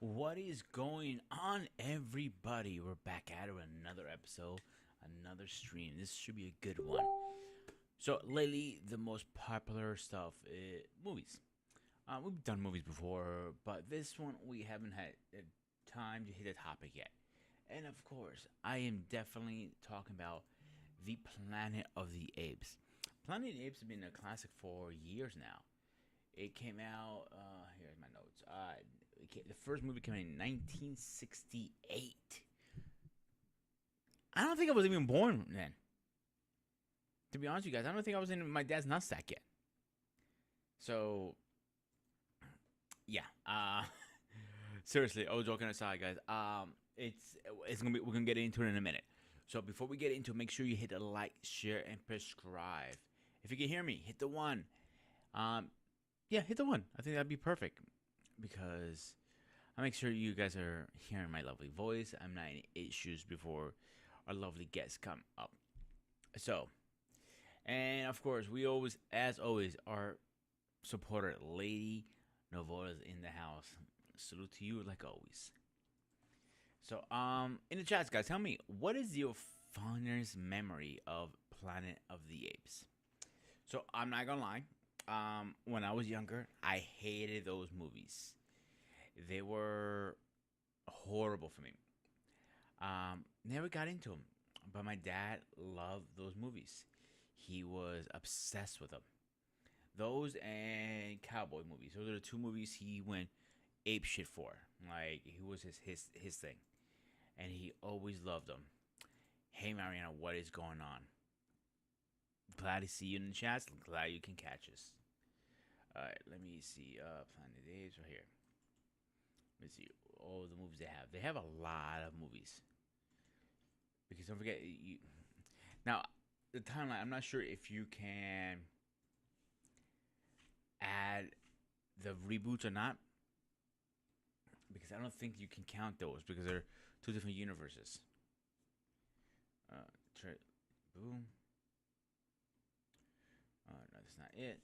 What is going on, everybody? We're back at it with another episode, another stream. This should be a good one. So, lately, the most popular stuff is movies. We've done movies before, but this one we haven't had time to hit the topic yet. And of course, I am definitely talking about the Planet of the Apes. Planet of the Apes has been a classic for years now. It came out. Here's my notes. The first movie came out in 1968. I don't think I was even born then. To be honest with you guys, I don't think I was in my dad's nutsack yet. So yeah. Seriously, all joking aside, guys. It's gonna be we're gonna get into it in a minute. So before we get into it, make sure you hit the like, share, and subscribe. If you can hear me, hit the one. Um, yeah, hit the one. I think that'd be perfect because I make sure you guys are hearing my lovely voice. I'm not any issues before our lovely guests come up. So, and of course, we always, as always, our supporter, Lady Novola's in the house. Salute to you, like always. So, in the chats, guys, tell me what is your fondest memory of Planet of the Apes? So, I'm not gonna lie. When I was younger, I hated those movies. They were horrible for me. Never got into them, but my dad loved those movies. He was obsessed with them. Those and cowboy movies. Those are the two movies he went ape shit for. Like he was his thing, and he always loved them. Hey Mariana, what is going on? Glad to see you in the chats. Glad you can catch us. All right, let me see. Planet of the Apes right here. Let's see all the movies they have. They have a lot of movies. Because don't forget you now the timeline. I'm not sure if you can add the reboots or not. Because I don't think you can count those because they're two different universes. Boom. No, that's not it.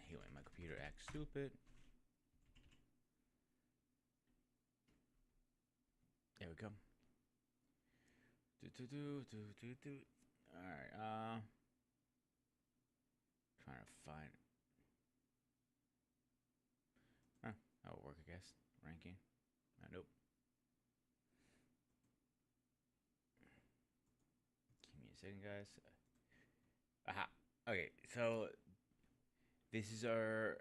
Here, my computer acts stupid. There we go. Do. All right. Trying to find. That'll work, I guess. Ranking. Nope. Give me a second, guys. Aha. Okay, so this is our.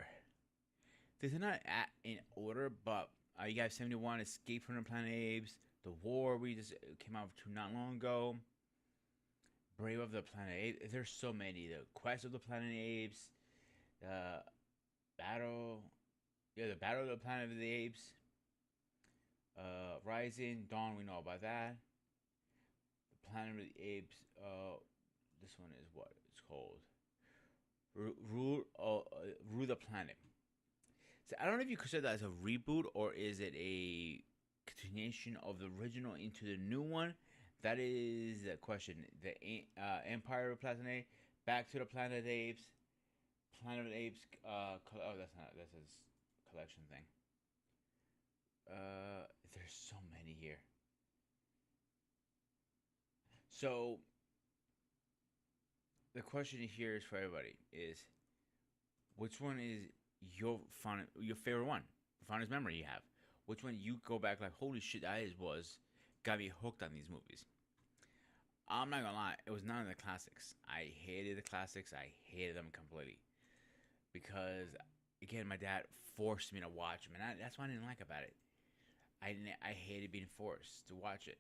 This is not in order, but you got 71 Escape from the Planet Apes, The War we just came out to not long ago, Brave of the Planet Apes. There's so many. The Quest of the Planet Apes, the Battle, the Battle of the Planet of the Apes, Rising, Dawn. We know about that. The Planet of the Apes. This one is what it's called. Rule the Planet. So I don't know if you consider that as a reboot or is it a continuation of the original into the new one. That is the question. The Empire of Planet, Back to the Planet of the Apes, Planet of the Apes. Oh, that's not. That's his collection thing. There's so many here. So the question here is for everybody: is which one is your favorite one, the fondest memory you have? Which one you go back like, holy shit, got me hooked on these movies. I'm not gonna lie, it was none of the classics. I hated the classics. I hated them completely because, again, my dad forced me to watch them, and that's what I didn't like about it. I hated being forced to watch it,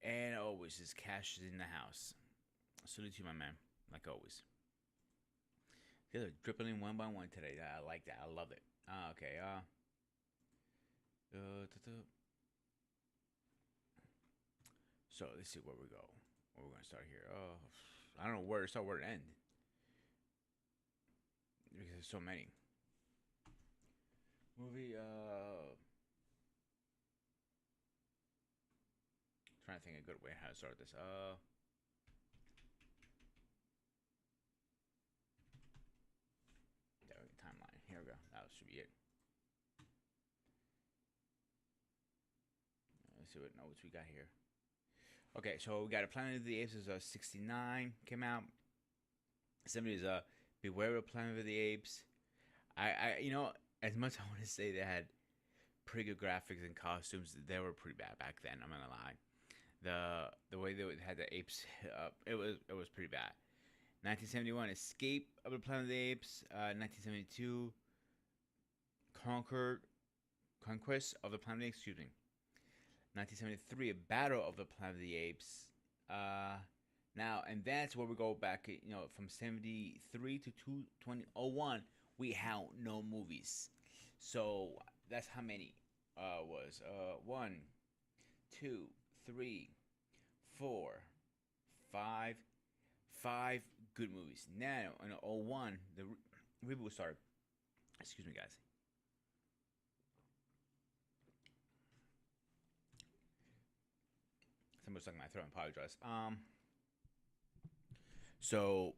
and always just cash is in the house. Salute to you, my man, like always. They're dribbling one by one today. I like that. I love it. Okay. So let's see where we go. Where we're gonna start here. I don't know where to start, where to end, because there's so many. Movie. Trying to think of a good way how to start this. There we go. Timeline. Here we go. That should be it. let's see what notes we got here. Okay, so we got a Planet of the Apes is 69 came out. 70 is Beware of Planet of the Apes. As much as I want to say they had pretty good graphics and costumes, they were pretty bad back then. I'm not gonna lie. The way they had the apes, it was pretty bad. 1971, Escape of the Planet of the Apes. 1972, Conquest of the Planet of the Apes. Excuse me. 1973, A Battle of the Planet of the Apes. Now, and that's where we go back, from 73 to 2001, we have no movies. So that's how many was. 1, 2, 3, 4, 5. 5 good movies. Now, in 01, the reboot started. Excuse me, guys. Somebody stuck in my throat. I apologize. So,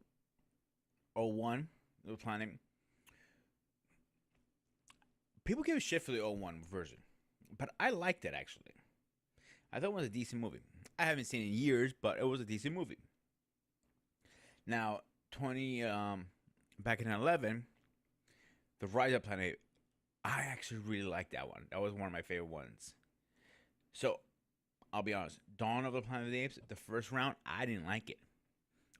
01, the Planet. People give a shit for the 01 version, but I liked it actually. I thought it was a decent movie. I haven't seen it in years, but it was a decent movie. Now, back in 11, The Rise of Planet. I actually really liked that one. That was one of my favorite ones. So, I'll be honest. Dawn of the Planet of the Apes, the first round, I didn't like it.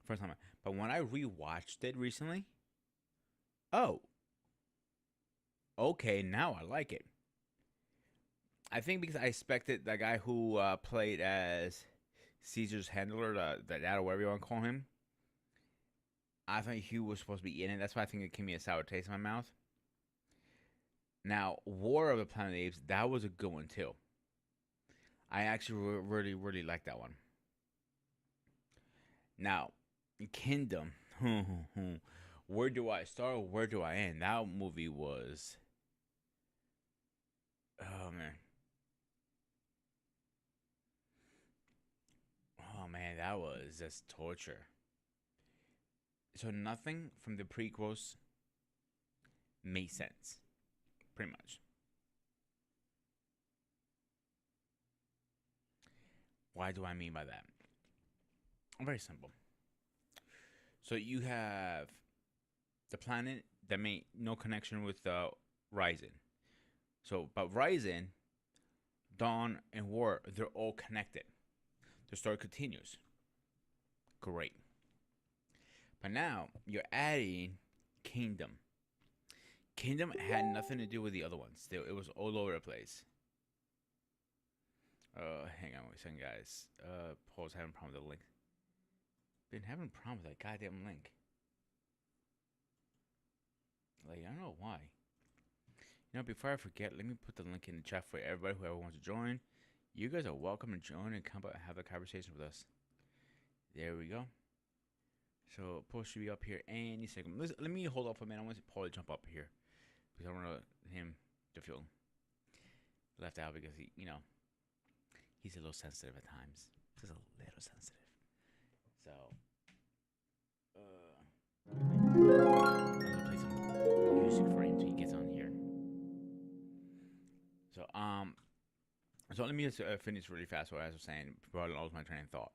First time. But when I rewatched it recently, oh, okay, now I like it. I think because I expected the guy who played as Caesar's handler, the dad or whatever you want to call him, I thought he was supposed to be in it. That's why I think it gave me a sour taste in my mouth. Now, War of the Planet of the Apes, that was a good one too. I actually really, really liked that one. Now, Kingdom. Where do I start? Where do I end? That movie was... Oh, man. Oh, man, that was just torture. So nothing from the prequels made sense. Pretty much. Why do I mean by that? Very simple. So you have the planet that made no connection with Rising. So, but Rising, Dawn, and War, they're all connected. The story continues. Great. But now you're adding Kingdom. Kingdom had nothing to do with the other ones. It was all over the place. Hang on a second, guys. Paul's having a problem with the link. Been having a problem with that goddamn link. Like, I don't know why. Before I forget, let me put the link in the chat for everybody, whoever wants to join. You guys are welcome to join and come and have a conversation with us. There we go. So, Paul should be up here any second. Let me hold off a minute. I want Paul to jump up here. Because I don't want him to feel left out because he's a little sensitive at times. Just a little sensitive. So, I'm gonna play some music for him until he gets on here. So let me just finish really fast what I was saying. Probably lost my train of thought.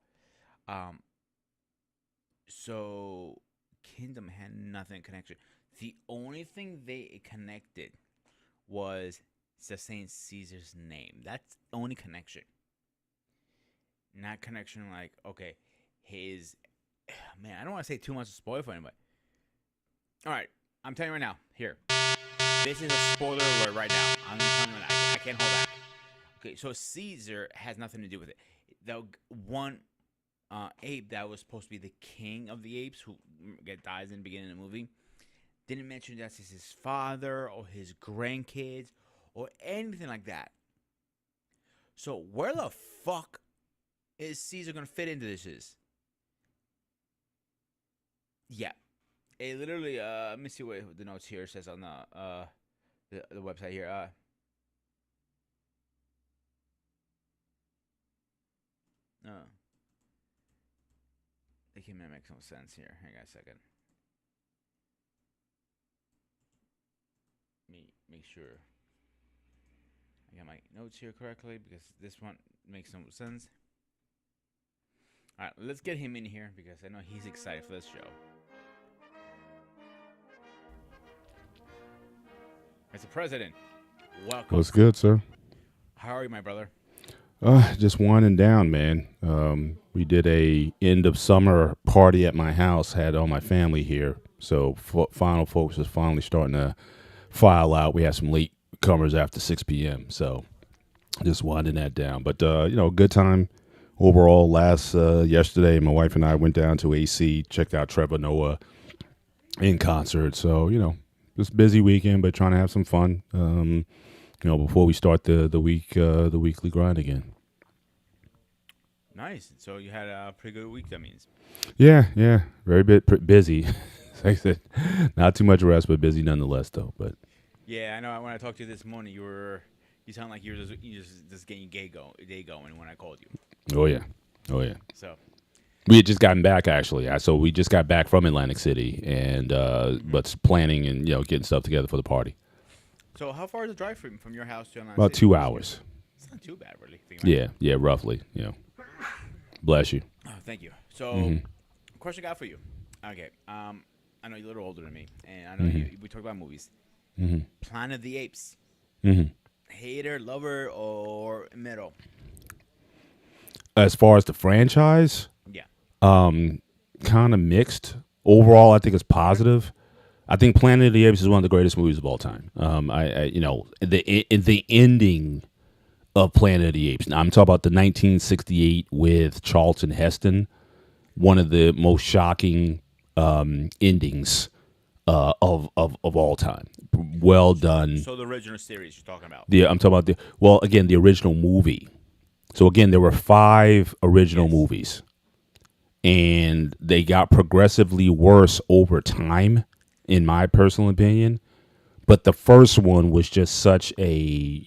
So Kingdom had nothing connection. The only thing they connected was just saying Caesar's name. That's the only connection. Not connection like, okay, his... Man, I don't want to say too much to spoil for anybody. Alright, I'm telling you right now. Here. This is a spoiler alert right now. I'm going to tell you right now. I can't hold back. Okay, so Caesar has nothing to do with it. The one ape that was supposed to be the king of the apes who dies in the beginning of the movie didn't mention that it's his father or his grandkids or anything like that. So where the fuck is Caesar going to fit into this? Yeah. It literally, let me see what the notes here says on the website here. It can make some sense here. Hang on a second. Let me make sure get my notes here correctly because this one makes no sense. All right, let's get him in here because I know he's excited for this show. Mr. President, welcome. What's good, sir? How are you, my brother? Just winding down, man. We did a end of summer party at my house. Had all my family here, so final folks is finally starting to file out. We had some late comers after 6 p.m. So just winding that down. But good time overall. Yesterday, my wife and I went down to AC, checked out Trevor Noah in concert. So just busy weekend, but trying to have some fun. Before we start the weekly grind again. Nice. So you had a pretty good week. That means. Yeah, very busy. Like I said, not too much rest, but busy nonetheless, though. But yeah, I know. When I talked to you this morning, you sound like you just getting day going when I called you. Oh yeah. So we had just gotten back actually. So we just got back from Atlantic City, and but planning and getting stuff together for the party. So how far is the drive from your house to Atlantic About City? 2 hours. It's not too bad, really. Yeah, roughly. Bless you. Oh, thank you. So, question I got for you. Okay, I know you're a little older than me, and I know we talk about movies. Planet of the Apes. Hater, lover, or middle? As far as the franchise, Yeah. kind of mixed. Overall, I think it's positive. I think Planet of the Apes is one of the greatest movies of all time. The ending of Planet of the Apes. Now, I'm talking about the 1968 with Charlton Heston, one of the most shocking endings of all time. Well done. So the original series you're talking about? I'm talking about the original movie. So again, there were 5 original movies, and they got progressively worse over time, in my personal opinion. But the first one was just such a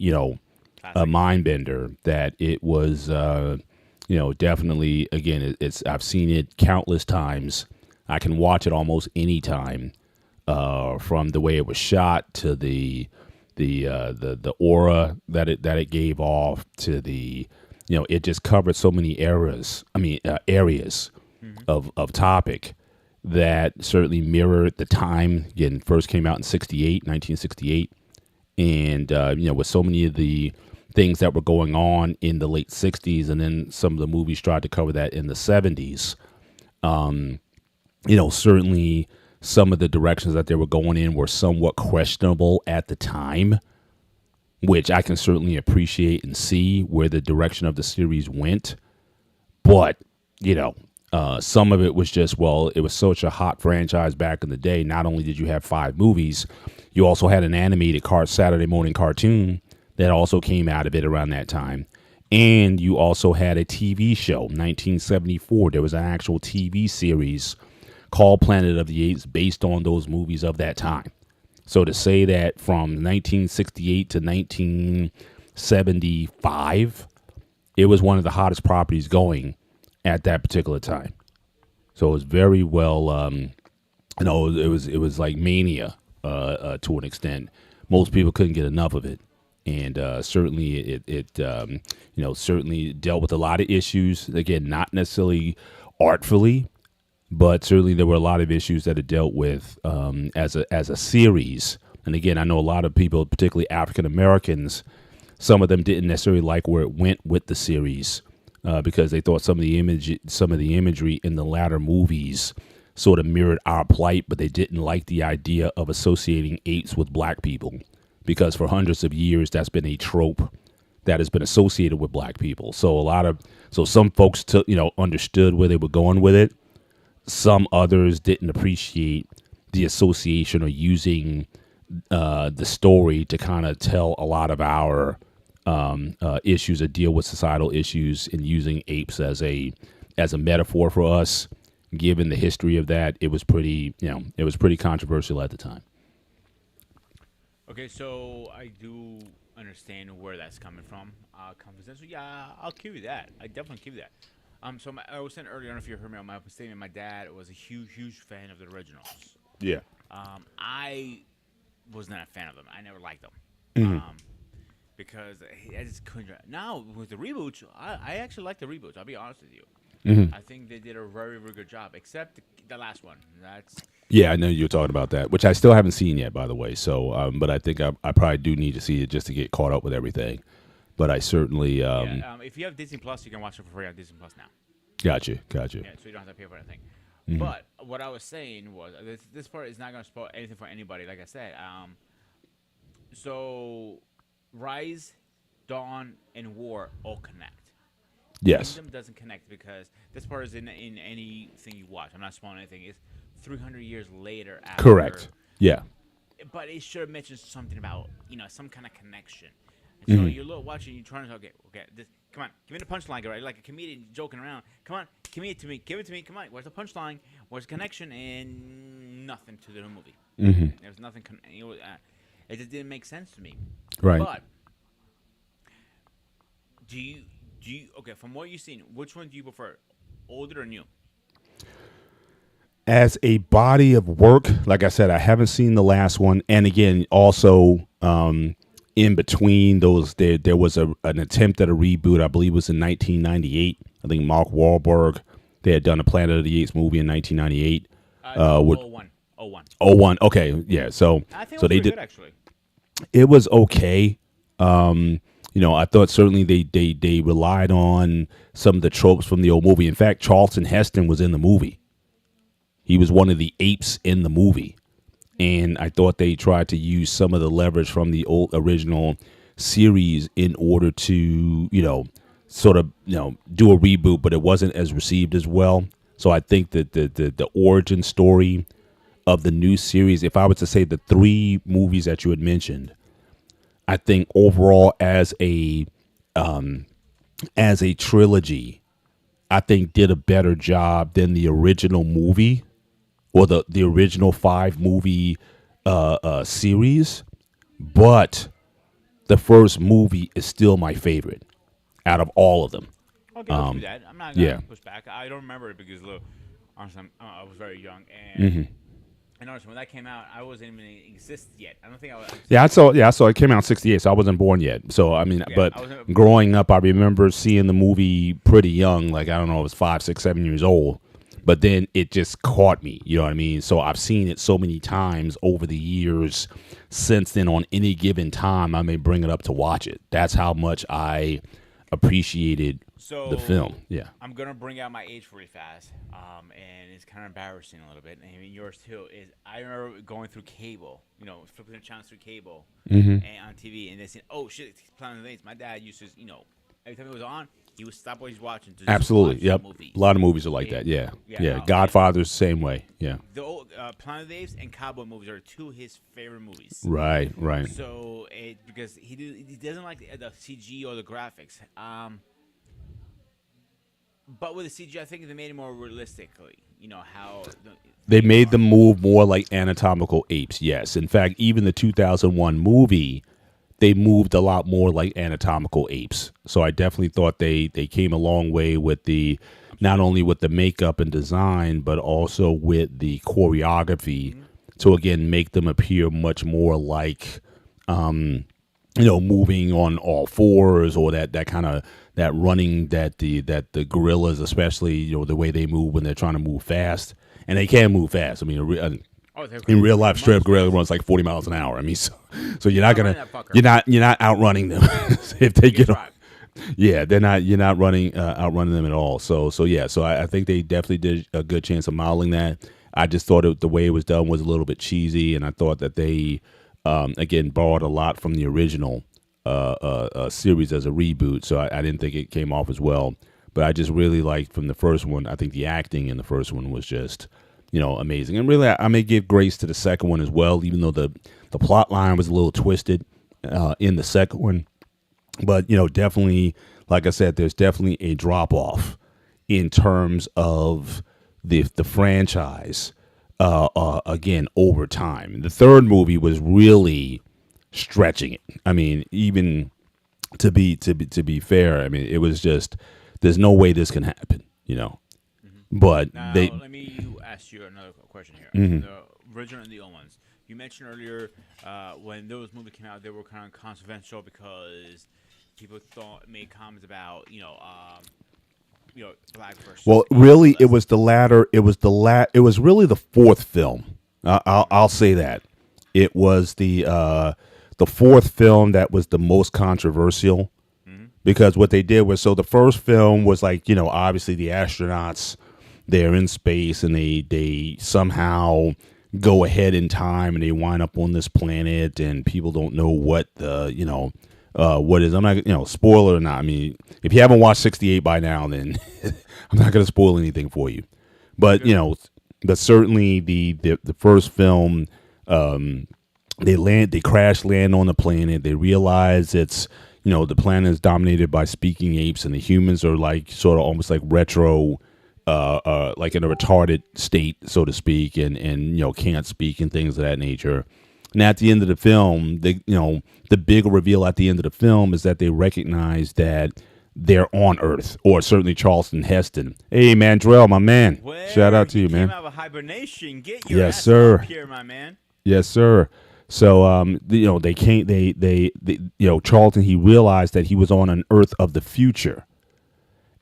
mind bender that it was definitely, again, I've seen it countless times. I can watch it almost any time, from the way it was shot to the aura that it gave off to the it just covered so many areas of topic that certainly mirrored the time. Again, first came out in 1968, and with so many of the things that were going on in the late 60s, and then some of the movies tried to cover that in the 70s. Certainly some of the directions that they were going in were somewhat questionable at the time, which I can certainly appreciate and see where the direction of the series went. But some of it was just, it was such a hot franchise back in the day. Not only did you have 5 movies, you also had an animated Saturday morning cartoon that also came out of it around that time. And you also had a TV show, 1974. There was an actual TV series called Planet of the Apes based on those movies of that time. So to say that from 1968 to 1975, it was one of the hottest properties going at that particular time. So it was very well, it was like mania to an extent. Most people couldn't get enough of it, and certainly it certainly dealt with a lot of issues. Again, not necessarily artfully, but certainly there were a lot of issues that it dealt with as a series. And again, I know a lot of people, particularly African Americans, some of them didn't necessarily like where it went with the series. Because they thought some of the imagery in the latter movies sort of mirrored our plight, but they didn't like the idea of associating apes with black people, because for hundreds of years that's been a trope that has been associated with black people. So some folks understood where they were going with it. Some others didn't appreciate the association or using the story to kind of tell a lot of our issues or deal with societal issues, and using apes as a metaphor for us. Given the history of that, it was pretty controversial at the time. Okay, so I do understand where that's coming from. Confidential, yeah, I'll give you that. I definitely give you that. So I was saying earlier, I don't know if you heard me on my statement. My dad was a huge fan of the originals. Yeah. I was not a fan of them. I never liked them. because I just couldn't. Now with the reboots, I actually like the reboots. I'll be honest with you. Hmm. I think they did a very, very good job, except the last one. That's Yeah, I know you were talking about that, which I still haven't seen yet, by the way. So, but I think I probably do need to see it just to get caught up with everything. But I certainly yeah. If you have Disney Plus, you can watch it for free on Disney Plus now. got you. Yeah, so you don't have to pay for anything. Hmm. But what I was saying was this part is not going to spoil anything for anybody. Like I said, so Rise, Dawn, and War all connect. Yes, Kingdom doesn't connect because this part is in anything you watch. I'm not spoiling anything. It's 300 years later after. correct. Yeah. But it should have mentioned something about some kind of connection. And so Hmm. you're watching, you're trying to okay, this, come on, give me the punchline, right? Like a comedian joking around. Come on, give it to me. Come on, where's the punchline? Where's the connection? And nothing to the movie. Hmm. There was nothing. It just didn't make sense to me. Right. But do you okay? From what you've seen, which one do you prefer, older or new? As a body of work, like I said, I haven't seen the last one, and again, also in between those, there was an attempt at a reboot. I believe it was in 1998. I think Mark Wahlberg, they had done a Planet of the Apes movie in 1998. With 01. 01. oh 01. Okay, yeah. So I think it so was they pretty did. good actually. It was okay. I thought certainly they relied on some of the tropes from the old movie. In fact, Charlton Heston was in the movie. He was one of the apes in the movie. And I thought they tried to use some of the leverage from the old original series in order to, do a reboot, but it wasn't as received as well. So I think that the origin story of the new series, if I was to say the three movies that you had mentioned, I think overall as a trilogy, I think did a better job than the original movie or the original 5 movie series. But the first movie is still my favorite out of all of them. Okay, I'll do that. I'm not gonna Yeah. push back. I don't remember it because look, honestly, I was very young, Hmm. and honestly, when that came out, I wasn't even exist yet. I don't think I was. Yeah, I saw it came out in '68, so I wasn't born yet. So I mean, Yeah, but I wasn't. growing up, I remember seeing the movie pretty young. Like I don't know, I was 5, 6, 7 years old. But then it just caught me. You know what I mean? So I've seen it so many times over the years. Since then, on any given time, I may bring it up to watch it. That's how much I appreciated So the film. Yeah. I'm gonna bring out my age really fast, and it's kind of embarrassing a little bit. And I mean, yours too. Is I remember going through cable, flipping the channels through cable and on TV, and they said, "Oh shit, it's Planet of the Apes." My dad used to, every time it was on, he would stop what he's watching to just Absolutely. watch Yep. the movie. A lot of movies are like Yeah. that. Yeah. Yeah, Yeah. no, Godfather's the same way. Yeah. The old Planet of the Apes and cowboy movies are two of his favorite movies. Right. Right. So because he doesn't like the CG or the graphics. But with the CG, I think they made it more realistically. How They made them move more like anatomical apes. Yes. In fact, even the 2001 movie, they moved a lot more like anatomical apes. So I definitely thought they came a long way with not only with the makeup and design, but also with the choreography to again make them appear much more like moving on all fours, or that kind of that running that the gorillas, especially the way they move when they're trying to move fast, and they can move fast. I mean, in real life, straight up gorilla runs like 40 miles an hour. I mean, so you're not you're not outrunning them if they get on. Yeah, you're not outrunning them at all. So yeah, so I think they definitely did a good chance of modeling that. I just thought the way it was done was a little bit cheesy, and I thought that they again borrowed a lot from the original series as a reboot. So I didn't think it came off as well. But I just really liked from the first one. I think the acting in the first one was just amazing. And really, I may give grace to the second one as well, even though the plot line was a little twisted in the second one. But definitely, like I said, there's definitely a drop off in terms of the franchise. Again, over time, the third movie was really stretching it. I mean, even to be fair, I mean, it was just there's no way this can happen. But now, they. let me ask you another question here. Mhm. The original and the old ones. You mentioned earlier when those movies came out, they were kind of controversial because people thought made comments about black versus Well, Asian. really, it was the latter. It was It was really the fourth film. I'll say that it was the fourth film that was the most controversial because what they did was, so the first film was like, obviously the astronauts, they're in space and they somehow go ahead in time and they wind up on this planet and people don't know what what is. I'm not, spoiler or not. I mean, if you haven't watched 68 by now, then I'm not going to spoil anything for you. But but certainly the first film, they crash land on the planet. They realize it's the planet is dominated by speaking apes, and the humans are like sort of almost like retro, like in a retarded state, so to speak, and can't speak and things of that nature. And at the end of the film, the big reveal at the end of the film is that they recognize that they're on Earth, or certainly Charlton Heston. Hey, Mandrell, my man. Shout out to you, man. Came out of hibernation. Get your yes, ass sir. up here, my man. Yes, sir. So, they can't. Charlton. He realized that he was on an Earth of the future,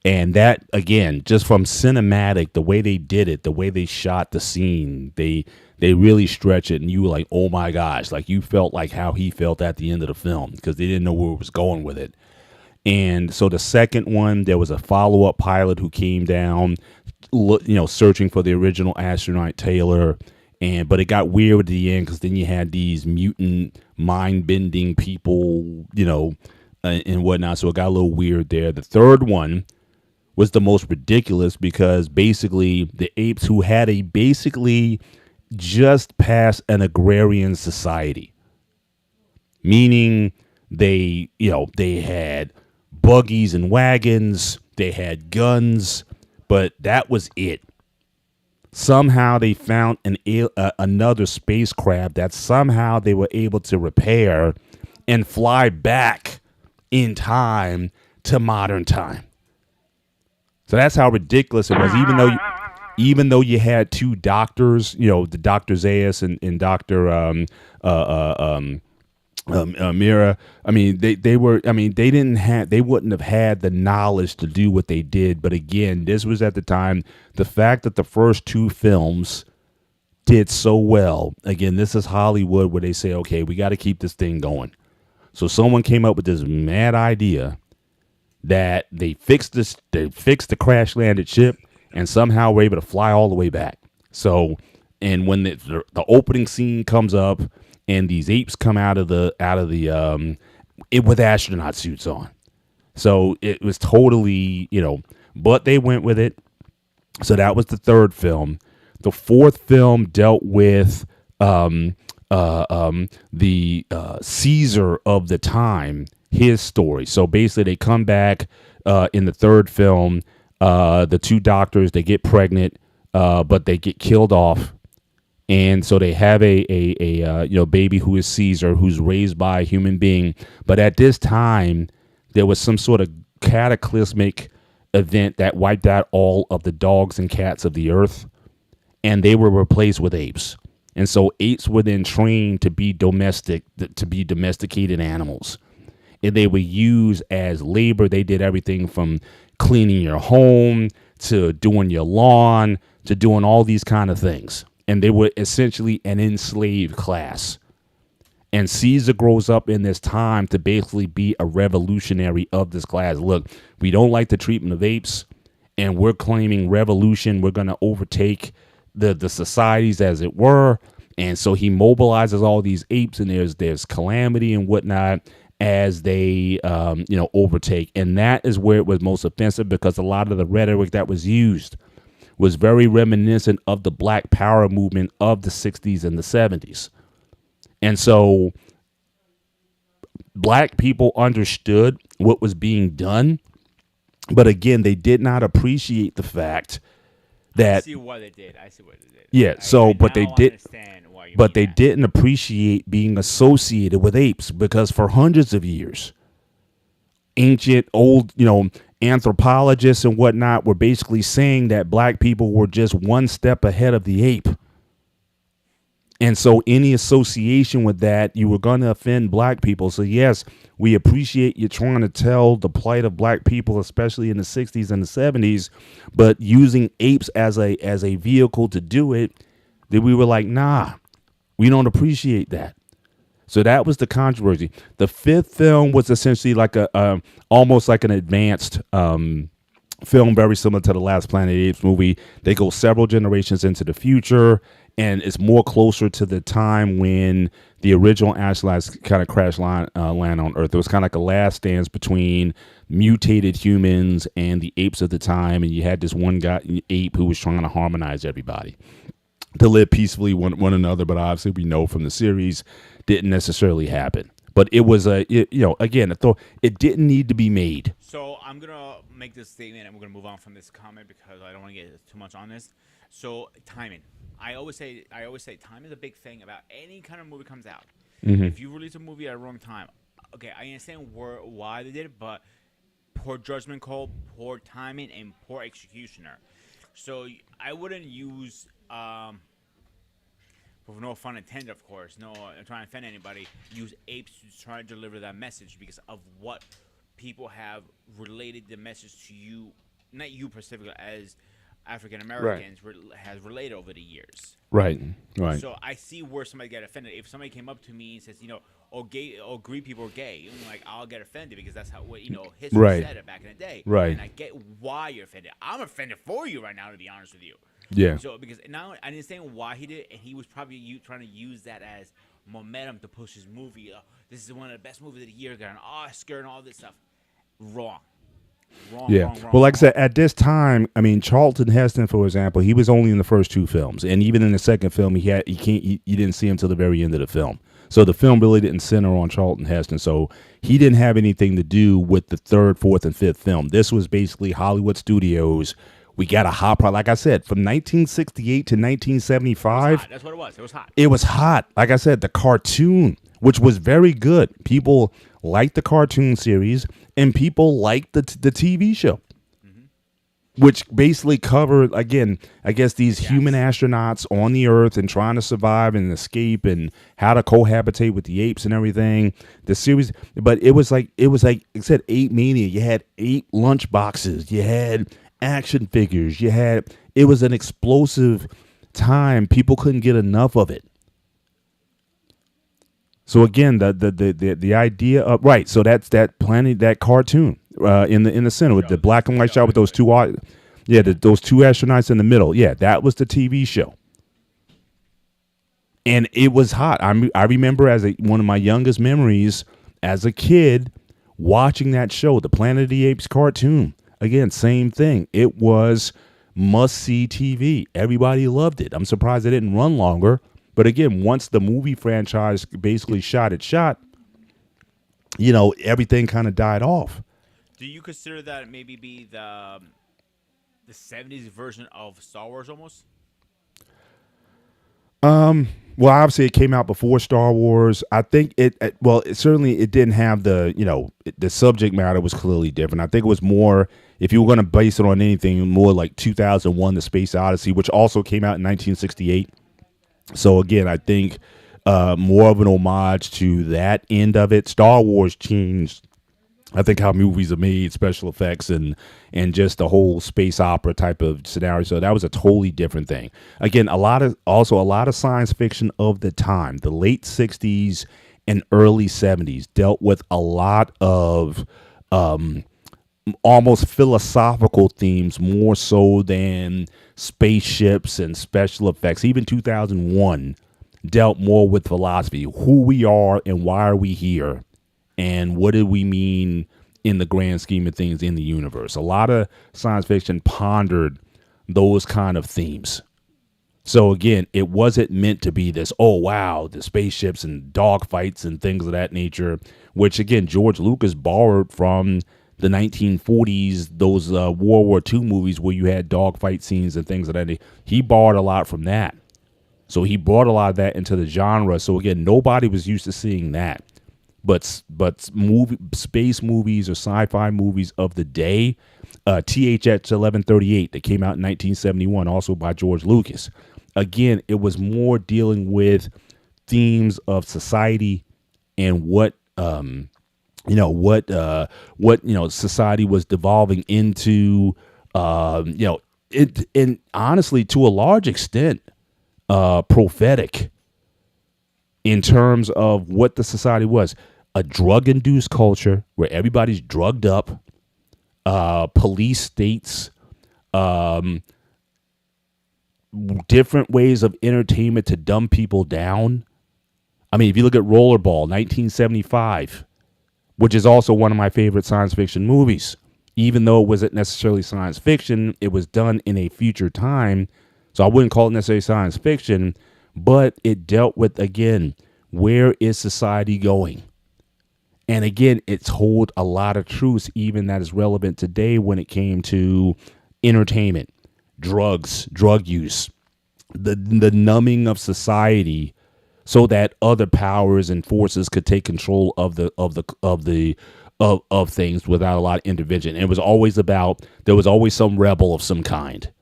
and that again, just from cinematic, the way they did it, the way they shot the scene, they really stretch it, and you were like, oh my gosh, like you felt like how he felt at the end of the film because they didn't know where it was going with it. And so the second one, there was a follow-up pilot who came down, searching for the original astronaut Taylor. But it got weird at the end because then you had these mutant mind-bending people, and whatnot. So it got a little weird there. The third one was the most ridiculous because basically the apes who had a basically just past an agrarian society, meaning they had buggies and wagons, they had guns, but that was it. Somehow they found another spacecraft that somehow they were able to repair and fly back in time to modern time. So that's how ridiculous it was. Even though you had two doctors, the Dr. Zayas and Dr. Mira. I mean, they wouldn't have had the knowledge to do what they did. But again, this was at the time, the fact that the first two films did so well. Again, this is Hollywood where they say, okay, we got to keep this thing going. So someone came up with this mad idea that they fixed the crash landed ship and somehow were able to fly all the way back. So, and when the opening scene comes up, and these apes come out of the with astronaut suits on. So it was totally, but they went with it. So that was the third film. The fourth film dealt with the Caesar of the time, his story. So basically they come back in the third film, the two doctors, they get pregnant, but they get killed off. And so they have a baby who is Caesar, who's raised by a human being. But at this time, there was some sort of cataclysmic event that wiped out all of the dogs and cats of the earth, and they were replaced with apes. And so apes were then trained to be domesticated animals, and they were used as labor. They did everything from cleaning your home to doing your lawn to doing all these kind of things. And they were essentially an enslaved class. And Caesar grows up in this time to basically be a revolutionary of this class. Look, we don't like the treatment of apes, and we're claiming revolution. We're going to overtake the societies, as it were. And so he mobilizes all these apes, and there's calamity and whatnot as they overtake. And that is where it was most offensive, because a lot of the rhetoric that was used was very reminiscent of the Black Power movement of the 60s and the 70s. And so black people understood what was being done, but again, they did not appreciate the fact that I see what they did. Yeah, they did. didn't appreciate being associated with apes, because for hundreds of years, ancient old, anthropologists and whatnot were basically saying that black people were just one step ahead of the ape. And so any association with that, you were going to offend black people. So yes, we appreciate you trying to tell the plight of black people, especially in the 60s and the 70s, but using apes as a vehicle to do it, that we were like, nah, we don't appreciate that. So that was the controversy. The fifth film was essentially like a almost like an advanced film, very similar to the last Planet of the Apes movie. They go several generations into the future, and it's more closer to the time when the original astronauts kind of land on Earth. It was kind of like a last dance between mutated humans and the apes of the time, and you had this one guy, ape, who was trying to harmonize everybody to live peacefully one another. But obviously, we know from the series, didn't necessarily happen. But it was again, it didn't need to be made. So I'm gonna make this statement, and we're gonna move on from this comment because I don't want to get too much on this. So timing. I always say time is a big thing about any kind of movie comes out. Mm-hmm. If you release a movie at the wrong time, okay, I understand why they did it, but poor judgment call, poor timing, and poor executioner. So I wouldn't use, with no fun intended, of course, no trying to offend anybody, use apes to try to deliver that message because of what people have related the message to you, not you specifically, as African Americans has related over the years. Right. So I see where somebody get offended. If somebody came up to me and says, gay or gay people are gay, I'm like, I'll get offended because that's how history said it back in the day. Right. And I get why you're offended. I'm offended for you right now, to be honest with you. Yeah. So because now I understand why he did it, and he was probably trying to use that as momentum to push his movie. This is one of the best movies of the year, got an Oscar and all this stuff. Wrong. Well, like I said, at this time, I mean, Charlton Heston, for example, he was only in the first two films, and even in the second film, you didn't see him till the very end of the film. So the film really didn't center on Charlton Heston. So he didn't have anything to do with the third, fourth, and fifth film. This was basically Hollywood Studios. We got a hot product, like I said, from 1968 to 1975. That's what it was. It was hot. It was hot. Like I said, the cartoon, which was very good. People liked the cartoon series, and people liked the TV show, which basically covered, again, I guess, these human astronauts on the Earth and trying to survive and escape and how to cohabitate with the apes and everything. The series, but it was like I said, Ape Mania. You had ape lunch boxes. You had action figures. It was an explosive time. People couldn't get enough of it. So again, the idea of so that's that cartoon in the center with the black and white shot with those two those two astronauts in the middle. Yeah, that was the TV show, and it was hot. I remember as one of my youngest memories as a kid watching that show, the Planet of the Apes cartoon. Again, same thing. It was must-see TV. Everybody loved it. I'm surprised it didn't run longer. But again, once the movie franchise basically shot, everything kind of died off. Do you consider that maybe be the 70s version of Star Wars almost? Well, obviously it came out before Star Wars. I think it certainly it didn't have the subject matter was clearly different. I think it was more, if you were going to base it on anything, more like 2001, The Space Odyssey, which also came out in 1968. So again, I think more of an homage to that end of it. Star Wars changed, I think, how movies are made, special effects, and just the whole space opera type of scenario. So that was a totally different thing. Again, a lot of science fiction of the time, the late 60s and early 70s, dealt with a lot of almost philosophical themes, more so than spaceships and special effects. Even 2001 dealt more with philosophy, who we are and why are we here, and what do we mean in the grand scheme of things in the universe. A lot of science fiction pondered those kind of themes. So again, it wasn't meant to be this, oh wow, the spaceships and dogfights and things of that nature, which again, George Lucas borrowed from the 1940s, those World War II movies where you had dogfight scenes and things of that nature. He borrowed a lot from that. So he brought a lot of that into the genre. So again, nobody was used to seeing that. But space movies or sci-fi movies of the day, THX 1138 that came out in 1971, also by George Lucas. again, it was more dealing with themes of society and society was devolving into, it, and honestly, to a large extent, prophetic in terms of what the society was. A drug-induced culture where everybody's drugged up, police states, different ways of entertainment to dumb people down. I mean, if you look at Rollerball, 1975, which is also one of my favorite science fiction movies, even though it wasn't necessarily science fiction, it was done in a future time. So I wouldn't call it necessarily science fiction, but it dealt with, again, where is society going? And again, it told a lot of truths, even that is relevant today when it came to entertainment, drugs, drug use, the numbing of society, so that other powers and forces could take control of things without a lot of intervention. And it was always about, there was always some rebel of some kind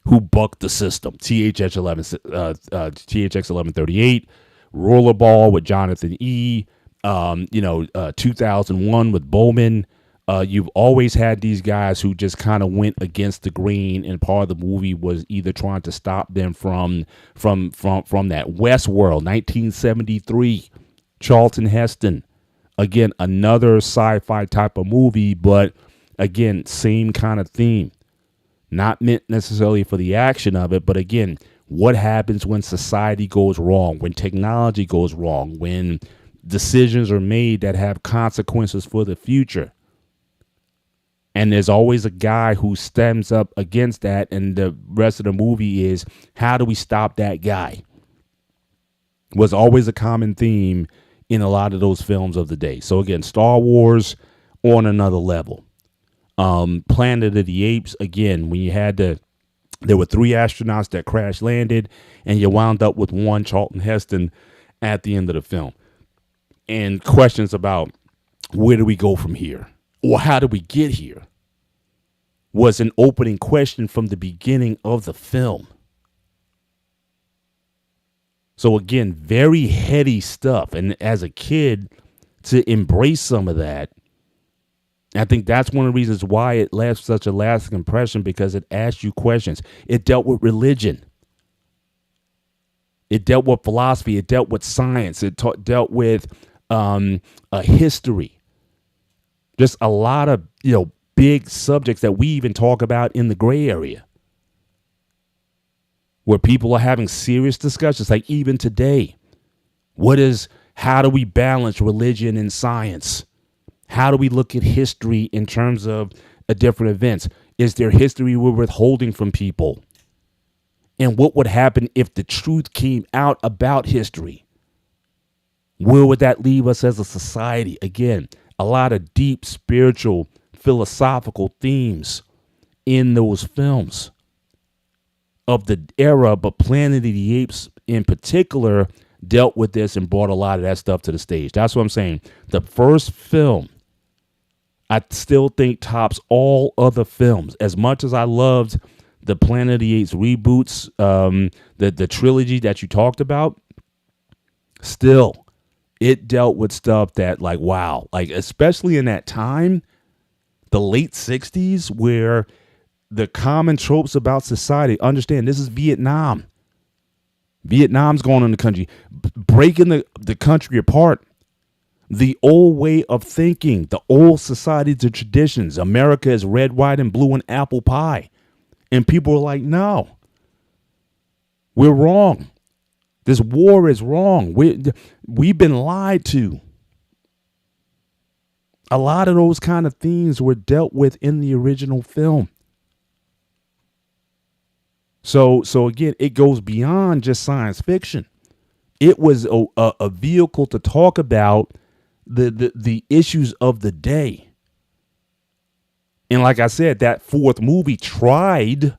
who bucked the system. THX 1138, Rollerball with Jonathan E. 2001 with Bowman. You've always had these guys who just kind of went against the grain, and part of the movie was either trying to stop them from that. Westworld, 1973, Charlton Heston. Again, another sci-fi type of movie, but again, same kind of theme. Not meant necessarily for the action of it, but again, what happens when society goes wrong, when technology goes wrong, when decisions are made that have consequences for the future. And there's always a guy who stems up against that, and the rest of the movie is, how do we stop that guy? Was always a common theme in a lot of those films of the day. So again, Star Wars on another level. Planet of the Apes, again, when you had there were 3 astronauts that crash landed, and you wound up with one, Charlton Heston, at the end of the film. And questions about, where do we go from here? Or how do we get here? Was an opening question from the beginning of the film. So again, very heady stuff. And as a kid, to embrace some of that, I think that's one of the reasons why it left such a lasting impression, because it asked you questions. It dealt with religion. It dealt with philosophy. It dealt with science. It dealt with a history. Just a lot of, big subjects that we even talk about in the gray area, where people are having serious discussions. Like even today, how do we balance religion and science? How do we look at history in terms of different events? Is there history we're withholding from people? And what would happen if the truth came out about history? Where would that leave us as a society? Again, a lot of deep spiritual, philosophical themes in those films of the era, but Planet of the Apes in particular dealt with this and brought a lot of that stuff to the stage. That's what I'm saying. The first film, I still think, tops all other films. As much as I loved the Planet of the Apes reboots, the trilogy that you talked about, still, it dealt with stuff that, like, wow, like, especially in that time, the late 60s, where the common tropes about society, understand this is Vietnam. Vietnam's going on in the country, breaking the country apart. The old way of thinking, the old society, the traditions. America is red, white, and blue and apple pie. And people are like, no, we're wrong. This war is wrong. We've been lied to. A lot of those kind of themes were dealt with in the original film. So again, it goes beyond just science fiction. It was a vehicle to talk about the issues of the day. And like I said, that fourth movie tried,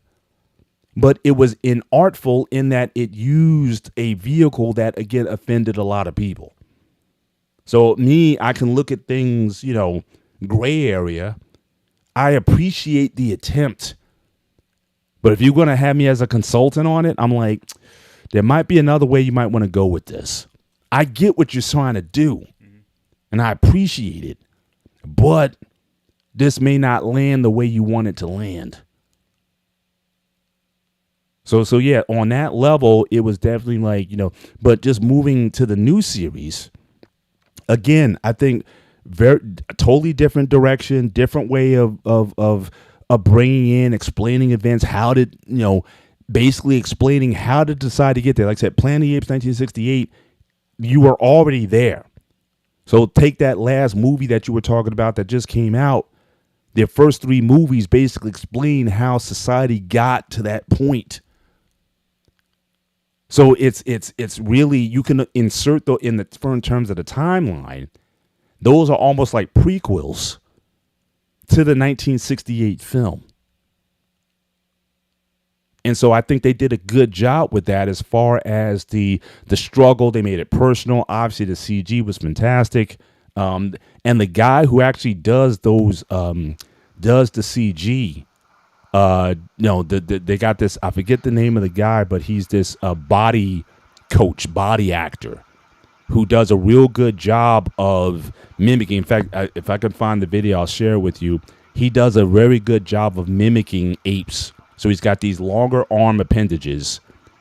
but it was inartful in that it used a vehicle that, again, offended a lot of people. So I can look at things, gray area. I appreciate the attempt But if you're going to have me as a consultant on it, I'm like, there might be another way you might want to go with this. I get what you're trying to do, and I appreciate it, but this may not land the way you want it to land. So yeah, on that level, it was definitely like, but just moving to the new series, again, I think very totally different direction, different way of bringing in, explaining events, how did, basically explaining how to decide to get there. Like I said, Planet of the Apes 1968, you were already there. So take that last movie that you were talking about that just came out. Their first three movies basically explain how society got to that point. So it's really, you can insert in terms of the timeline, those are almost like prequels to the 1968 film. And so I think they did a good job with that as far as the struggle. They made it personal. Obviously, the CG was fantastic. And the guy who actually does the CG, they got this, I forget the name of the guy, but he's this body coach, body actor who does a real good job of mimicking. In fact, if I can find the video, I'll share it with you. He does a very good job of mimicking apes. So he's got these longer arm appendages,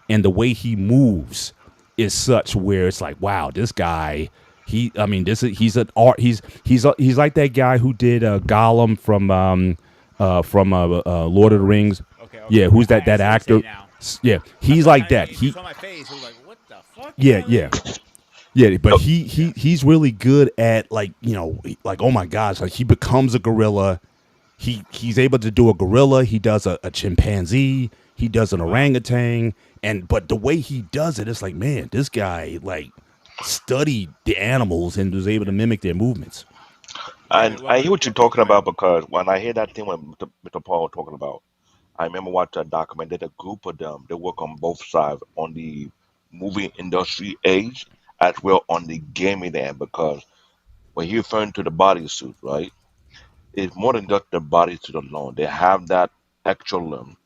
and the way he moves is such where it's like, wow, this guy, he's an art. He's like that guy who did Gollum from Lord of the Rings. Okay. Yeah, who's that actor? Yeah, he's like that. He saw my face. He was like, "What the fuck?" Yeah, but he's really good at like oh my gosh, like he becomes a gorilla. He's able to do a gorilla. He does a chimpanzee. He does an orangutan. But the way he does it, it's like, man, this guy like studied the animals and was able to mimic their movements. And I hear what you're talking about because when I hear that thing when Mr. Paul talking about, I remember watching a document. There's a group of them. They work on both sides, on the movie industry age as well on the gaming end. Because when you're referring to the bodysuit, right? It's more than just the bodysuit alone. They have that extra limb.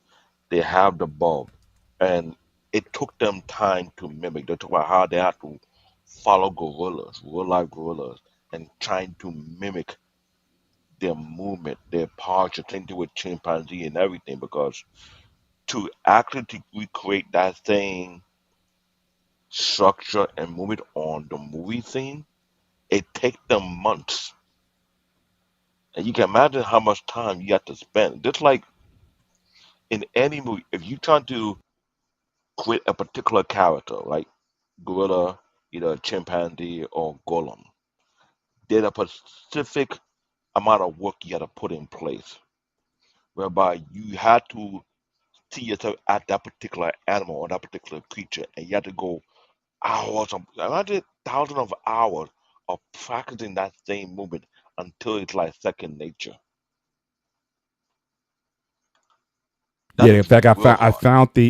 They have the bulb, and it took them time to mimic. They talk about how they had to follow gorillas, real life gorillas, and trying to mimic their movement, their posture, same thing with chimpanzee and everything. Because to actually to recreate that same structure and move it on the movie scene, it takes them months. And you can imagine how much time you have to spend. Just like in any movie, if you try to create a particular character, like gorilla, either chimpanzee or golem, there's a specific amount of work you have to put in place, whereby you had to see yourself at that particular animal or that particular creature, and you had to go hours, imagine thousands of hours of practicing that same movement until it's like second nature. That Yeah, in is fact, real hard.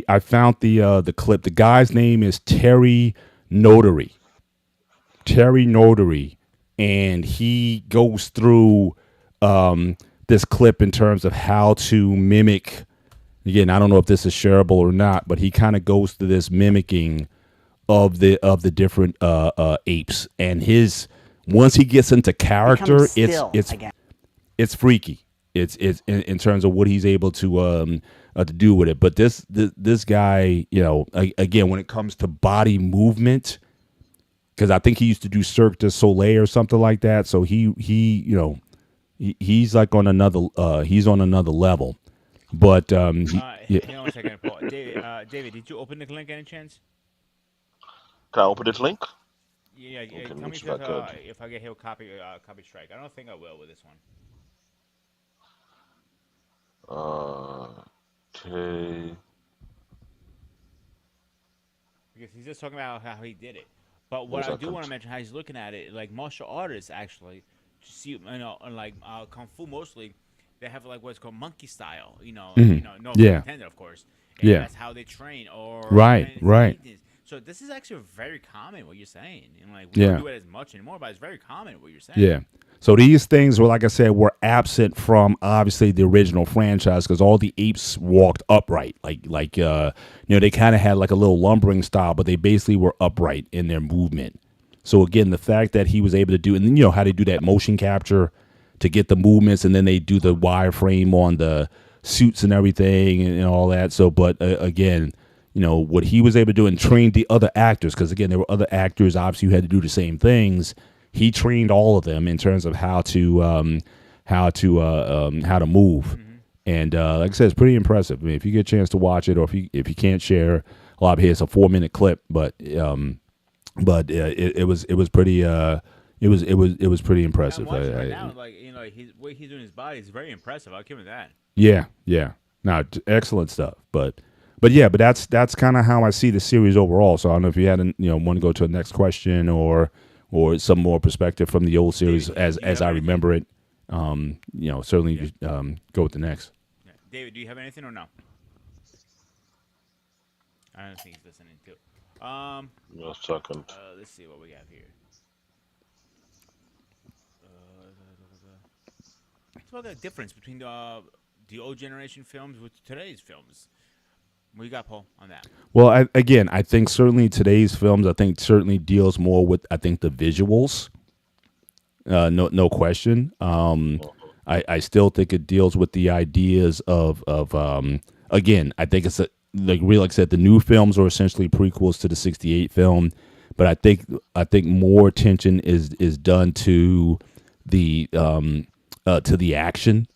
I found the clip. The guy's name is Terry Notary. Terry Notary, and he goes through this clip in terms of how to mimic. Again, I don't know if this is shareable or not, but he kind of goes through this mimicking of the different apes, and his once he gets into character, it's freaky. It's in terms of what he's able to do with it. But this guy, again, when it comes to body movement, because I think he used to do Cirque du Soleil or something like that. So he's like on another level. But Hang on a second, Paul. David, did you open the link any chance? Can I open this link? Yeah, Okay, let tell me me see if I could. if I get hit with copy strike. I don't think I will with this one Okay. because he's just talking about how he did it. But what Where's I that do want to country? mention, how he's looking at it, like martial artists actually, to see like kung fu mostly, they have like what's called monkey style. mhm. No pun Yeah, intended, of course, and yeah, that's how they train. Or right, right. So this is actually very common what you're saying. And like we don't Yeah. do it as much anymore, but it's very common what you're saying. Yeah. So these things were, like I said, were absent from obviously the original franchise because all the apes walked upright, they kind of had like a little lumbering style, but they basically were upright in their movement. So again, the fact that he was able to do, and then how they do that motion capture to get the movements, and then they do the wireframe on the suits and everything and all that. So, but again, what he was able to do and train the other actors, because again, there were other actors obviously who had to do the same things. He trained all of them in terms of how to move, and like I said, it's pretty impressive. I mean, if you get a chance to watch it, or if you can't share, a lot of it's a 4-minute clip, but it was pretty pretty impressive. I'm watching right now, what he's doing his body is very impressive. I'll give him that. Yeah. No, excellent stuff. But that's kind of how I see the series overall. So I don't know if you had want to go to the next question or some more perspective from the old series as I remember it. Certainly go with the next. Yeah. David, do you have anything or no? I don't think he's listening too. A second. Let's see what we have here. What's about the difference between the old generation films with today's films? What you got, Paul, on that? Well, I think certainly today's films, certainly deals more with, the visuals. No question. I still think it deals with the ideas of again, I think it's like I said, the new films are essentially prequels to the '68 film, but I think more attention is done to the action.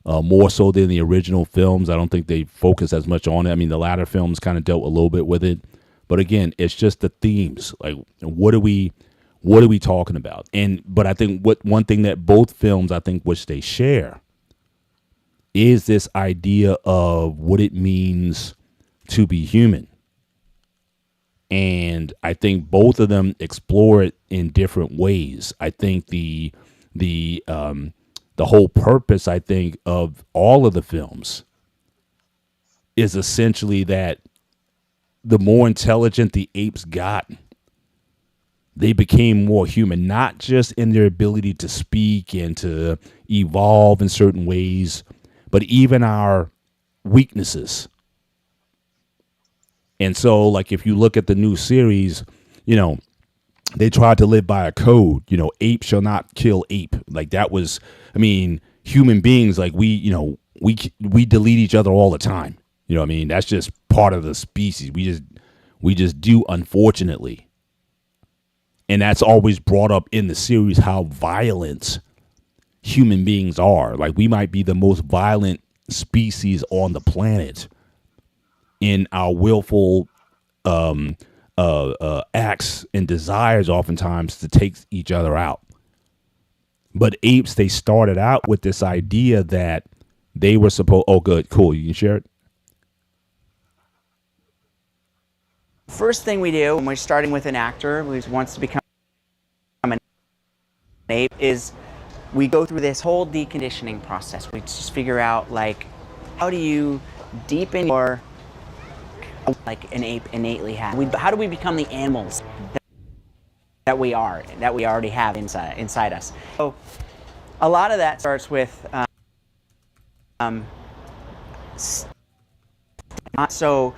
More so than the original films. I don't think they focus as much on it. I mean, the latter films kind of dealt a little bit with it, but again, it's just the themes. Like, what are we talking about? But I think one thing that both films, which they share, is this idea of what it means to be human. And I think both of them explore it in different ways. I think the whole purpose, of all of the films is essentially that the more intelligent the apes got, they became more human, not just in their ability to speak and to evolve in certain ways, but even our weaknesses. And so, like, if you look at the new series, they tried to live by a code, ape shall not kill ape. Like, that was, human beings, like, we delete each other all the time. That's just part of the species. We just do, unfortunately. And that's always brought up in the series, how violent human beings are. Like, we might be the most violent species on the planet in our willful acts and desires, oftentimes, to take each other out. But apes, they started out with this idea that they were supposed. Oh, good, cool. You can share it. First thing we do when we're starting with an actor who wants to become an ape is we go through this whole deconditioning process. We just figure out, like, how do you deepen your, like an ape innately has. How do we become the animals that we are, that we already have inside us? So a lot of that starts with so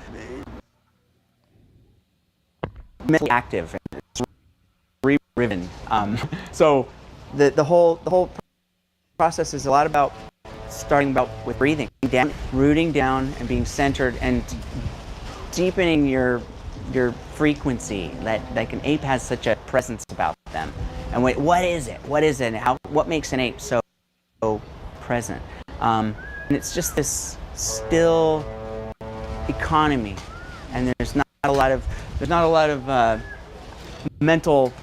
mentally active, driven. So the whole process is a lot about starting with breathing down, rooting down, and being centered, and deepening your frequency. That, like, an ape has such a presence about them. And what is it? What is it? And what makes an ape so present? And it's just this still economy, and there's not a lot of mental,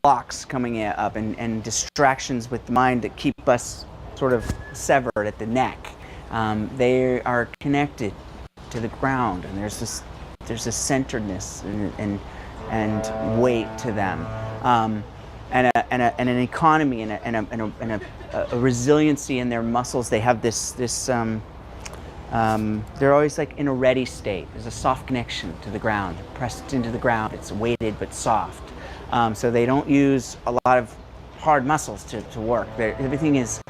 blocks coming up and distractions with the mind that keep us sort of severed at the neck. They are connected to the ground, and there's a centeredness and weight to them, and an economy and a resiliency in their muscles. They have this they're always like in a ready state. There's a soft connection to the ground, pressed into the ground. It's weighted but soft. So they don't use a lot of hard muscles to work. Everything is,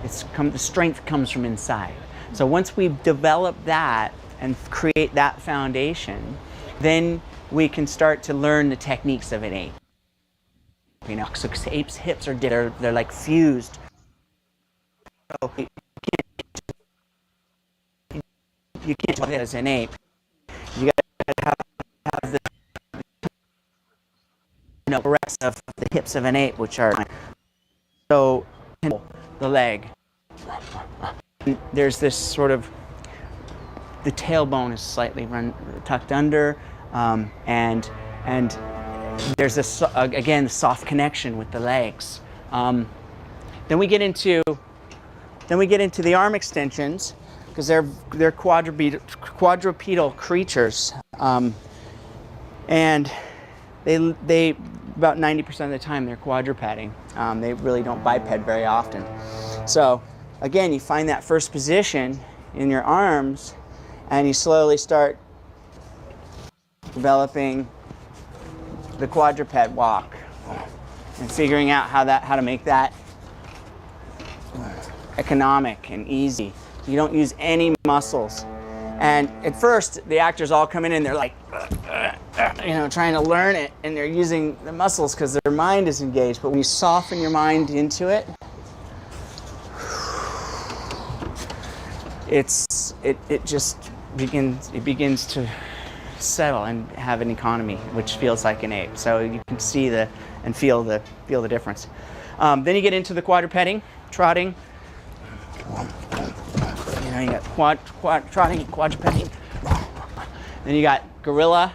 the strength comes from inside. So once we develop that and create that foundation, then we can start to learn the techniques of an ape. You know, so apes' hips are they're like fused. So you can't do that as an ape. You gotta have the rest of the hips of an ape, which are so the leg. There's this sort of the tailbone is slightly tucked under, and there's this again soft connection with the legs. Then we get into the arm extensions, because they're quadrupedal creatures, and they about 90% of the time they're quadrupeding. They really don't biped very often. So again, you find that first position in your arms, and you slowly start developing the quadruped walk and figuring out how to make that economic and easy. You don't use any muscles. And at first, the actors all come in and they're like, trying to learn it, and they're using the muscles because their mind is engaged. But when you soften your mind into it, it just begins to settle and have an economy, which feels like an ape. So you can see and feel the difference. Then you get into the quadrupeding, trotting. You got trotting and quadrupeding. Then you got gorilla.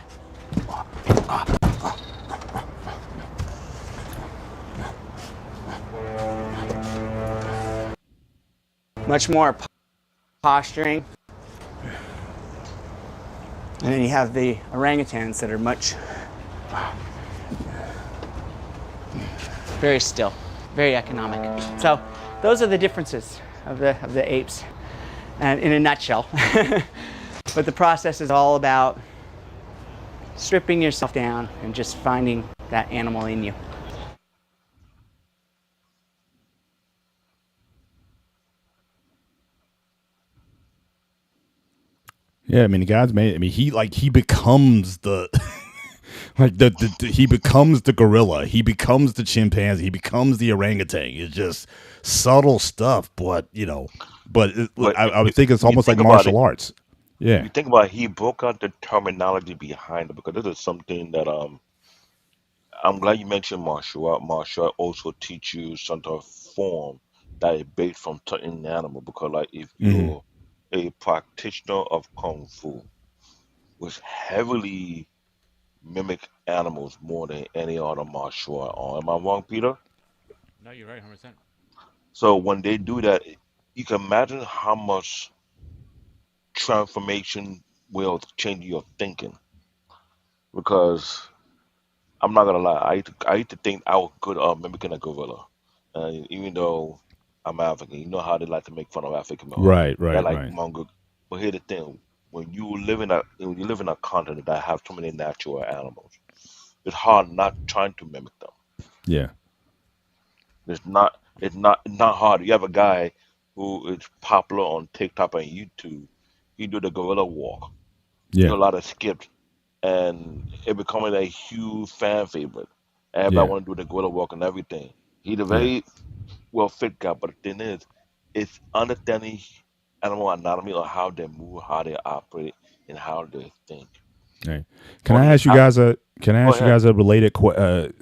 Much more posturing. And then you have the orangutans that are much very still, very economic. So those are the differences of the apes, and in a nutshell. But the process is all about stripping yourself down and just finding that animal in you. Yeah, I mean, the guy's made. I mean, he becomes the he becomes the gorilla. He becomes the chimpanzee. He becomes the orangutan. It's just subtle stuff, but I would think it's almost like martial arts. Yeah. You think about it, he broke out the terminology behind it, because this is something that I'm glad you mentioned martial art. Martial art also teach you some sort of form that is based from certain animal, because like if you're a practitioner of kung fu, which heavily mimic animals more than any other martial art. Am I wrong, Peter? No, you're right, 100%. So when they do that, you can imagine how much transformation will change your thinking. Because I'm not gonna lie, I used to think I was good at mimicking a gorilla, and even though I'm African, you know how they like to make fun of African men. Right. They're like mongo. But here's the thing: when you live in a continent that have so many natural animals, it's hard not trying to mimic them. Yeah. It's not hard. You have a guy who is popular on TikTok and YouTube. He do the gorilla walk. He do Yeah. a lot of skips, and it becoming a huge fan favorite. Everybody Yeah. want to do the gorilla walk and everything. He's a Yeah. very well fit guy, but the thing is, it's understanding animal anatomy or how they move, how they operate, and how they think. Right. Can I ask you guys a related,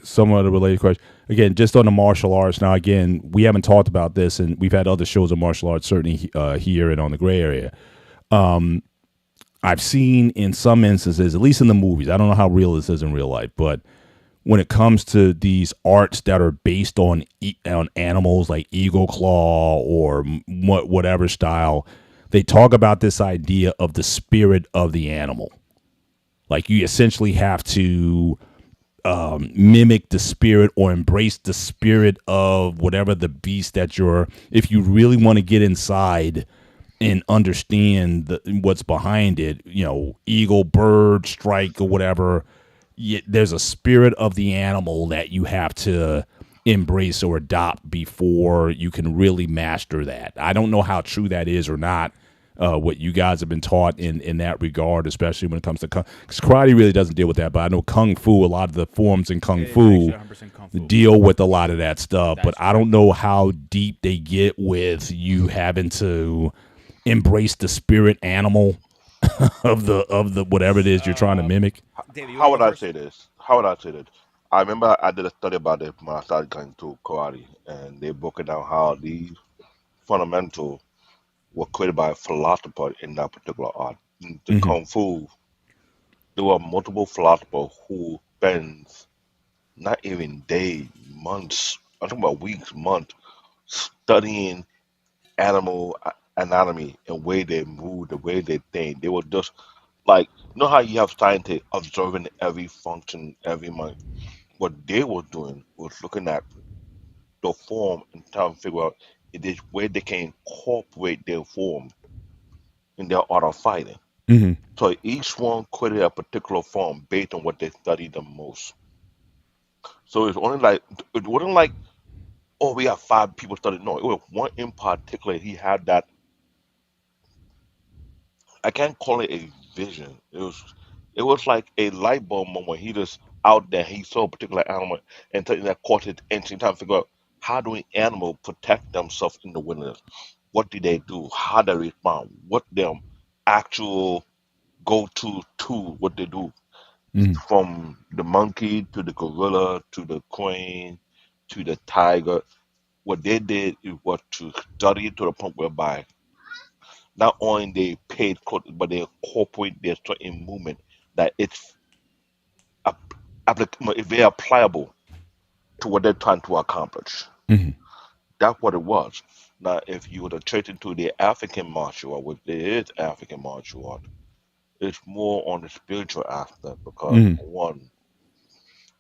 somewhat a related question? Again, just on the martial arts. Now, again, we haven't talked about this, and we've had other shows of martial arts, certainly here and on the gray area. I've seen in some instances, at least in the movies, I don't know how real this is in real life, but when it comes to these arts that are based on animals like eagle claw or whatever style, they talk about this idea of the spirit of the animal. Like you essentially have to mimic the spirit or embrace the spirit of whatever the beast that if you really want to get inside and understand what's behind it, eagle, bird, strike, or whatever, there's a spirit of the animal that you have to embrace or adopt before you can really master that. I don't know how true that is or not. What you guys have been taught in that regard, especially when it comes to because karate really doesn't deal with that. But I know kung fu, a lot of the forms in kung It is actually fu 100% kung fu. deal with a lot of that stuff. But That's I don't know how deep they get with you having to embrace the spirit animal of the whatever it is you're trying to mimic. David, you want How to go would I first? say this? How would I say this? I remember I did a study about it when I started going to karate, and they broke it down how the fundamental were created by a philosopher in that particular art. In the Hmm. kung fu, there were multiple philosophers who spends not even days, months, I'm talking about weeks, months, studying animal anatomy and way they move, the way they think. They were just like, you know how you have scientists observing every function every month. What they were doing was looking at the form and trying to figure out it is where they can incorporate their form in their art of fighting. Hmm. So each one created a particular form based on what they studied the most. So it's only like it wasn't like, oh, we have five people studied. No, it was one in particular. He had that. I can't call it a vision. It was like a light bulb moment. He just out there. He saw a particular animal and something that caught his attention. Trying to figure out how do an animal protect themselves in the wilderness? What do they do? How they respond? What their actual go-to tool? What they do? Hmm. From the monkey to the gorilla to the crane to the tiger, what they did is was to study it to the point whereby not only they paid close, but they incorporate their certain movement that it's very applicable to what they're trying to accomplish. Hmm. That's what it was. Now, if you were to trace into the African martial art, which there is African martial art, it's more on the spiritual aspect because Hmm. one,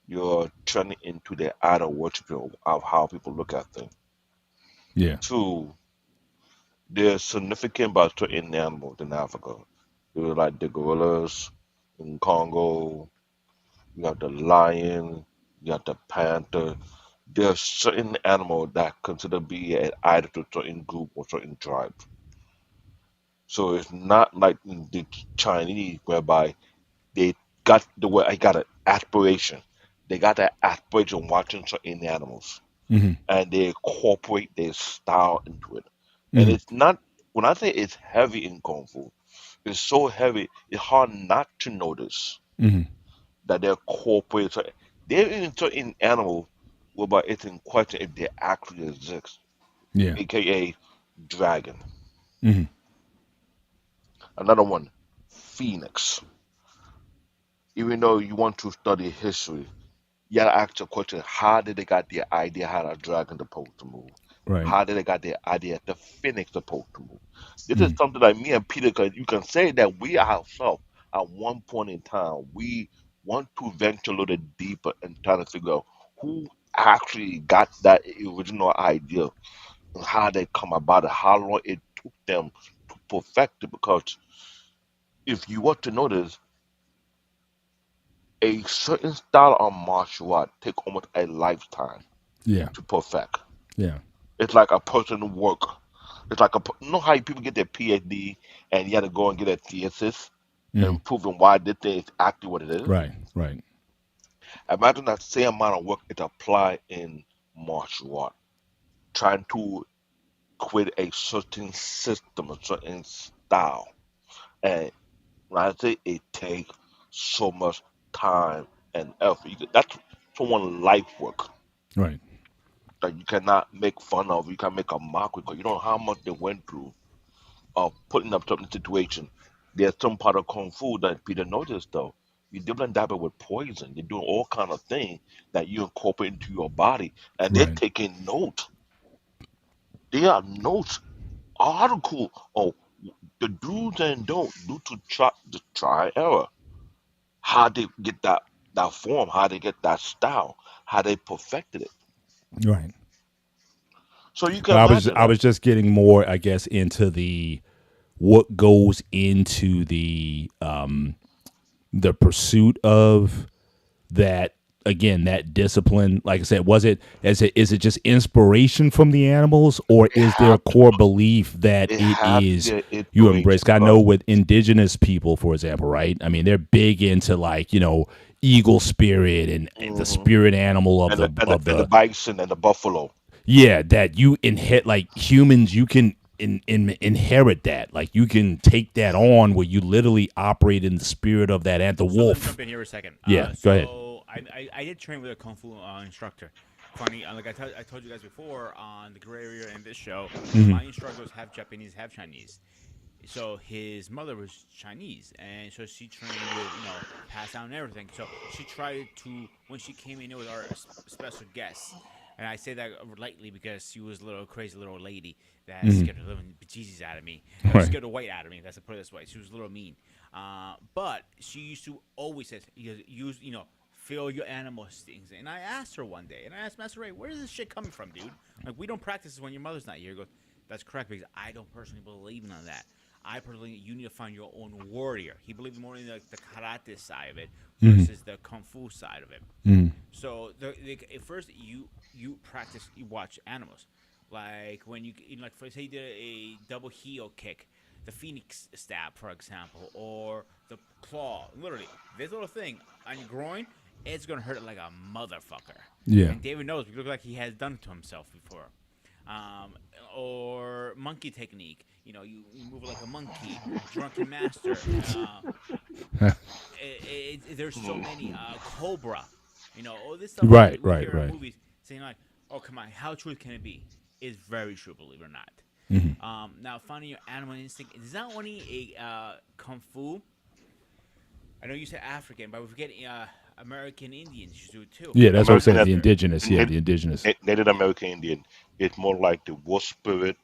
you're turning into the idol worship of how people look at things. Yeah. Two, they're significant about certain animals in Africa. They're like the gorillas in Congo, you got the lion, you got the panther. There's certain animals that consider be an idol to certain group or certain tribe. So it's not like the Chinese whereby they got the way I got an aspiration. They got that aspiration watching certain animals Hmm. and they incorporate their style into it. And Hmm. it's not when I say it's heavy in Kung Fu, it's so heavy, it's hard not to notice Hmm. that they're incorporated. There is certain animals whereby it's in question if they actually exist, Yeah. aka dragon. Hmm. Another one, phoenix. Even though you want to study history, you gotta ask the question: how did they got the idea how the dragon supposed to move? Right. How did they got the idea the phoenix supposed to move? This is Mm. something that me and Peter, cause you can say that we ourselves at one point in time we want to venture a little deeper and try to figure out who actually got that original idea and how they come about it, how long it took them to perfect it. Because if you want to notice, a certain style of martial art take almost a lifetime Yeah. to perfect. Yeah. It's like a person work. It's like you know how people get their PhD and you had to go and get a thesis Hmm. and proving why this thing is actually what it is. Right. Right. Imagine that same amount of work is applied in martial art, trying to create a certain system, a certain style. And when I say it takes so much time and effort, that's someone's life work Right. that you cannot make fun of. You can make a mockery because you don't know how much they went through of putting up certain situation. There's some part of kung fu that Peter noticed though. You dibble dabble with poison. You're doing all kind of things that you incorporate into your body, and they're Right. taking notes. They are notes, article of the do's and don'ts due to try error. How they get that form, how they get that style, how they perfected it. Right. So you can But I was imagine I that. was just getting more, I guess, into the what goes into the pursuit of that, again, that discipline. Like I said, is it just inspiration from the animals, or It is there a had core belief that it it had to is be an you embrace? inspiration 'Cause I know because with indigenous people, for example, right? I mean, they're big into, like, eagle spirit and the hmm spirit animal of and the the bison and the buffalo. yeah, that you inherit, like humans, you can inherit that. Like, you can take that on where you literally operate in the spirit of that and the So let me wolf. jump in here a second. Yeah, go ahead. So I did train with a kung fu instructor. Funny, like I told you guys before on the gray area in this show, my instructor was half Japanese, half Chinese. So his mother was Chinese, and so she trained with passed down and everything. So she tried to when she came in with our special guests, and I say that lightly because she was a little crazy little lady that scared the living bejesus out of me, Right. scared the white out of me. That's to put it this way. She was a little mean, but she used to always say, "Use feel your animal instincts." And I asked her one day, and I asked Master Ray, "Where is this shit coming from, dude? Like, we don't practice this when your mother's not here." He goes, "That's correct because I don't personally believe in that. I personally, you need to find your own warrior." He believed more in the karate side of it versus the kung fu side of it. So at first you practice, you watch animals, like when like for say you did a double heel kick, the phoenix stab, for example, or the claw. Literally, this little thing on your groin, it's gonna hurt like a motherfucker. Yeah. And David knows. He looks like he has done it to himself before. Um, or monkey technique. You move like a monkey. Drunken master. There's so many. Cobra. All this stuff Right, we right, hear in right. movies saying like, "Oh, come on, how true can it be?" Is very true, believe it or not. Now, finding your animal instinct is not only a kung fu. I know you said African, but we forget American Indians do it too. Yeah, that's what I'm American saying. The Master. indigenous, yeah, Native, the indigenous. Native American Indian. It's more like the wolf spirit,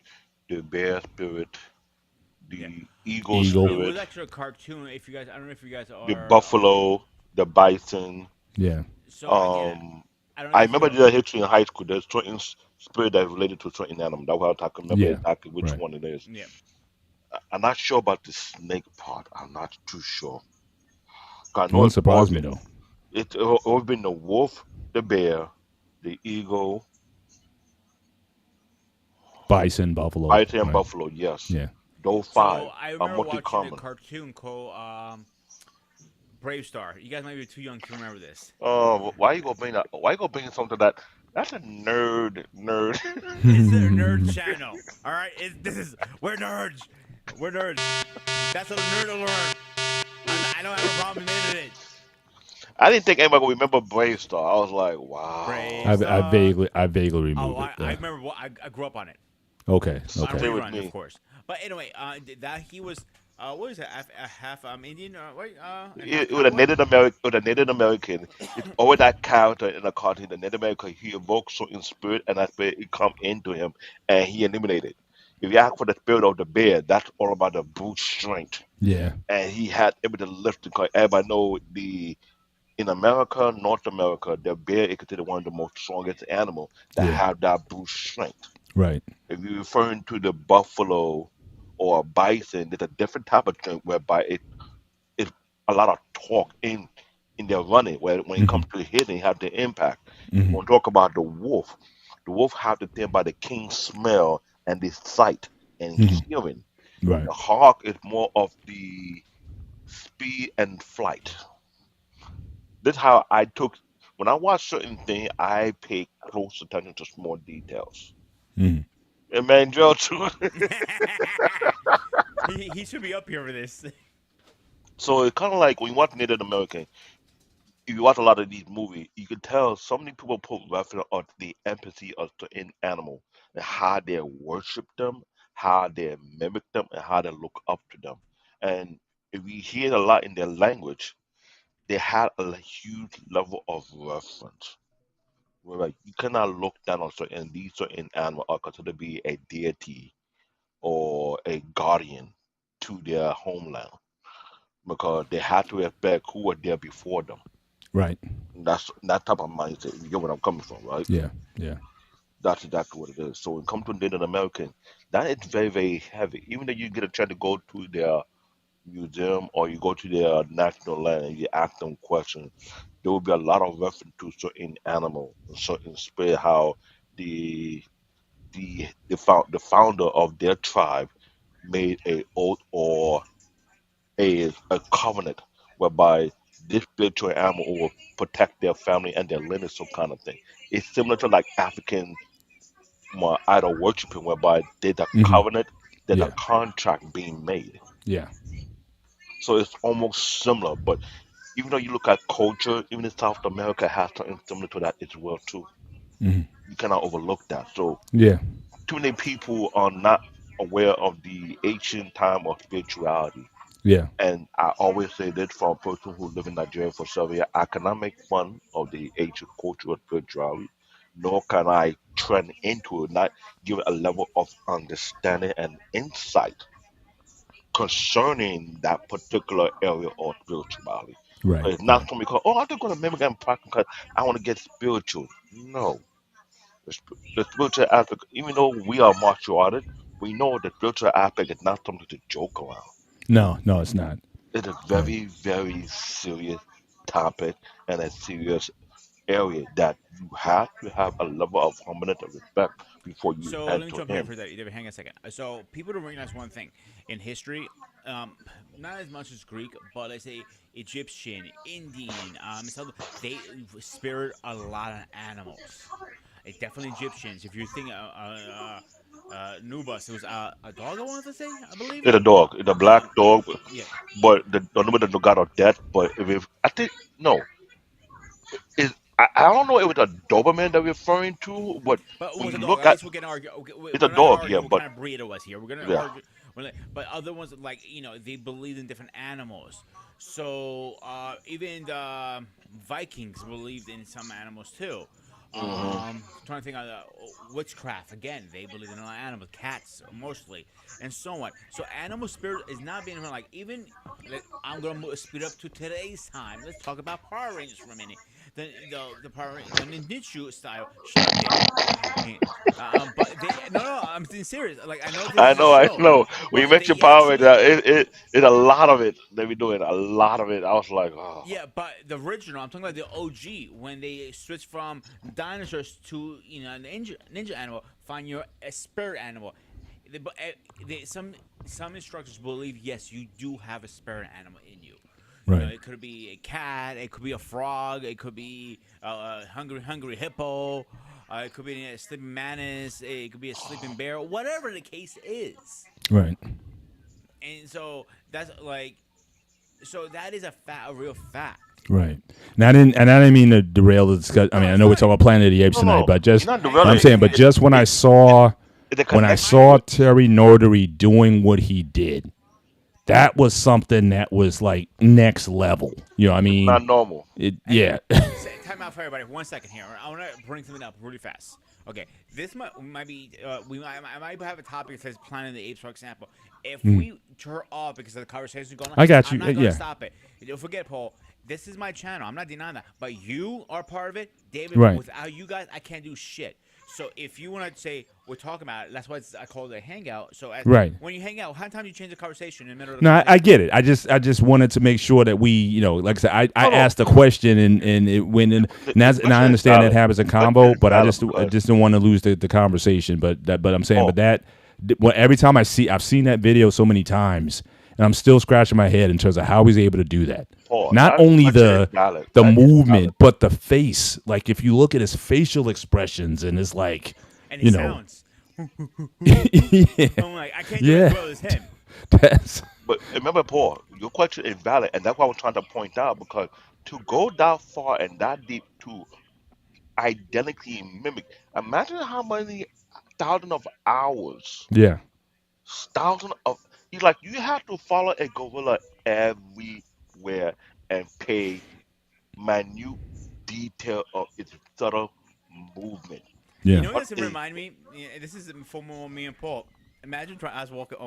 the bear spirit, Yeah. the eagle Eagle. It was spirit, actually a cartoon. If you guys, I don't know if you guys the are. buffalo, the bison. Yeah. So again, Um, I don't know I if remember you're. the history in high school. There's certain spirit that's related to a certain animal. That's why I can remember Yeah. exactly which Right. one it is. Yeah. I'm not sure about the snake part. I'm not too sure. 'Cause I know Wouldn't it's surprise always me been though. it's always been the wolf, the bear, the eagle, Bison, buffalo. bison, and Right. buffalo. Yes, Yeah. those So five I are remember multi watching a common. cartoon called Brave Star. You guys might be too young to remember this. Why you gonna bring that? Why you gonna bring something that's a nerd? It's a nerd channel. All right, this is we're nerds. We're nerds. That's a nerd alert. I don't have a problem admitting it. I didn't think anybody would remember Brave Star. I was like, wow, Brave Star. I vaguely Oh, remember it. I Yeah. remember. I grew up on it. Okay. On Okay. stay with rerun, of me. course. But anyway, that he was what is that? A half Indian, wait, and half It was a cowboy. Native American. With a Native American, it's always that character in the cartoon. The Native American, he evokes certain spirit, and that spirit it come into him, and he eliminated. If you ask for the spirit of the bear, that's all about the brute strength, Yeah. and he had able to lift. Because everybody know the in America, North America, the bear is considered one of the most strongest animal that Yeah. have that brute strength. Right. If you're referring to the buffalo or bison, there's a different type of strength whereby it's a lot of torque in their running. Where when it comes Hmm. to hitting, have the impact. Hmm. When we talk about the wolf have the thing about the king's smell and the sight and Hmm. hearing. Right. The hawk is more of the speed and flight. This is how I took when I watch certain things. I pay close attention to small details. Hmm. And man, Joe too. He should be up here for this. So it's kind of like when you watch Native American, if you watch a lot of these movies, you can tell so many people put reference on the empathy of certain animal and how they worship them, how they mimic them, and how they look up to them. And if we hear a lot in their language, they had a huge level of reference. Where like, you cannot look down on certain these certain animals are considered to be a deity or a guardian to their homeland because they had to respect who were there before them. Right. That's that type of mindset. You get what I'm coming from, right? Yeah. Yeah. That's exactly what it is. So when it comes to Native American, that is very, very heavy. Even though you get a chance to go to their museum or you go to their national land and you ask them questions, there will be a lot of reference to certain animal, certain spirit, how the the founder of their tribe made a oath or a covenant whereby this spiritual animal will protect their family and their lineage, some kind of thing. It's similar to like African idol worshiping, whereby there's a Hmm. covenant, there's a Yeah. contract being made. Yeah. So it's almost similar, but even though you look at culture, even in South America has something similar to that as well too. Hmm. You cannot overlook that. So Yeah. too many people are not aware of the ancient time of spirituality. Yeah. And I always say this for a person who live in Nigeria for several years, I cannot make fun of the ancient culture of spirituality, nor can I trend into it, not give it a level of understanding and insight concerning that particular area of spirituality. Right. It's not Right. something because, oh, I'm just going to mimic and practice because I want to get spiritual. No. The spiritual aspect, even though we are martial artists, we know the spiritual aspect is not something to joke around. No. No, it's not. It's a Right. very, very serious topic and a serious area that you have to have a level of humility and respect before you So let me enter jump here in. for that. David, hang on a second. So people don't recognize one thing in history. Um, Not as much as Greek, but let's say Egyptian, Indian, they spared a lot of animals. Definitely Egyptians. If you think Nubus, it was a dog. I wanted to say, I believe. It's a dog. It's a black Um, dog, yeah, but the number the god of death. But if I think no, is I don't know if it's a Doberman that we're referring to, but but it when was you a dog. look At at least we're gonna argue. Okay, it's a we're not gonna dog, yeah, argue what but kind of breed it was here. We're gonna yeah, argue. But other ones like they believed in different animals. So even the Vikings believed in some animals too. hmm Trying to think of witchcraft again. They believe in a lot of animals, cats mostly, and so on. So animal spirit is not being like even. I'm gonna speed up to today's time. Let's talk about Power Rangers for a minute. The Power the ninjutsu style. Shut up, David. Eh, but they no, I'm being serious. Like I know this is a I show, know. When you but mention they Power Rangers, actually it's a lot of it. They be doing a lot of it. I was like, oh, yeah, but the original, I'm talking about the OG when they switched from dinosaurs to a ninja animal. Find your spirit animal. But some instructors believe yes, you do have a spirit animal in you. Right. It could be a cat, it could be a frog, it could be a hungry hippo, it could be a sleeping mantis, it could be a sleeping bear, whatever the case is. Right. And so that's like, so that is a real fact. Right. And I didn't mean to derail the discussion. I No, mean, I it's know we're fine. talking about Planet of the Apes no, tonight, no, but you're just not Hang on, I'm derailing. saying, but hang on. just when I It, saw it's a when I connection saw with Terry Nordary doing what he did, that was something that was like next level. You know what I it's mean? not normal. Hey, Yeah. time out for everybody. 1 second here. I want to bring something up really fast. Okay, this might be I might have a topic that says Planet of the Apes, for example. If we turn off because of the conversation going on, I got I'm you. not going to Yeah. stop it. Don't forget, Paul. This is my channel. I'm not denying that, but you are part of it, David. Right. Without you guys, I can't do shit. So if you want to say we're talking about it, that's why I call it a hangout. So Right. when you hang out, how many times you change the conversation in the middle of the No, I conversation? get it. I just wanted to make sure that we, like I said, I No, no. asked a question and it went in, The and I question is understand that valid. happens in The question combo, is but I valid just because didn't want to lose the conversation. But I'm saying, but Paul, well, every time I've seen that video so many times, and I'm still scratching my head in terms of how he's able to do that. Paul, Not that only question is valid. the That is valid. movement, but the face. Like if you look at his facial expressions, and it's like, And you it know, sounds. yeah, I'm like, I can't do it as yeah, well as him. that's But remember, Paul, your question is valid, and that's what I was trying to point out because to go that far and that deep to identically mimic, imagine how many thousands of hours, yeah, thousands of you have to follow a gorilla everywhere and pay minute detail of its subtle movement. You yeah. know what But this remind me? Yeah, this is for more me and Paul. Imagine trying us walking,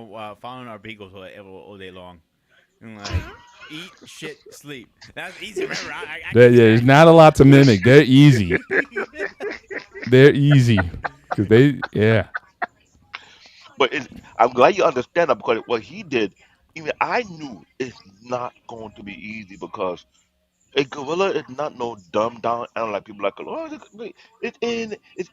following our beagles all day long, and like eat, shit, sleep. That's easy. Remember, I can do There's that. not a lot to mimic. They're easy. They're easy because yeah. But I'm glad you understand that because what he did, even I knew it's not going to be easy because a gorilla is not no dumbed down animal like people like. Oh, it's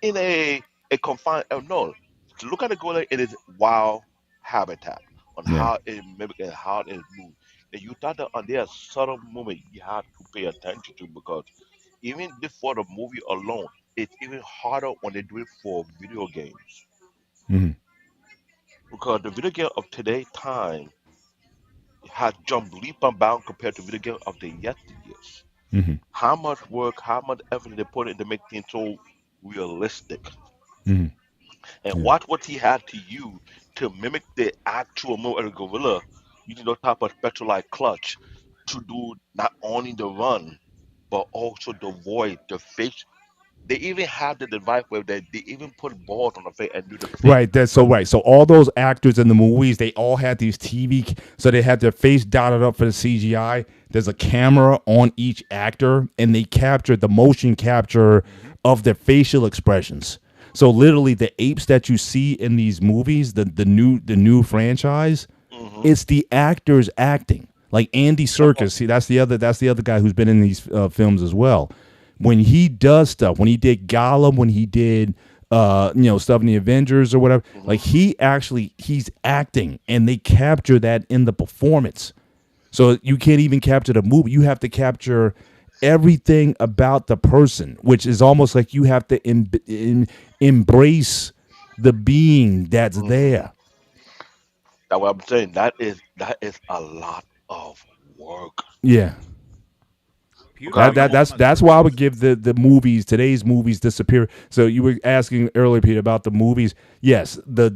in a confined. Oh, no, to look at a gorilla in its wild habitat on Yeah. how it mimic and how it moves. And you thought that on there subtle movement you have to pay attention to because even before the movie alone, it's even harder when they do it for video games Hmm. because the video game of today time has jumped leap and bound compared to video game of the yesteryears. Hmm. How much work, how much effort they put in to make things so realistic. Hmm. And Yeah. watch what he had to use to mimic the actual move of the gorilla using those type of specialized clutch to do not only the run, but also the void, the face. They even have the device where they even put balls on the face and do the face. Right. That's so right. So all those actors in the movies, they all had these so they had their face dotted up for the CGI. There's a camera on each actor, and they captured the motion capture Mm-hmm. of their facial expressions. So literally, the apes that you see in these movies, the new franchise, Hmm. it's the actors acting. Like Andy Serkis, see, that's the other guy who's been in these films as well. When he does stuff, when he did Gollum, when he did stuff in the Avengers or whatever, Hmm. like he's acting, and they capture that in the performance. So you can't even capture the movie. You have to capture everything about the person, which is almost like you have to embrace the being that's Hmm. there. That's what I'm saying. That is a lot of work Yeah. Pewter, because That I that remember. that's that's why I would give the movies, today's movies, the superior. So you were asking earlier, Peter, about the movies. Yes, the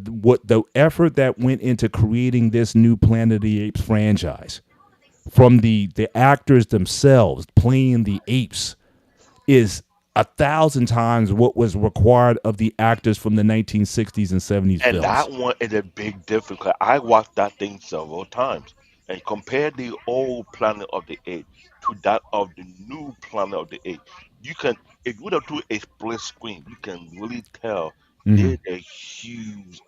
effort that went into creating this new Planet of the Apes franchise, from the actors themselves playing the apes, is 1,000 times what was required of the actors from the 1960s and 70s And films. that one is a big difference. 'Cause I watched that thing several times and compared the old Planet of the Apes to that of the new Planet of the Apes. You can, if you were to do a split screen, you can really tell Hmm. there's a huge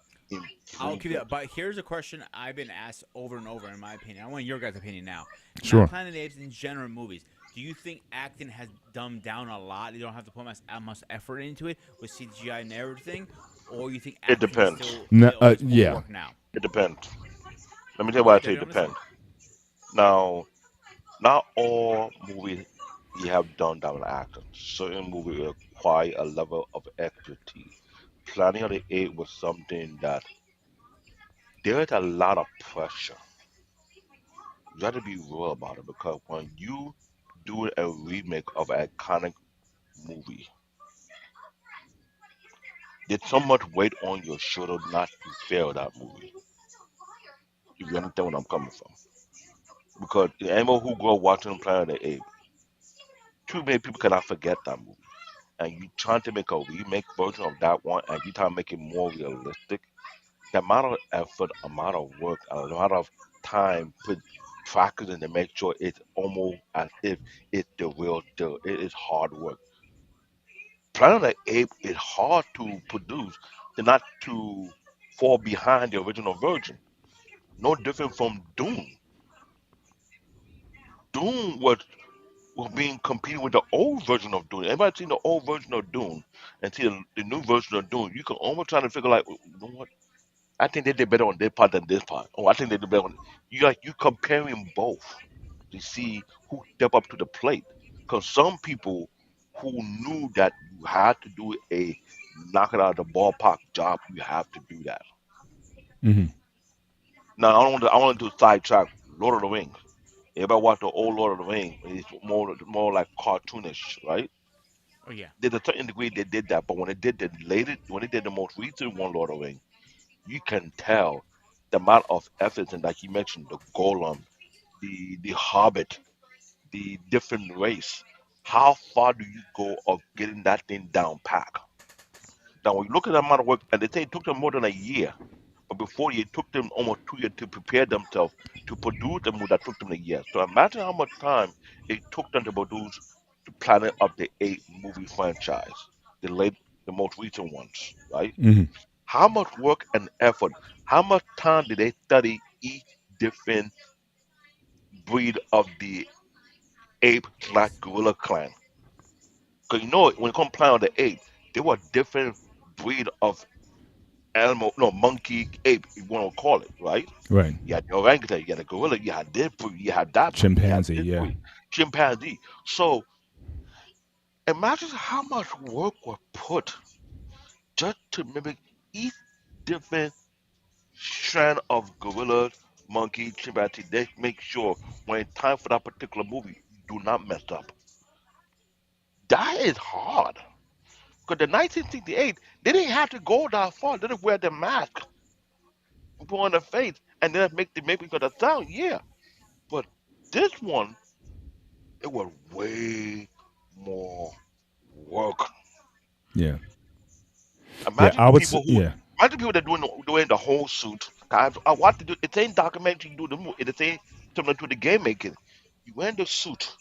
I'll keep improvement. it. But here's a question I've been asked over and over. In my opinion, I want your guys' opinion now. Not Sure. Planet of the Apes in general movies. Do you think acting has dumbed down a lot? They don't have to put much effort into it with CGI and everything, or you think It acting is depends. still No, is yeah. overworked now? It depends. Let me tell you Go why I ahead, say Daddy. it I'm listening. depends. Now, not all movies you have done that with acting. Certain movies require a level of expertise. Planet of the Apes was something that there is a lot of pressure. You have to be real about it because when you do a remake of an iconic movie, there's so much weight on your shoulder not to fail that movie. If you understand where I'm coming from. Because the animal who grew up watching Planet of the Apes, too many people cannot forget that movie. And you trying to make a remake version of that one and you trying to make it more realistic, the amount of effort, amount of work, a lot of time put practicing to make sure it's almost as if it's the real deal. It is hard work. Planet of the Ape is hard to produce, to not to fall behind the original version. No different from Doom. Doom was being competing with the old version of Doom. Everybody seen the old version of Doom and see the new version of Doom. You can almost try to figure like, you know what? I think they did better on this part than this part. Oh, I think they did better on. You comparing both to see who step up to the plate. Because some people who knew that you had to do a knock it out of the ballpark job, you have to do that. Hmm. Now I want to do sidetrack Lord of the Rings. Everybody watch the old Lord of the Rings. It's more like cartoonish, right? Oh yeah. There's a certain degree they did that, but when they did the most recent one, Lord of the Rings, you can tell the amount of effort and like you mentioned, the Golem, the Hobbit, the different race. How far do you go of getting that thing down pack? Now, when you look at the amount of work, and they say it took them more than a year, but before it took them almost 2 years to prepare themselves to produce the movie that took them a year. So imagine how much time it took them to produce the Planet of the Apes movie franchise, the most recent ones, right? Hmm. How much work and effort? how much time did they study each different breed of the ape slash gorilla clan? Because when it comes down to the ape, there were different breed of animal, no, monkey, ape, you want to call it, right? Right. You had the orangutan, you had the gorilla, you had this breed, you had that breed, you had Chimpanzee. this Yeah. breed, chimpanzee. So imagine how much work was put just to mimic each different strand of gorillas, monkey, chimpanzee. They make sure when it's time for that particular movie, you do not mess up. That is hard. Because the 1968, they didn't have to go that far. They didn't wear the mask, put on the face, and then make because the sound. Yeah, but this one, it was way more work. Yeah. Yeah. Imagine I the would say. people who, Yeah. imagine people that doing the whole suit. I want to do the same documentary you do the movie. It's the same similar to the game making. You wear the suit.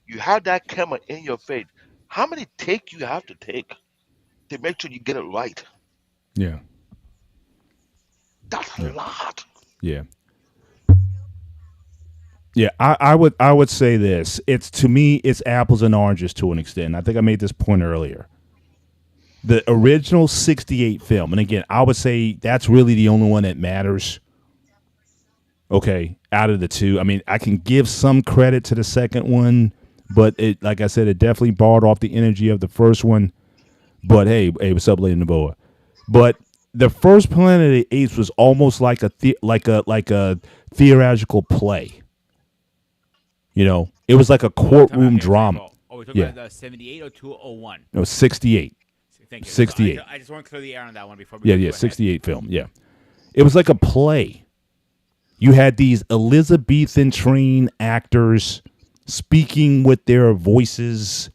You have that camera in your face. How many takes you have to take to make sure you get it right? Yeah. That's a Yeah. lot. Yeah. Yeah, I would say this. It's to me, it's apples and oranges to an extent. I think I made this point earlier. The original '68 film, and again, I would say that's really the only one that matters. Okay, out of the two, I mean, I can give some credit to the second one, but it, like I said, it definitely barred off the energy of the first one. But hey, what's up, Lady Naboa? But the first Planet of the Apes was almost like a theatrical play. You know, it was like a What are we talking about courtroom here, drama. Franco? Oh, we're talking Yeah, about the 78 or 201? no, 68, Thank you. So 68. I just want to clear the air on that one before we Yeah, go yeah, ahead. 68 film. Yeah, it was like a play. You had these Elizabethan trained actors speaking with their voices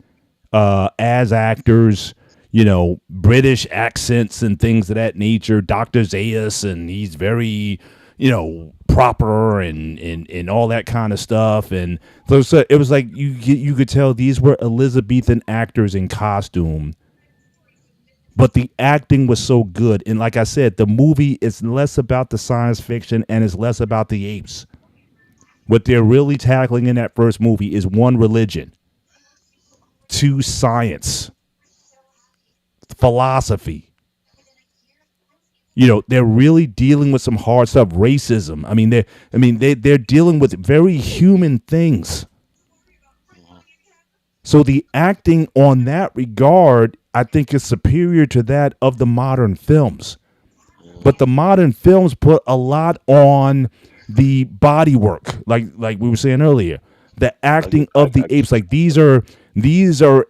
as actors, you know, British accents and things of that nature. Dr. Zayas, and he's very, you know, proper and all that kind of stuff. And so it was like you could tell these were Elizabethan actors in costume. But the acting was so good. And like I said, the movie is less about the science fiction and is less about the apes. What they're really tackling in that first movie is one, religion, two, science, philosophy. You know, they're really dealing with some hard stuff, racism. They're dealing with very human things. So the acting on that regard, I think, is superior to that of the modern films. But the modern films put a lot on the body work, like we were saying earlier, the acting of the apes. Like these are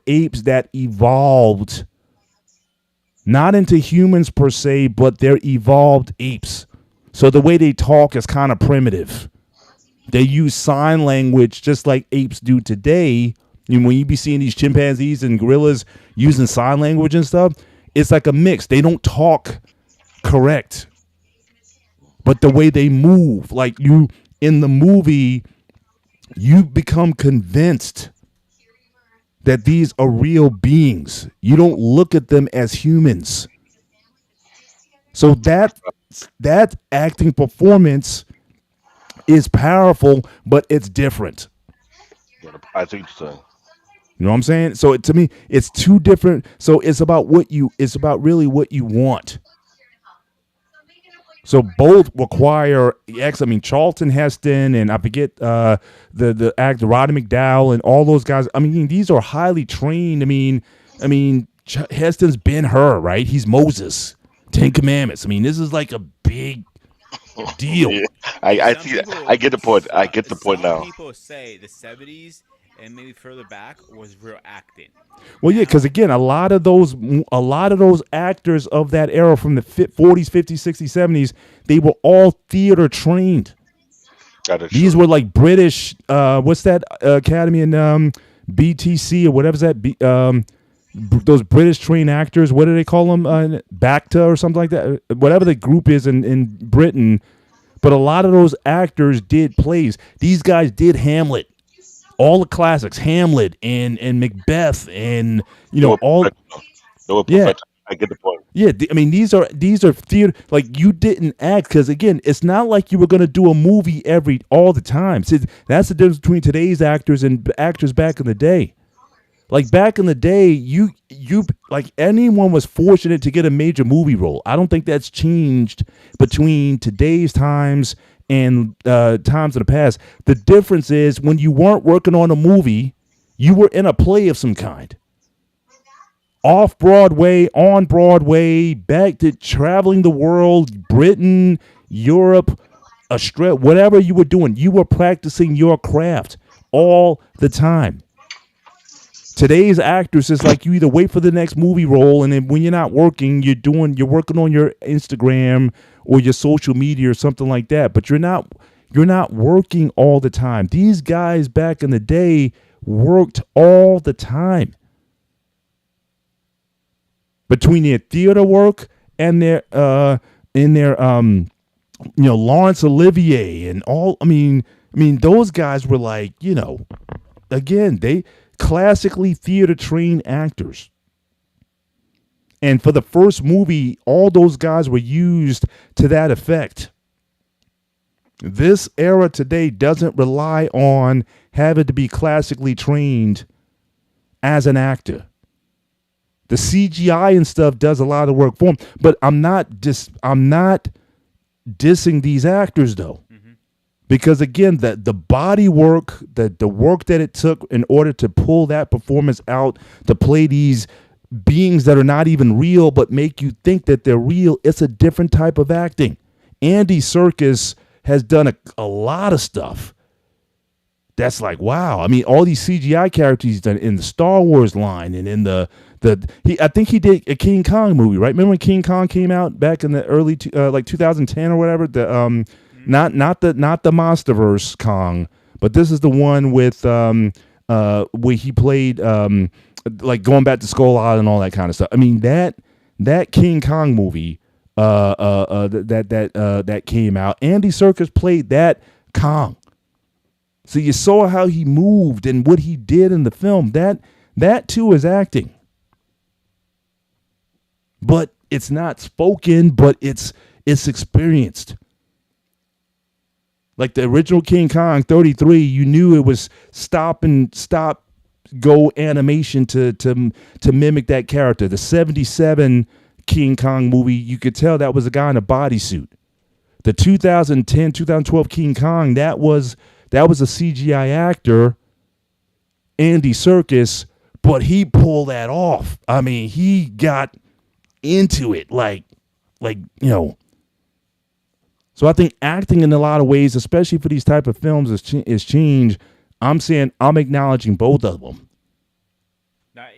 apes that evolved not into humans per se, but they're evolved apes. So the way they talk is kind of primitive. They use sign language just like apes do today. And when you be seeing these chimpanzees and gorillas using sign language and stuff, it's like a mix. They don't talk correct, but the way they move, like you in the movie, you become convinced that these are real beings. You don't look at them as humans. So that acting performance is powerful, but it's different. I think so. You know what I'm saying? So to me, it's two different. So it's about really what you want. So both require X. I mean, Charlton Heston and I forget the actor Roddy McDowell and all those guys. I mean, these are highly trained. Heston's Ben-Hur, right? He's Moses, Ten Commandments. I mean, this is like a big deal. Yeah, I Some see that. people, I get the point. I get the point some now. people say the 70s and maybe further back was real acting. Well, yeah, because again, a lot of those actors of that era from the 40s, 50s, 60s, 70s, they were all theater trained. That is These true. were like British. What's that academy in BTC or whatever's that? Those British trained actors. What do they call them? BACTA or something like that. Whatever the group is in Britain. But a lot of those actors did plays. These guys did Hamlet. All the classics, Hamlet and Macbeth, and They were all. professional. They were Yeah, professional I get the point. Yeah, I mean these are theater, like you didn't act because again, it's not like you were gonna do a movie all the time. See, that's the difference between today's actors and actors back in the day. Like back in the day, you like anyone was fortunate to get a major movie role. I don't think that's changed between today's times and times of the past. The difference is when you weren't working on a movie, you were in a play of some kind. Off Broadway, on Broadway, back to traveling the world, Britain, Europe, Australia, whatever you were doing, you were practicing your craft all the time. Today's actors is like you either wait for the next movie role, and then when you're not working, you're working on your Instagram or your social media or something like that. But you're not working all the time. These guys back in the day worked all the time. Between their theater work and their Laurence Olivier and all, I mean those guys were like, again, they classically theater trained actors. And for the first movie, all those guys were used to that effect. This era today doesn't rely on having to be classically trained as an actor. The CGI and stuff does a lot of the work for them, but I'm not dissing these actors though, because again, the body work, the work that it took in order to pull that performance out to play these beings that are not even real but make you think that they're real, it's a different type of acting. Andy Serkis has done a lot of stuff. That's like, wow. I mean, all these CGI characters he's done in the Star Wars line and in I think he did a King Kong movie, right? Remember when King Kong came out back in the early 2010 or whatever? The not the MonsterVerse Kong, but this is the one with where he played like going back to Skull Island and all that kind of stuff. I mean that King Kong movie that came out. Andy Serkis played that Kong. So you saw how he moved and what he did in the film. That too is acting. But it's not spoken, but it's experienced. Like the original King Kong 33, you knew it was stop go animation to mimic that character. The 77 King Kong movie, you could tell that was a guy in a bodysuit. The 2012 King Kong, that was a CGI actor, Andy Serkis, but he pulled that off. I mean, he got into it like. So I think acting in a lot of ways, especially for these type of films, is changed. I'm saying I'm acknowledging both of them,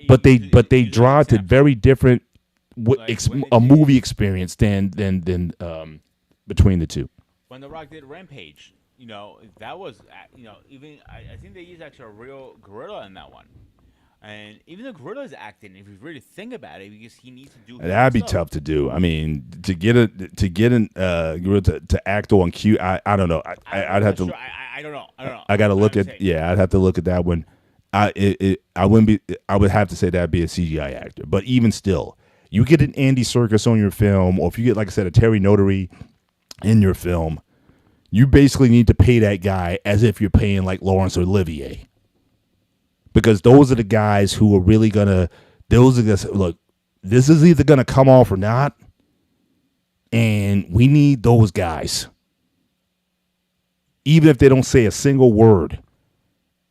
but they draw to very different movie experience than between the two. When The Rock did Rampage, that was even I think they used actually a real gorilla in that one. And even the gorilla is acting, if you really think about it, because he needs to do. That'd be tough to do. I mean, to get an gorilla to act on cue. I don't know. I'd have to. Sure. I don't know. I got to look at. Yeah, I'd have to look at that one. I wouldn't be. I would have to say that'd be a CGI actor. But even still, you get an Andy Serkis on your film, or if you get, like I said, a Terry Notary in your film, you basically need to pay that guy as if you're paying like Laurence Olivier. Because those are the guys who are really look, this is either gonna come off or not. And we need those guys. Even if they don't say a single word.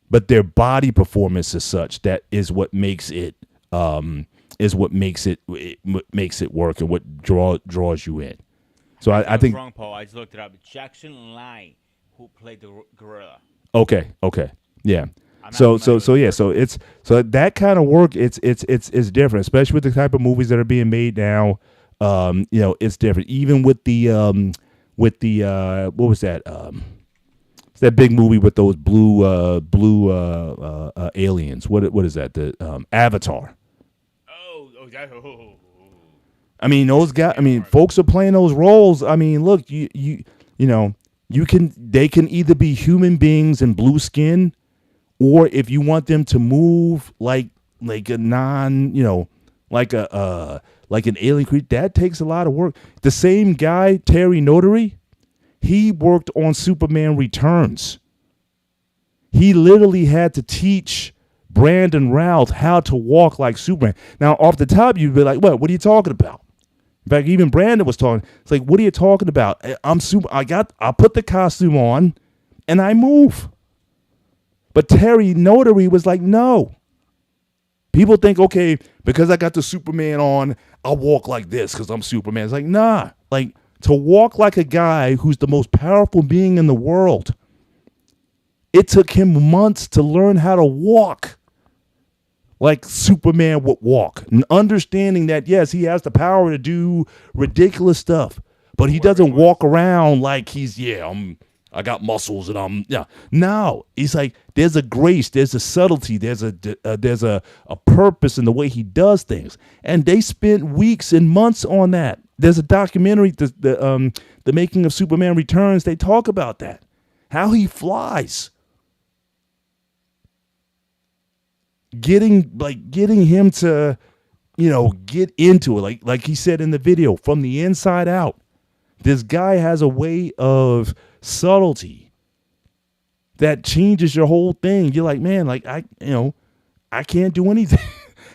But their body performance is such that is what makes it makes it work and what draws you in. So I think wrong, Paul. I just looked it up. Jackson Lai, who played the gorilla. Okay. Yeah. So it's that kind of work. It's different, especially with the type of movies that are being made now. It's different. Even with the what was that? It's that big movie with those blue aliens. What is that? The Avatar. I mean, those guys. I mean, folks are playing those roles. I mean, look, they can either be human beings in blue skin. Or if you want them to move like a like an alien creature. That takes a lot of work. The same guy, Terry Notary, he worked on Superman Returns. He literally had to teach Brandon Routh how to walk like Superman. Now, off the top, you'd be like, "What? What are you talking about?" In fact, even Brandon was talking. It's like, "What are you talking about? I'm super. I put the costume on, and I move." But Terry Notary was like, "No." People think, okay, because I got the Superman on, I'll walk like this because I'm Superman. It's like, nah. Like, to walk like a guy who's the most powerful being in the world, it took him months to learn how to walk like Superman would walk. And understanding that, yes, he has the power to do ridiculous stuff, but he doesn't walk around like I got muscles and yeah. No, he's like, there's a grace, there's a subtlety, there's a purpose in the way he does things. And they spent weeks and months on that. There's a documentary, the making of Superman Returns. They talk about that, how he flies. Getting him to, get into it. Like he said in the video, from the inside out. This guy has a way of subtlety that changes your whole thing. You're like, man, like I can't do anything.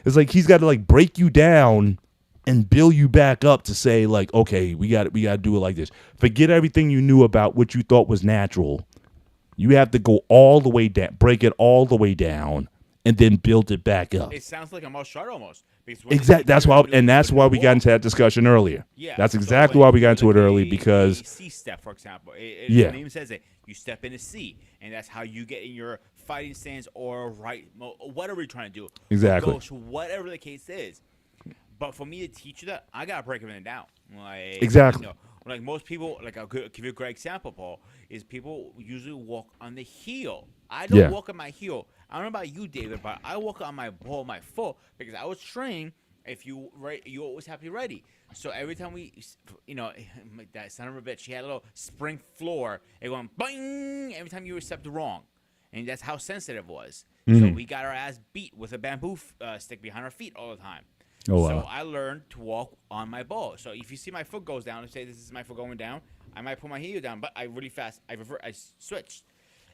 It's like he's got to like break you down and build you back up to say like, okay, we got to do it like this. Forget everything you knew about what you thought was natural. You have to go all the way down, break it all the way down, and then build it back up. It sounds like a martial art almost. Exactly. That's why we got into that discussion earlier. Yeah, that's exactly why we got into it early, because C step, for example, yeah, the name says it. You step in a C, and that's how you get in your fighting stance or whatever you're trying to do. Exactly. Goes whatever the case is. But for me to teach you that, I gotta break everything down. Like exactly. Like most people, like I'll give you a great example, Paul, is people usually walk on the heel. I don't walk on my heel. I don't know about you, David, but I walk on my ball, my foot, because I was trained. If you always have to be ready. So every time that son of a bitch, she had a little spring floor. It going bang every time you stepped wrong, and that's how sensitive it was. So we got our ass beat with a bamboo stick behind our feet all the time. Oh, wow. So I learned to walk on my ball. So if you see my foot goes down, and say this is my foot going down, I might put my heel down, but I really fast. I switched.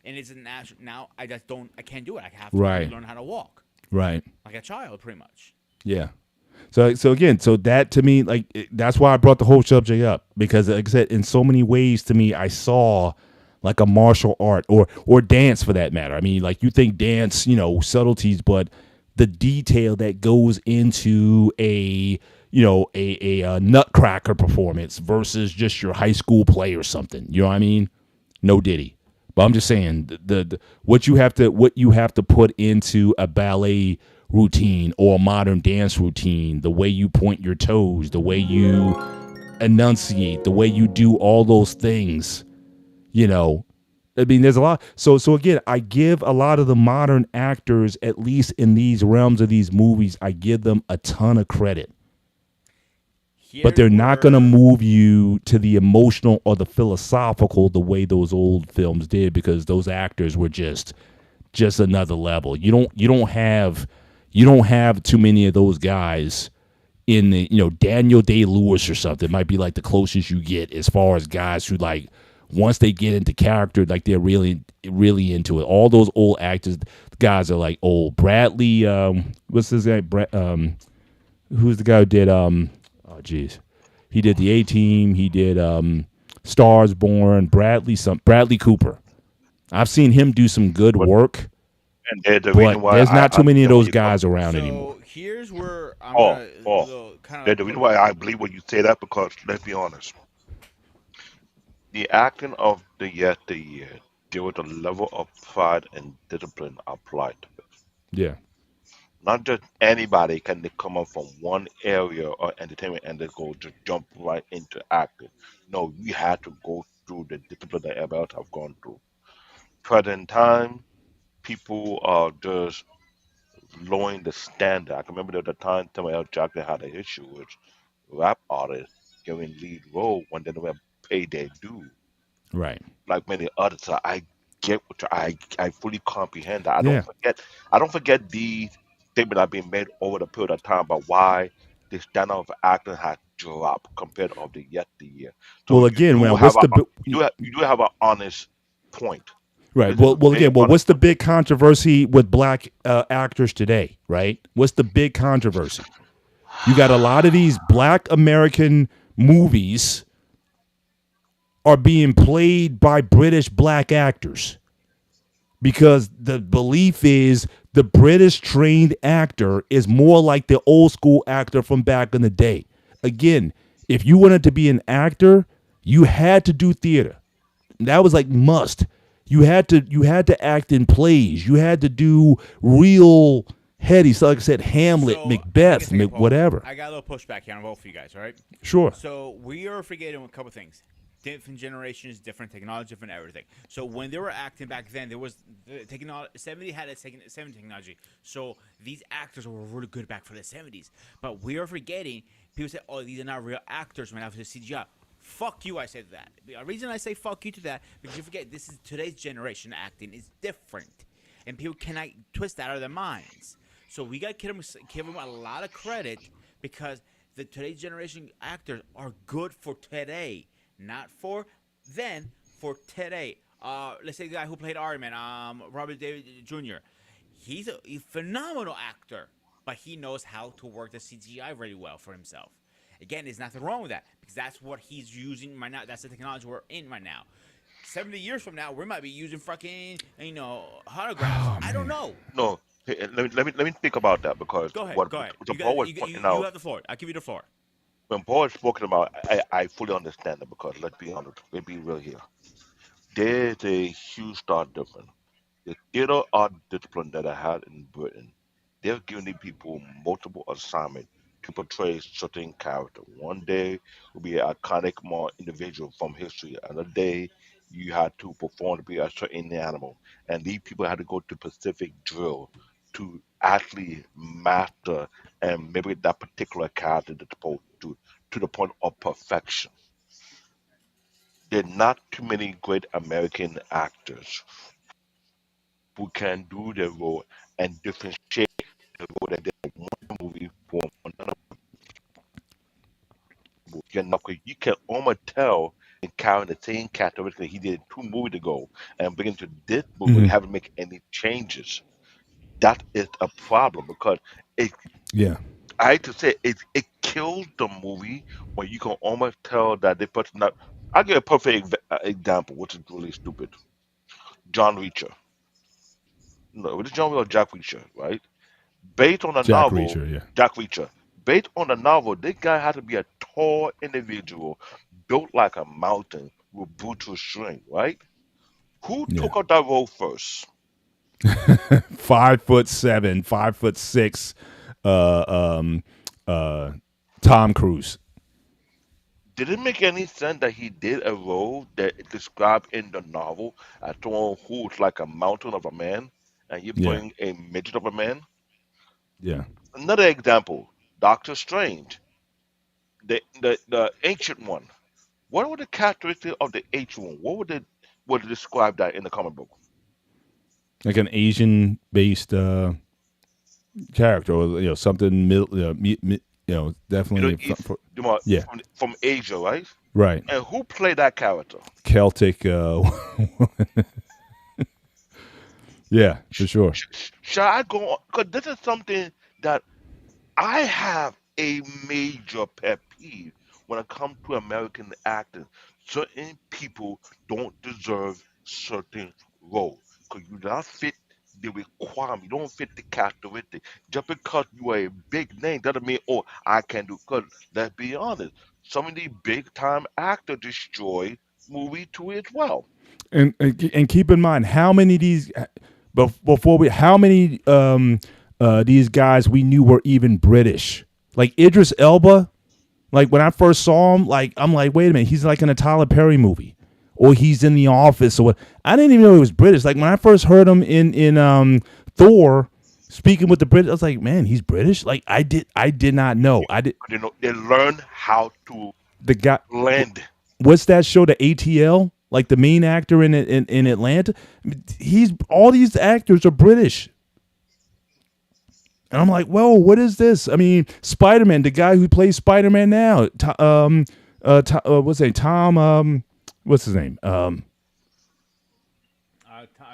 And it's a natural. Now I can't do it. I have to learn how to walk. Right. Like a child, pretty much. Yeah. So again, that to me, like that's why I brought the whole subject up, because like I said, in so many ways to me, I saw like a martial art or dance for that matter. I mean, like you think dance, subtleties, but the detail that goes into a Nutcracker performance versus just your high school play or something. You know what I mean? No diddy. But I'm just saying the what you have to put into a ballet routine or a modern dance routine, the way you point your toes, the way you enunciate, the way you do all those things, I mean, there's a lot. So again, I give a lot of the modern actors, at least in these realms of these movies, I give them a ton of credit. But they're not going to move you to the emotional or the philosophical the way those old films did, because those actors were just another level. You don't have too many of those guys in the Daniel Day-Lewis or something. Might be like the closest you get as far as guys who, like, once they get into character, like they're really really into it. All those old actors, guys are like old. Bradley, what's his name? Who's the guy who did he did the A-Team. He did Stars Born. Bradley Cooper. I've seen him do some good work. And there's there's not too many of those guys around anymore. So here's where the reason why I believe when you say that, because let's be honest, the acting of the yesteryear, there was a level of pride and discipline applied to it. Yeah. Not just anybody can they come up from one area or entertainment and they go to jump right into acting. No, we had to go through the discipline that everybody else have gone through. Present time, people are just lowering the standard. I can remember there was a time Samuel L. Jackson had an issue with rap artists giving lead role when they don't pay their due. Right. Like many others, so I get what I fully comprehend that. I don't forget these statement that being made over the period of time about why the standard of acting has dropped compared of the yesteryear. So Well, you again, do well, have a you do have an honest point. right? This is a very Again, well, honest what's the point. big controversy with black actors today, right? What's the big controversy? You got a lot of these black American movies are being played by British black actors because the belief is the British trained actor is more like the old school actor from back in the day. Again, if you wanted to be an actor, you had to do theater. That was like must. You had to act in plays. You had to do real heady. So like I said, Hamlet, So take a Macbeth, second, Paul. whatever. I got a little pushback here on both of you guys. All right. Sure. So we are forgetting a couple things. Different generations, different technology, different everything. So when they were acting back then, there was the technology. 70 had a second 70 technology. So these actors were really good back for the 70s. But we are forgetting. People say, "Oh, these are not real actors." When I was CGI. Fuck you, I said that. The reason I say fuck you to that because you forget this is today's generation acting is different, and people cannot twist that out of their minds. So we got to give them a lot of credit because the today's generation actors are good for today, not for then, for today. Let's say the guy who played Iron Man, Robert David Jr. He's a phenomenal actor, but he knows how to work the CGI very well for himself. Again, there's nothing wrong with that because that's what he's using right now. That's the technology we're in right now. 70 years from now, we might be using fucking, holographs. I don't know. No, hey, let me think about that because Go ahead. what Go ahead. the Paul was pointing out. You have the floor. I'll give you the floor. When Paul is spoken about, I fully understand it because let's be honest, let's be real here. There's a huge stark difference. The theater art discipline that I had in Britain, they're giving the people multiple assignments to portray certain character. One day will be an iconic more individual from history. Another day you had to perform to be a certain animal. And these people had to go to specific drill to actually master and maybe that particular character that's supposed to the point of perfection. There are not too many great American actors who can do their role and differentiate the role that they did in one movie from another movie. You can almost tell in carrying the same characteristic he did 2 movies ago and bring it to this movie and Hmm. haven't make any changes. That is a problem because it Yeah. I hate to say it kills the movie when you can almost tell that the person not I'll give a perfect example, which is really stupid. John Reacher. No, it was John Reacher or Jack Reacher, right? Based on a Jack novel, Reacher. Yeah. Jack Reacher. Based on the novel, this guy had to be a tall individual, built like a mountain with brutal strength, right? Who Yeah. took out that role first? 5'7", 5'6", uh, um, uh, Tom Cruise. Did it make any sense that he did a role that is described in the novel as someone who's like a mountain of a man, and you Yeah. bring a midget of a man? Yeah. Another example, Doctor Strange, the ancient one. What were the characteristics of the ancient one? What would describe that in the comic book? Like an Asian based character, or something middle. Middle Definitely. East, you know, Yeah. from Asia, right? Right. And who played that character? Celtic. Yeah, for sure. Shall I go on? Because this is something that I have a major pet peeve when it comes to American actors. Certain people don't deserve certain roles because you do not fit the requirement. You don't fit the characteristic. Just because you are a big name doesn't mean, oh, I can do. Because let's be honest, some of these big time actors destroy movie too as well. And keep in mind how many of these before we how many these guys we knew were even British. Like Idris Elba. Like when I first saw him, like I'm like, wait a minute, he's like in a Tyler Perry movie, or he's in The Office, or what. I didn't even know he was British. Like when I first heard him in Thor speaking with the British, I was like, man, he's British. Like I did not know. I did They learn how to the guy. blend. What's that show? The ATL, like the main actor in Atlanta. He's all these actors are British. And I'm like, whoa, what is this? I mean, Spider-Man, the guy who plays Spider-Man now, what's his name? Tom, what's his name?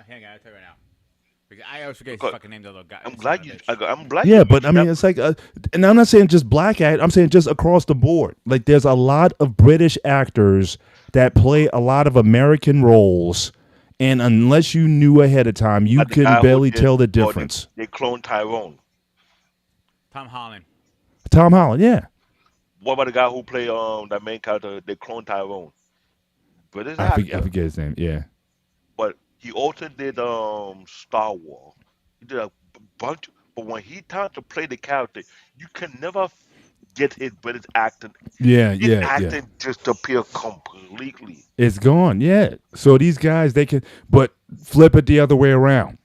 Hang on, I'll tell you right now. Because I always forget his Because fucking name, the little guy. I'm Son of glad a you. bitch. I'm glad Yeah, you but I mentioned mean, that. it's like, and I'm not saying just black act. I'm saying just across the board. Like, there's a lot of British actors that play a lot of American roles, and unless you knew ahead of time, you Like the can guy who barely did, tell the or difference. they cloned Tyrone. Tom Holland. Tom Holland, yeah, What about the guy who played that main character? They cloned Tyrone. British I actor, forget his name. Yeah, but he also did Star Wars. He did a bunch. But when he tried to play the character, you can never get his British acting. yeah, His yeah, yeah. acting disappear completely. It's gone. Yeah. So these guys, they can, but flip it the other way around.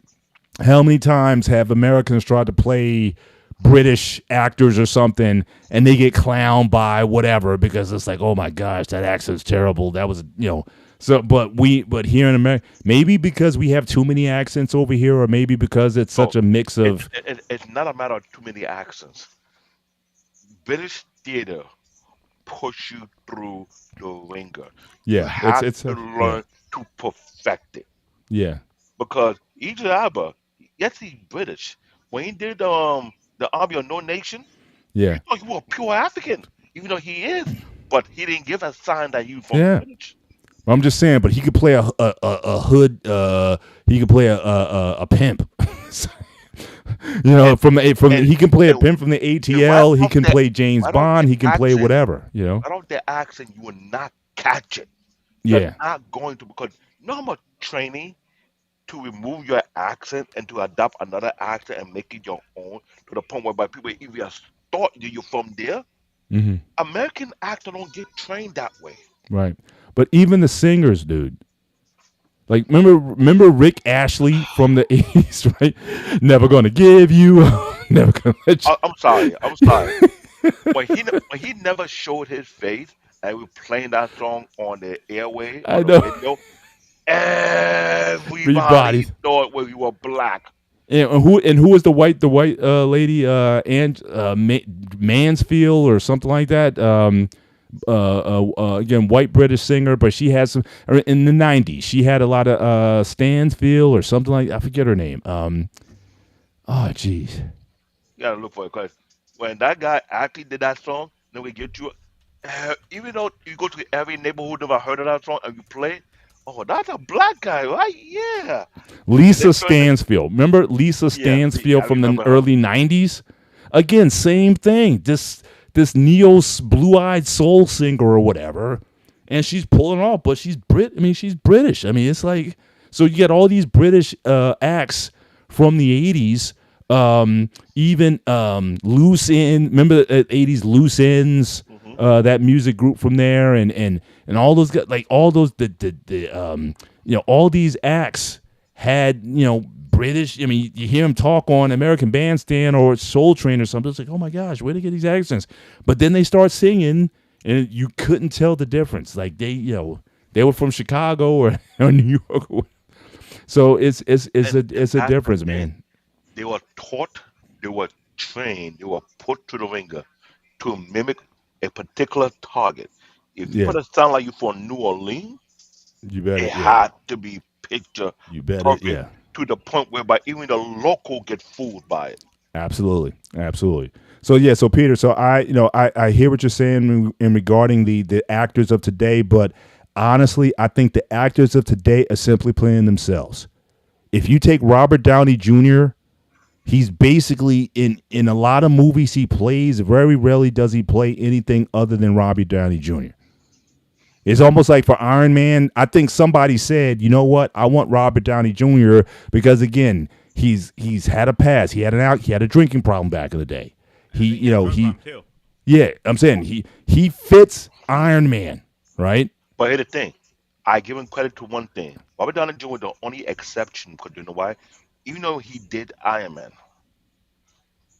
How many times have Americans tried to play British actors or something and they get clowned by whatever because it's like, oh my gosh, that accent's terrible. That was, so, but here in America, maybe because we have too many accents over here, or maybe because it's such No, a mix of, it's not a matter of too many accents. British theater push you through the ringer. You yeah, have to yeah, learn to perfect it yeah, because Idris Elba, yes, he's British. When he did the Army of No Nation, you yeah, thought he was pure African, even though he is, but he didn't give a sign that he was from yeah. British. I'm just saying, but he could play a hood. He could play a pimp. And From and he can play a and, pimp from the and right ATL. He off can that play James right off the Bond. He can play accent, whatever. right off the accent, you will not catch it. You're Yeah, not going to because you know how much training to remove your accent and to adopt another accent and make it your own to the point whereby people even thought you're from there. hmm American actors don't get trained that way. right. But even the singers, dude. Like remember Rick Ashley from the '80s, right? Never gonna give you, never gonna let I'm sorry. I'm sorry. When he never showed his face and we playing that song on the airway I on the know radio, everybody everybody. thought we were black. And who was the white lady and Mansfield or something like that again, white British singer, but she had some in the '90s. She had a lot of Stansfield or something like, I forget her name. Oh jeez. You gotta look for it because when that guy actually did that song, then we get you. Even though you go to every neighborhood never heard of that song and you play, it, oh, that's a black guy, right? Yeah. And Lisa then turn the Stansfield. Remember Lisa yeah, Stansfield I from the remember her. early '90s? Again, same thing. This neo blue-eyed soul singer or whatever, and she's pulling off, but she's Brit. I mean, she's British. I mean, it's like, so you get all these British acts from the '80s. Even Loose End. Remember the '80s Loose Ends? Hmm. That music group from there, and all those guys, like all those all these acts had British. I mean, you hear them talk on American Bandstand or Soul Train or something. It's like, oh my gosh, where they get these accents? But then they start singing, and you couldn't tell the difference. Like they were from Chicago or New York. So it's a Back difference, then, man. they were taught, they were trained, they were put to the ringer to mimic a particular target. If you Yeah, want to sound like you from New Orleans, you better. it Yeah, had to be picture you better. perfect Yeah. to the point whereby even the local get fooled by it. Absolutely, absolutely. So yeah, so Peter, so I hear what you're saying in regarding the actors of today, but honestly, I think the actors of today are simply playing themselves. If you take Robert Downey Jr., he's basically in a lot of movies he plays. Very rarely does he play anything other than Robert Downey Jr. It's almost like for Iron Man, I think somebody said, you know what, I want Robert Downey Jr. because again, he's had a past. He had a drinking problem back in the day. I think he had a drug He problem too. yeah, I'm saying he fits Iron Man, right? But here's the thing, I give him credit to one thing. Robert Downey Jr. was the only exception because you know why? Even though he did Iron Man,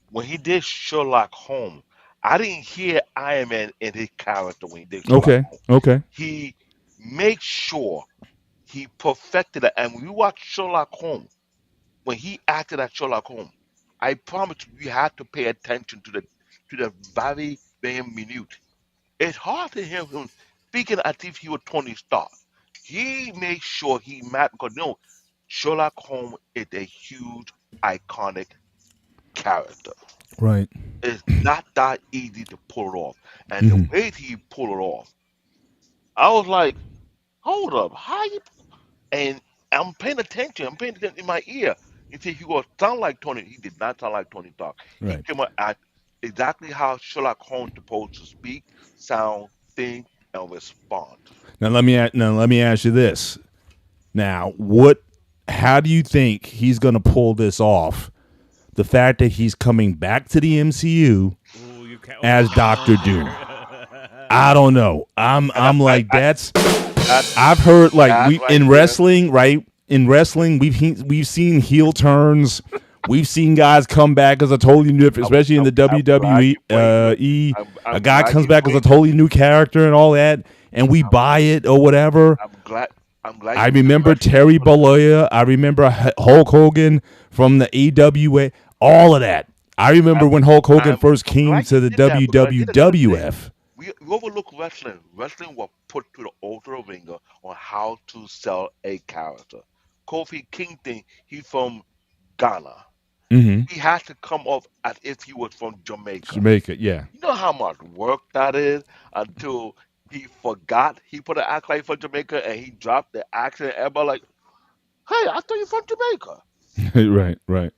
when he did Sherlock Holmes, I didn't hear Iron Man in his character when he did Sherlock Okay, Holmes. okay, He made sure he perfected it. And when you watch Sherlock Holmes, when he acted as Sherlock Holmes, I promise you have to pay attention to the very very minute. It's hard to hear him speaking as if he was Tony Stark. He made sure he met because no, Sherlock Holmes is a huge iconic character. Right. It's not that easy to pull it off. And the way he pulled it off, I was like, hold up, how you and I'm paying attention, I'm paying attention in my ear. You see, he was sound like Tony. He did not sound like Tony Stark. He Right. came out at exactly how Sherlock Holmes supposed to speak, sound, think, and respond. Now let me ask you this. Now, what? How do you think he's going to pull this off? The fact that he's coming back to the MCU Ooh, you can't. as Oh, Doctor Doom. I don't know. I'm like that's. That's I've heard like that we right in there. wrestling, right? In wrestling, we've seen heel turns. We've seen guys come back as a totally new, especially in the I'm glad WWE. you wait. A I'm guy glad comes you back as a wait. totally new character and all that, and we buy it or whatever. I'm glad. I'm glad I you went remember wrestling Terry for that. Bollea. I remember Hulk Hogan from the AWA. All of that. I remember I'm, when Hulk Hogan I'm first came glad you to the did that because here's another thing. WWF. We overlook wrestling. Wrestling was put to the ultra ringer on how to sell a character. Kofi Kingston, he's from Ghana. Mm-hmm. He has to come off as if he was from Jamaica. Jamaica, yeah. You know how much work that is until he forgot he put an act like from Jamaica and he dropped the accent. Everybody like, hey, I thought you're from Jamaica. Right, right.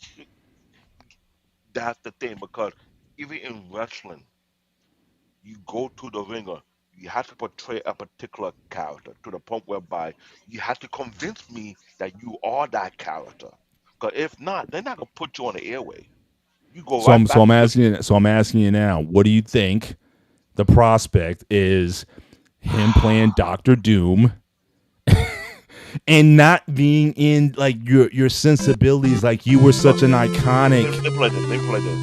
That's the thing because even in wrestling, you go to the ringer, you have to portray a particular character to the point whereby you have to convince me that you are that character. Because if not, they're not gonna put you on the airway. You go So right I'm so back I'm to the asking you so I'm asking you now, what do you think the prospect is him playing Doctor Doom and not being in like your sensibilities like you were such an iconic they play this. They play this.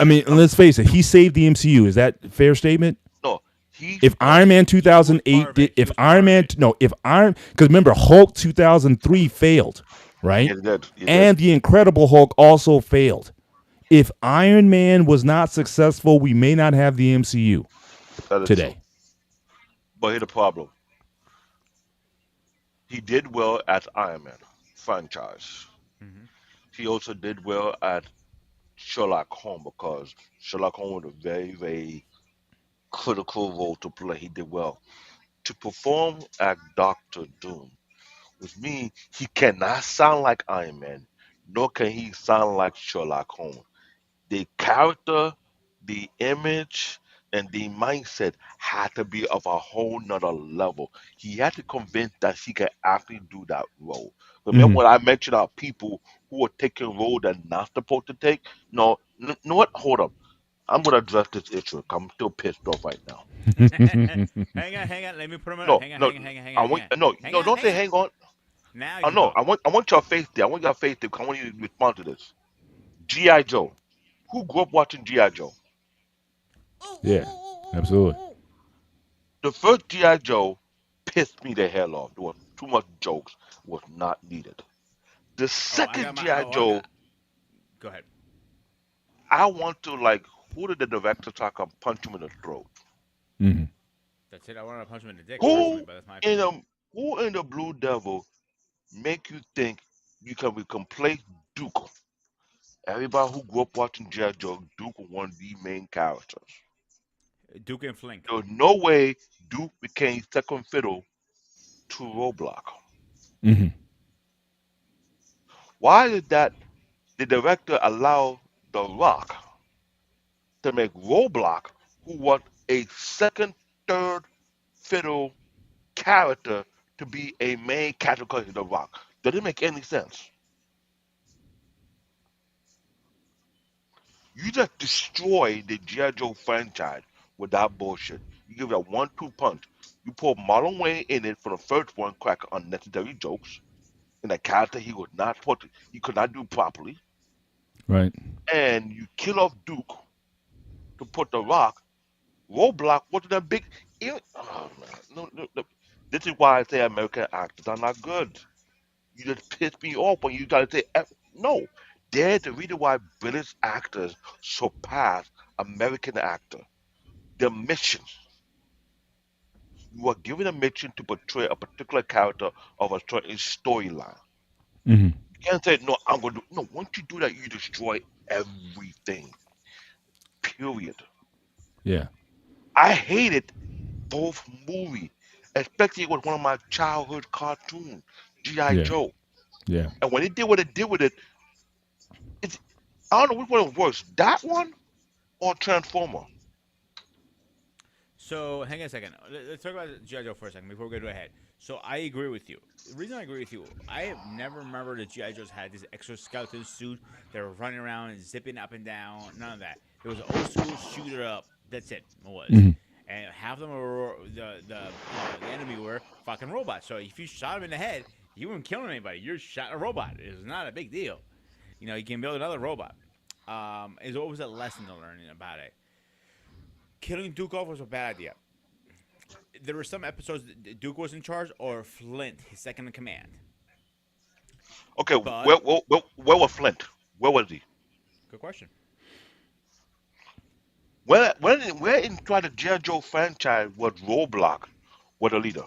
I mean, let's face it, he saved the MCU. Is that a fair statement? No, he If no. Iron Man he was part 2008 of it. did, He if was Iron part of Man, it. no, if Iron, because remember, Hulk 2003 failed, right? Yeah, he did. He did. And the Incredible Hulk also failed. If Iron Man was not successful, we may not have the MCU That is true. today. But here's the problem. He did well at Iron Man franchise. Hmm. He also did well at Sherlock Holmes because Sherlock Holmes was a very, very critical role to play. He did well. To perform as Doctor Doom, which means he cannot sound like Iron Man, nor can he sound like Sherlock Holmes. The character, the image, and the mindset had to be of a whole nother level. He had to convince that he could actually do that role. Remember Hmm. when I mentioned our people who are taking roles they're not supposed to take? No, know what? Hold up. I'm gonna address this issue. I'm still pissed off right now. Hang on. Let me put him on. No, Hang on, no, hang on, hang on, hang I on, want hang on. no, Hang no. on, Don't hang say on. hang on. Now you Oh can no, talk. I want your face there. I want your face there. I want you to respond to this. GI Joe. Who grew up watching GI Joe? Yeah, absolutely. The first GI Joe pissed me the hell off. There was too much jokes. Was not needed. The Oh, I second got my. GI Oh, I got. Joe, Go ahead. I want to like. Who did the director so I can punch him in the throat? Hmm. That's it. I want to punch him in the dick personally, Who but that's my in opinion. the who in the Blue Devil make you think you can replace Duke? Everybody who grew up watching GI Joe, Duke was one of the main characters. Duke and Flink. There was no way Duke became second fiddle to Roblox. Hmm. Why did that the director allow The Rock to make Roblox, who was a second, third fiddle character, to be a main character in The Rock? Does it make any sense? You just destroy the G.I. Joe franchise with that bullshit. You give it a 1-2 punch. You put Marlon Wayne in it for the first one, crack unnecessary jokes in a character he could not do properly, Right. and you kill off Duke to put The Rock. Roblox wasn't that big. Oh man, no, no, no. This is why I say American actors are not good. You just piss me off when you gotta say no. They're the reason why British actors surpass American actors. The mission. You are given a mission to portray a particular character of a certain storyline. Hmm. You can't say, no, I'm going to do. No, once you do that, you destroy everything. Period. Yeah. I hated both movies, especially it was one of my childhood cartoons, G.I. Yeah. Joe. Yeah. And when they did what they did with it, it's, I don't know which one was worse, that one or Transformer. So hang on a second. Let's talk about GI Joe for a second before we go ahead. So I agree with you. The reason I agree with you, I have never remembered that GI Joes had this exoskeleton suit. They were running around and zipping up and down. None of that. It was old school shooter up. That's it. It was. Hmm. And half of them were the enemy were fucking robots. So if you shot them in the head, you weren't killing anybody. You're shot a robot. It's not a big deal. You can build another robot. There's always a lesson to learning about it. Killing Duke off was a bad idea. There were some episodes that Duke was in charge, or Flint, his second in command. Okay, But where was Flint? Where was he? good question. Where inside the G.I. Joe franchise was Roadblock was the leader?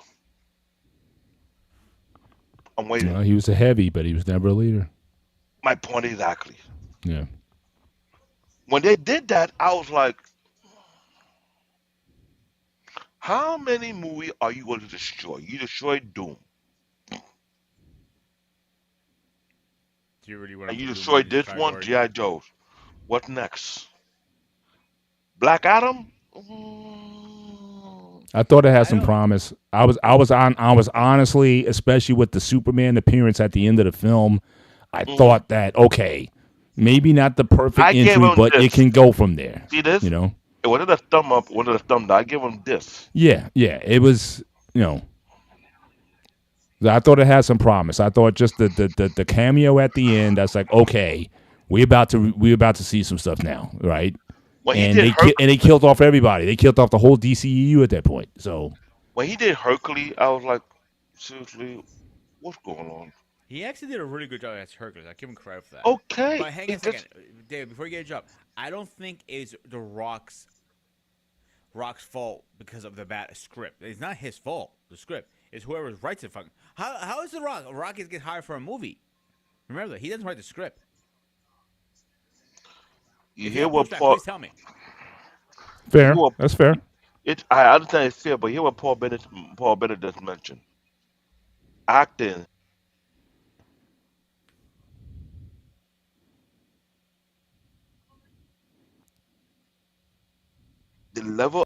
I'm waiting. He was a heavy, but he was never a leader. My point exactly. Yeah. When they did that, I was like, how many movies are you going to destroy? You destroyed Doom, Do you really want and to you put Doom in destroyed this this one, category? G.I. Joe. What next? Black Adam? I thought it had I some don't. promise. I was honestly, especially with the Superman appearance at the end of the film, I Mhm. thought that okay, maybe not the perfect I gave entry, him but it this. can go from there. See this? You know? It wasn't a thumb up, it wasn't a thumb down. I give him this. Yeah, yeah. It was, you know, I thought it had some promise. I thought just the cameo at the end. That's like okay, we about to see some stuff now, right? When he And did they killed off everybody. They killed off the whole DCEU at that point. So Hercules, I was like, seriously, what's going on? He actually did a really good job as Hercules. I give him credit for that. Okay, But hang on a it second, just David. Before you get a job, I don't think it's the Rock's fault because of the bad script. It's not his fault. The script is whoever writes it. Fucking how is the Rock? Rock is get hired for a movie. Remember that he doesn't write the script. you If you hear have what pushback, Paul please tell me. you fair. hear what That's fair. it I understand it's fair, but hear what Paul Bennett just mentioned. Acting, the level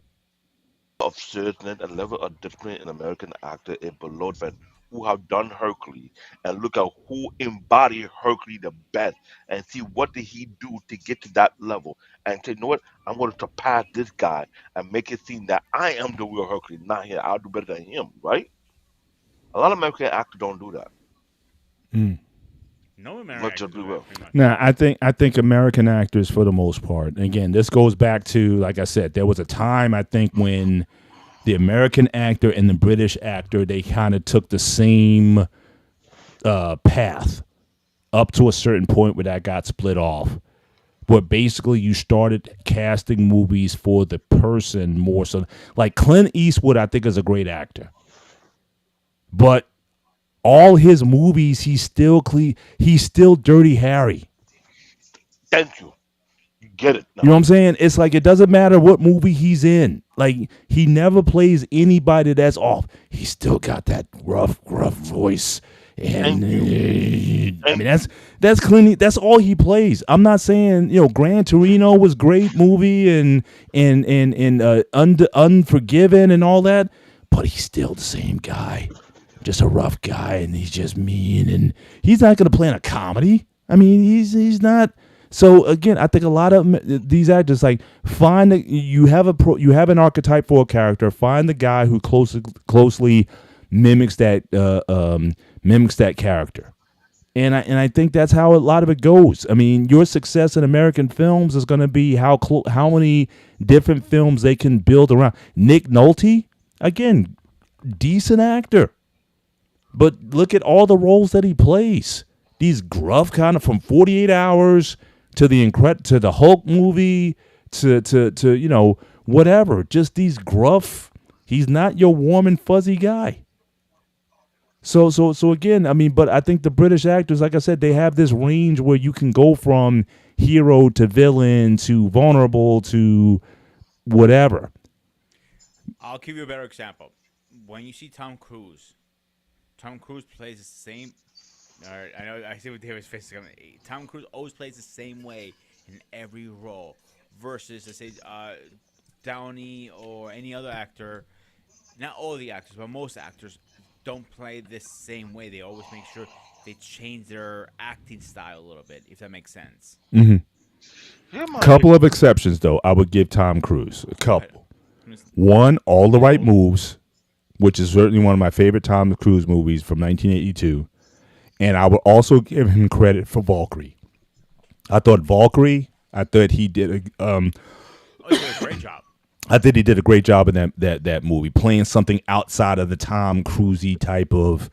of seriousness and level of discipline in American actor is below men who have done Hercules and look at who embodied Hercules the best and see what did he do to get to that level and say, you know what, I'm going to surpass this guy and make it seem that I am the real Hercules, not him. I'll do better than him, right? A lot of American actors don't do that. No American Let's actors just be do that real. pretty much. Now, I think American actors, for the most part, again, this goes back to, like I said, there was a time I think when the American actor and the British actor they kind of took the same path up to a certain point where that got split off. Where basically you started casting movies for the person more so. Like Clint Eastwood, I think is a great actor, but all his movies, he's still Dirty Harry. Thank you. You get it You know what now. I'm saying? It's like it doesn't matter what movie he's in. Like he never plays anybody that's off. He's still got that rough, gruff voice. And Thank you. I mean Thank you. that's Clint. That's all he plays. I'm not saying Gran Torino was great movie and Unforgiven and all that, but he's still the same guy, just a rough guy, and he's just mean, and he's not going to play in a comedy. I mean, he's not. So again, I think a lot of these actors like you have an archetype for a character. Find the guy who closely mimics that character, and I think that's how a lot of it goes. I mean, your success in American films is going to be how many different films they can build around. Nick Nolte, again, decent actor. But look at all the roles that he plays. These gruff kind of from 48 Hours to to the Hulk movie to whatever. Just these gruff. He's not your warm and fuzzy guy. So again, I mean, but I think the British actors, like I said, they have this range where you can go from hero to villain to vulnerable to whatever. I'll give you a better example. When you see Tom Cruise plays the same. All right, I know. I see what David's face is coming. Tom Cruise always plays the same way in every role, versus let's say Downey or any other actor. Not all the actors, but most actors don't play the same way. They always make sure they change their acting style a little bit, if that makes sense. Mm-hmm. Yeah, man. Couple of exceptions, though. I would give Tom Cruise a couple. One, All the Right Moves, which is certainly one of my favorite Tom Cruise movies from 1982. And I would also give him credit for Valkyrie. I thought he did He did a great job. I think he did a great job in that movie, playing something outside of the Tom Cruise-y type of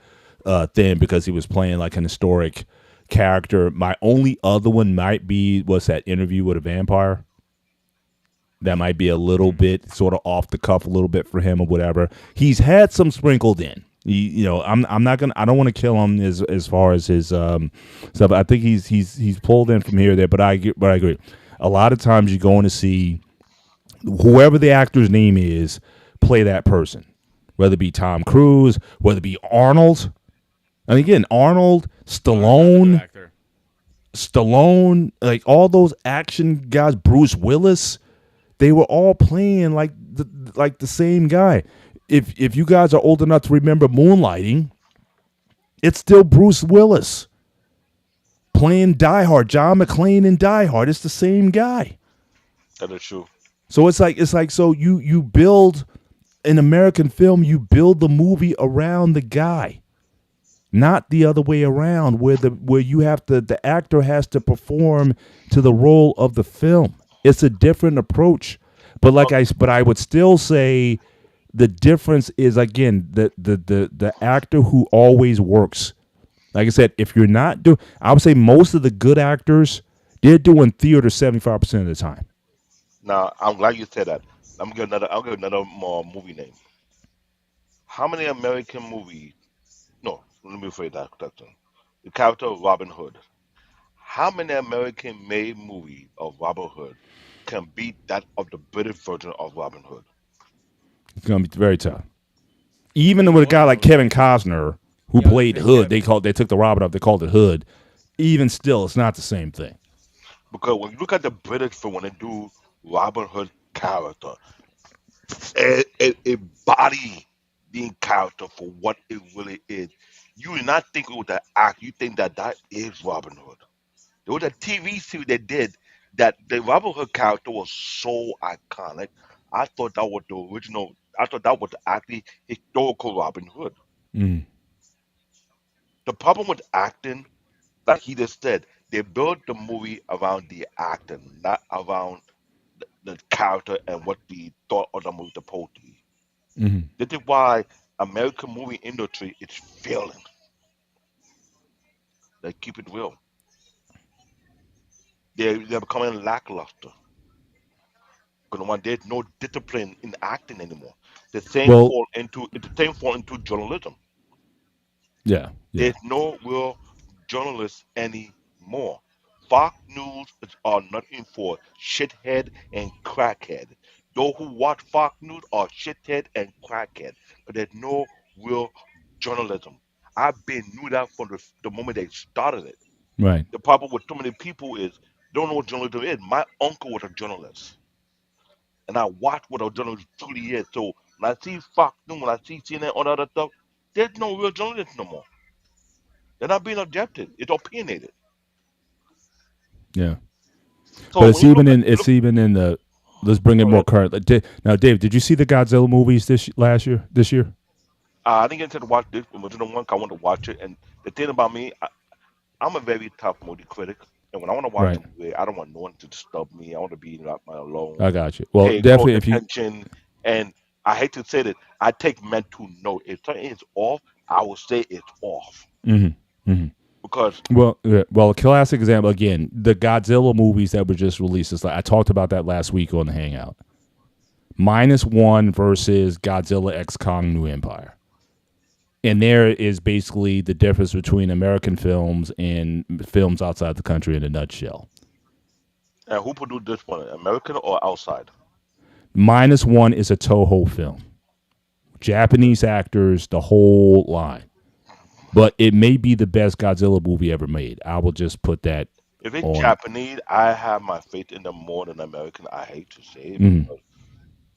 thing, because he was playing like an historic character. My only other one might be what's that Interview with a Vampire. That might be a little bit sort of off the cuff, a little bit for him or whatever. He's had some sprinkled in. I'm not gonna. I don't want to kill him as far as his stuff. I think he's pulled in from here or there. But I agree. A lot of times you're going to see whoever the actor's name is play that person, whether it be Tom Cruise, whether it be Arnold. And again, Arnold, Stallone, like all those action guys, Bruce Willis, they were all playing like the same guy. If you guys are old enough to remember Moonlighting, it's still Bruce Willis playing Die Hard. John McClane in Die Hard. It's the same guy. That is true. So it's like so you build an American film, you build the movie around the guy, not the other way around, where you have to, the actor has to perform to the role of the film. It's a different approach. But I would still say the difference is, again, the actor who always works. Like I said, if you're not doing, I would say most of the good actors, they're doing theater 75% of the time. Now, I'm glad you said that. I'll give another more movie name. How many American movies? No, let me rephrase that question. The character of Robin Hood. How many American made movies of Robin Hood can beat that of the British version of Robin Hood? It's gonna be very tough. Even with a guy like Kevin Costner, who played Hood, they took the Robin up, they called it Hood. Even still, it's not the same thing. Because when you look at the British film, when they do Robin Hood character, it body the character for what it really is. You do not think it was the act. You think that is Robin Hood. There was a TV series they did that the Robin Hood character was so iconic. I thought that was the original. I thought that was actually historical Robin Hood. Mm. The problem with acting, like he just said, they built the movie around the acting, not around the character and what the thought of the movie supposed to be. Hmm. This is why American movie industry is failing. They keep it real. They're becoming lackluster. Because one, there's no discipline in acting anymore. Well, The same fall into journalism. yeah. There's no real journalists anymore. Fox News are nothing for shithead and crackhead. Those who watch Fox News are shithead and crackhead, but there's no real journalism. I've been knew that from the moment they started it. Right. The problem with too many people is don't know what journalism is. My uncle was a journalist, and I watched what a journalist truly is. So when I see Fox News, when I see CNN, all that other stuff, there's no real journalism no more. They're not being objective. It's opinionated. Yeah. But So when it's even in the. Let's bring it go more ahead. current. Now, Dave, did you see the Godzilla movies this year? I didn't get to watch this, but the one I want to watch it. And the thing about me, I'm a very tough movie critic, and when I want to watch Right. a movie, I don't want no one to disturb me. I want to be like my alone, I got you. Well, pay close definitely if you. attention. And I hate to say that, I take mental note. If something is off, I will say it's off. Hmm. Hmm. because Well, a classic example again. The Godzilla movies that were just released. It's like I talked about that last week on the Hangout. -1 versus Godzilla X Kong New Empire. And there is basically the difference between American films and films outside the country in a nutshell. and who produced this one? American or outside? -1 is a Toho film. Japanese actors, the whole line. But it may be the best Godzilla movie ever made. I will just put that If it's on. Japanese, I have my faith in them more than American. I hate to say it, Mhm. because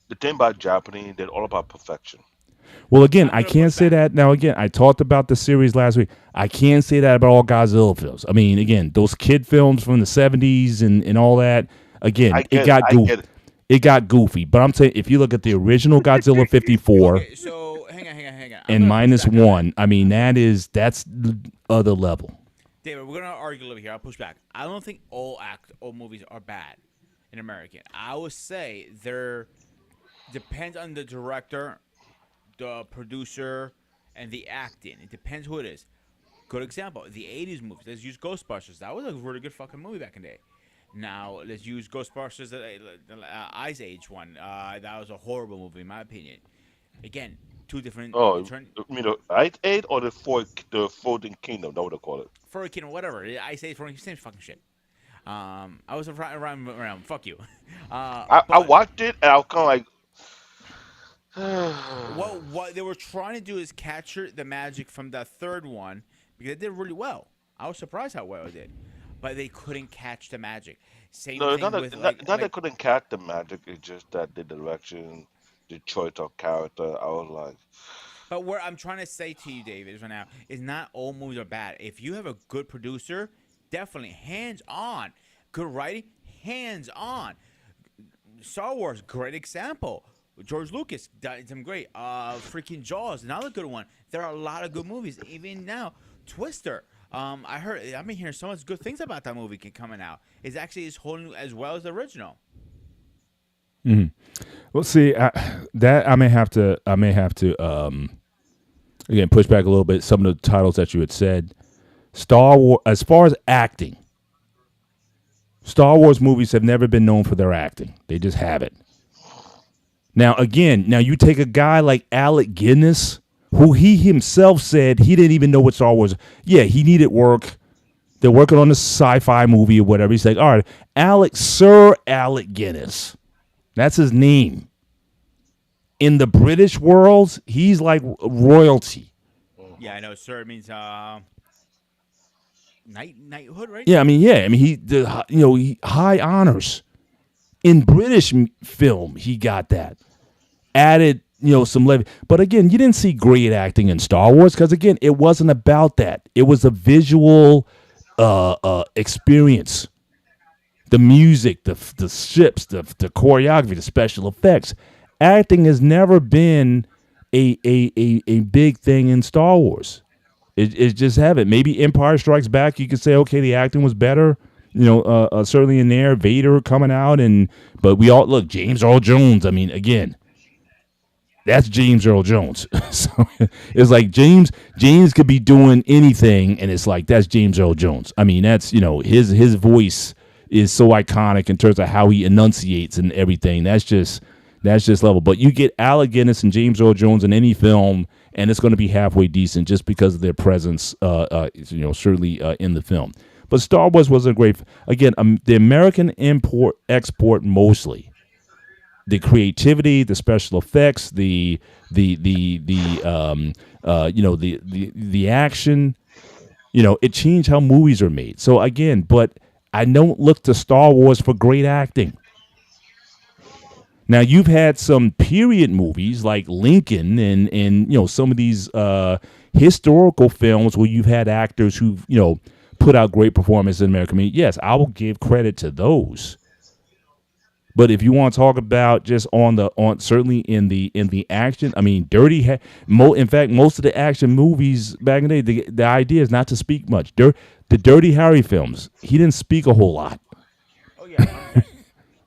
the thing about Japanese, they're all about perfection. Well, again, I'm I gonna can't push say back. that. Now, again, I talked about the series last week. I can't say that about all Godzilla films. I mean, again, those kid films from the 70s and all that, again, I it get it. got I goofy. get it. It got goofy. But I'm saying, if you look at the original Godzilla 54 Okay, so hang on. I'm and gonna push back on that. -1, I mean, that's the other level. David, we're gonna argue a little bit here. I'll push back. I don't think all movies are bad in American. I would say there depends on the director, the producer, and the acting. It depends who it is. Good example, the '80s movies. Let's use Ghostbusters. That was a really good fucking movie back in the day. Now let's use Ghostbusters, the Ice Age one. That was a horrible movie in my opinion. Again, two different Oh, you mean the Ice Age or the Fourteen Kingdom? That's what they call it. Furricane, whatever. Ice Age, Furricane, same fucking shit. I was around. Fuck you. I But watched it and I was kind what they were trying to do is capture the magic from the third one because it did really well. I was surprised how well it did, but they couldn't catch the magic. Same no, it's thing not with that they couldn't catch the magic. It's just that the direction, the choice of character. I was like, But what I'm trying to say to you, David, right now, is not all movies are bad. If you have a good producer, definitely hands on. Good writing, hands on. Star Wars, great example. George Lucas did some great. Freaking Jaws, another good one. There are a lot of good movies. Even now, Twister. I've been hearing so much good things about that movie coming out. It's actually is holding as well as the original. Well, see, that I may have to again push back a little bit. Some of the titles that you had said, Star Wars, as far as acting, Star Wars movies have never been known for their acting. They just haven't. Now you take a guy like Alec Guinness, who he himself said he didn't even know what Star Wars. Yeah, he needed work. They're working on a sci-fi movie or whatever. He's like, all right, Sir Alec Guinness. That's his name. In the British world, he's like royalty. Yeah, I know, sir. It means knighthood, right? Yeah, I mean, he high honors. In British film, he got that. Added, some levy. But again, you didn't see great acting in Star Wars because, again, it wasn't about that. It was a visual experience. The music, the ships, the choreography, the special effects. Acting has never been a big thing in Star Wars. It just haven't. Maybe Empire Strikes Back, you could say, okay, the acting was better. Certainly in there, Vader coming out, but we all look James Earl Jones. I mean, again, that's James Earl Jones. So it's like James could be doing anything, and it's like that's James Earl Jones. I mean, that's his voice is so iconic in terms of how he enunciates and everything. That's just level. But you get Alec Guinness and James Earl Jones in any film, and it's going to be halfway decent just because of their presence. Certainly in the film. But Star Wars wasn't great. Again, the American export mostly. The creativity, the special effects, the action, it changed how movies are made. So again, but I don't look to Star Wars for great acting. Now you've had some period movies like Lincoln and some of these historical films where you've had actors who've put out great performances in American media. Yes, I will give credit to those. But if you want to talk about just certainly in the action, I mean, in fact, most of the action movies back in the day, the idea is not to speak much. The Dirty Harry films, he didn't speak a whole lot. Oh yeah.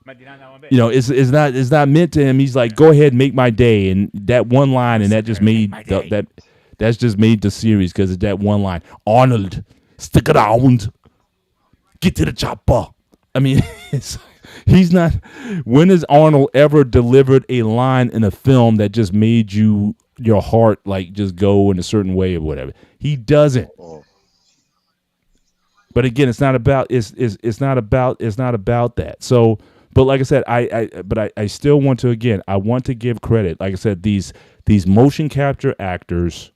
It's not meant to him. He's like, go ahead, make my day, and that one line, and that just made that's just made the series because of that one line. Arnold, Stick around. Get to the chopper. I mean, he's not. When has Arnold ever delivered a line in a film that just made your heart like just go in a certain way or whatever? He doesn't. But again, it's not about that. So, but like I said, I still want to I want to give credit. Like I said, these motion capture actors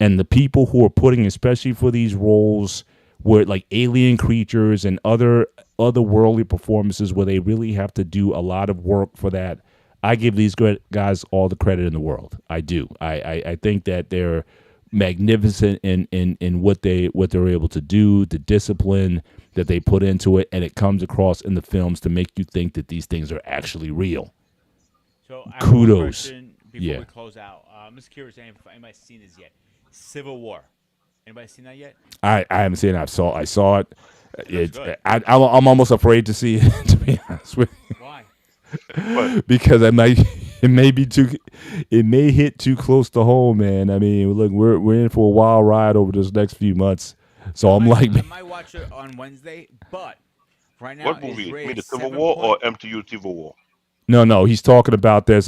and the people who are putting, especially for these roles where like alien creatures and otherworldly performances where they really have to do a lot of work for that. I give these guys all the credit in the world. I do. I think that they're magnificent in what they're able to do, the discipline that they put into it, and it comes across in the films to make you think that these things are actually real. So kudos. Before we close out, I'm just curious if anybody's seen this yet. Civil War. Anybody seen that yet? I haven't seen it. I saw it. I'm almost afraid to see it, to be honest with you. Why? Because it may hit too close to home, man. I mean, look, we're in for a wild ride over this next few months. So I might watch it on Wednesday, but right now What movie? You mean the Civil War or MTU Civil War? No, he's talking about I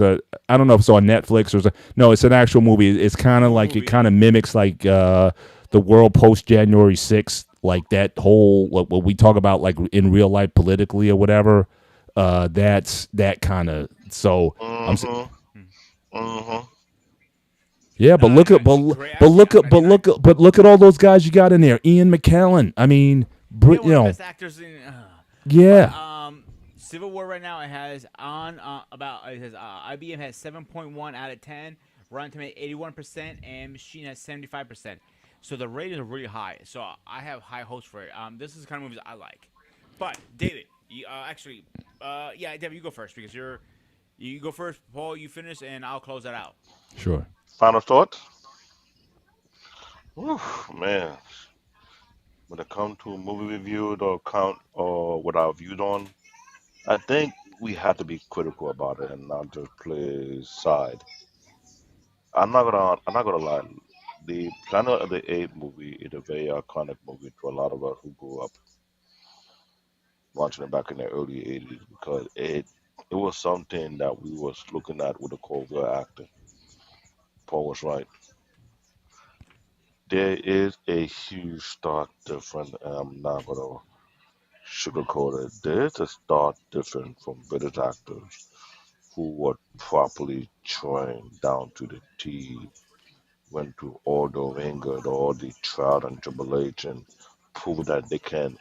don't know if it's on Netflix or no, it's an actual movie. It's kind of like, it kind of mimics like the world post January 6th, like that whole, what we talk about like in real life politically or whatever. That's that kind of, so yeah, but look at all those guys you got in there. Ian McKellen. I mean, best actors in, Civil War right now, it has IBM has 7.1 out of 10, Rotten Tomatoes 81%, and Machine has 75%. So the ratings are really high. So I have high hopes for it. This is the kind of movies I like. But David, David, you go first because you go first. Paul, you finish, and I'll close that out. Sure. Final thoughts? Man, when it comes to movie review or what I viewed on, I think we have to be critical about it and not just play side. I'm not gonna lie. The Planet of the Apes movie is a very iconic movie to a lot of us who grew up watching it back in the early '80s because it was something that we was looking at with the covert acting. Paul was right. There is a huge stark difference, and I'm not gonna sugarcoat it. There is a stark difference from British actors who were properly trained down to the T, went through all the ringer, all the trial and tribulation, prove that they can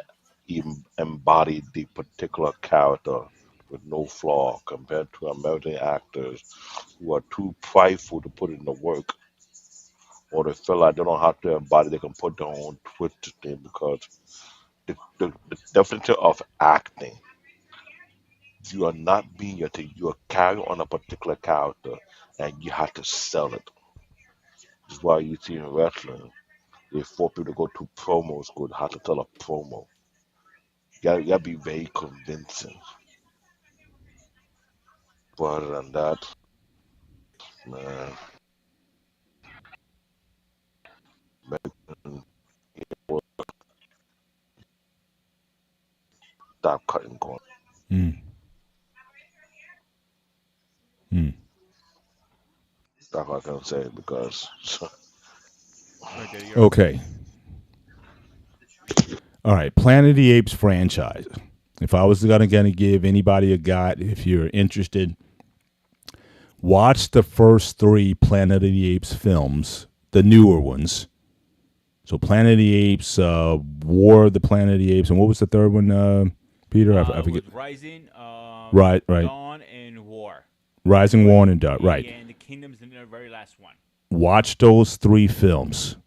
even embody the particular character with no flaw compared to American actors who are too prideful to put in the work or they feel like they don't have to embody, they can put their own twist to things because the definition of acting, you are not being your thing, you are carrying on a particular character and you have to sell it. This is why you see in wrestling, they force people to go to promo school, how to tell a promo. You gotta be very convincing. But other than that, man, man, stop cutting corners. Mm. Mm. That's what I can say because Okay. All right. Planet of the Apes franchise. If I was gonna give anybody a guide, if you're interested, watch the first 3 Planet of the Apes films, the newer ones. So Planet of the Apes, War of the Planet of the Apes, and what was the third one, Peter? I forget. Rising, Right. Dawn, and War. Rising, War, and Dawn. Right. And the Kingdom's the very last one. Watch those 3 films,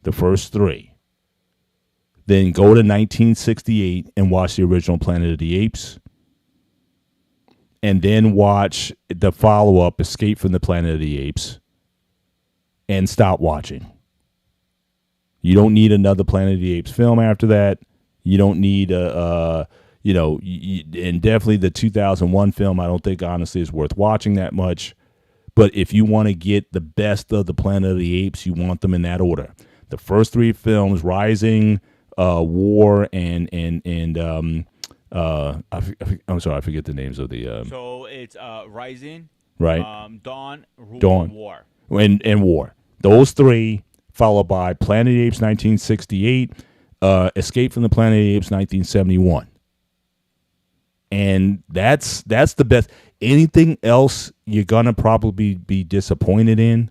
the first 3. Then go to 1968 and watch the original Planet of the Apes. And then watch the follow-up, Escape from the Planet of the Apes. And stop watching. You don't need another Planet of the Apes film after that. You don't need and definitely the 2001 film, I don't think honestly is worth watching that much. But if you want to get the best of the Planet of the Apes, you want them in that order. The first 3 films, Rising, War and I'm sorry, I forget the names of the So it's Rising, right, Dawn, Rule, Dawn. and War. and War. Those three, followed by Planet of the Apes 1968, Escape from the Planet of the Apes 1971. And that's the best. Anything else you're gonna probably be disappointed in.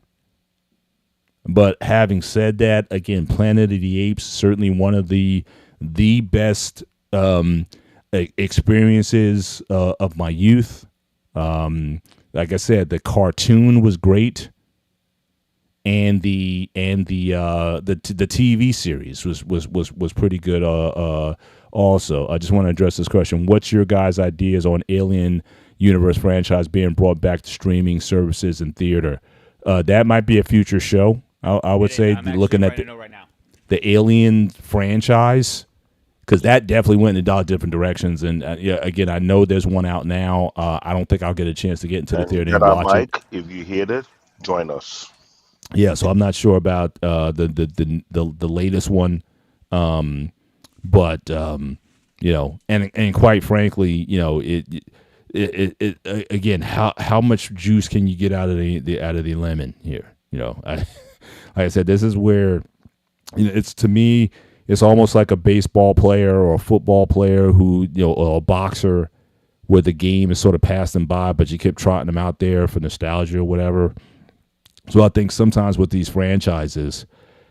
But having said that, again, Planet of the Apes, certainly one of the best experiences of my youth. Like I said, the cartoon was great, and the TV series was pretty good. Also, I just want to address this question: what's your guys' ideas on Alien Universe franchise being brought back to streaming services and theater? That might be a future show. I would say looking at the Alien franchise, because that definitely went in a lot of different directions. And again, I know there's one out now. I don't think I'll get a chance to get into the theater and watch it. If you hear it, join us. Yeah, so I'm not sure about the latest one, but and quite frankly, it again, how much juice can you get out of the lemon here? Like I said, this is where it's, to me, it's almost like a baseball player or a football player who, or a boxer, where the game is sort of passing by, but you keep trotting them out there for nostalgia or whatever. So I think sometimes with these franchises,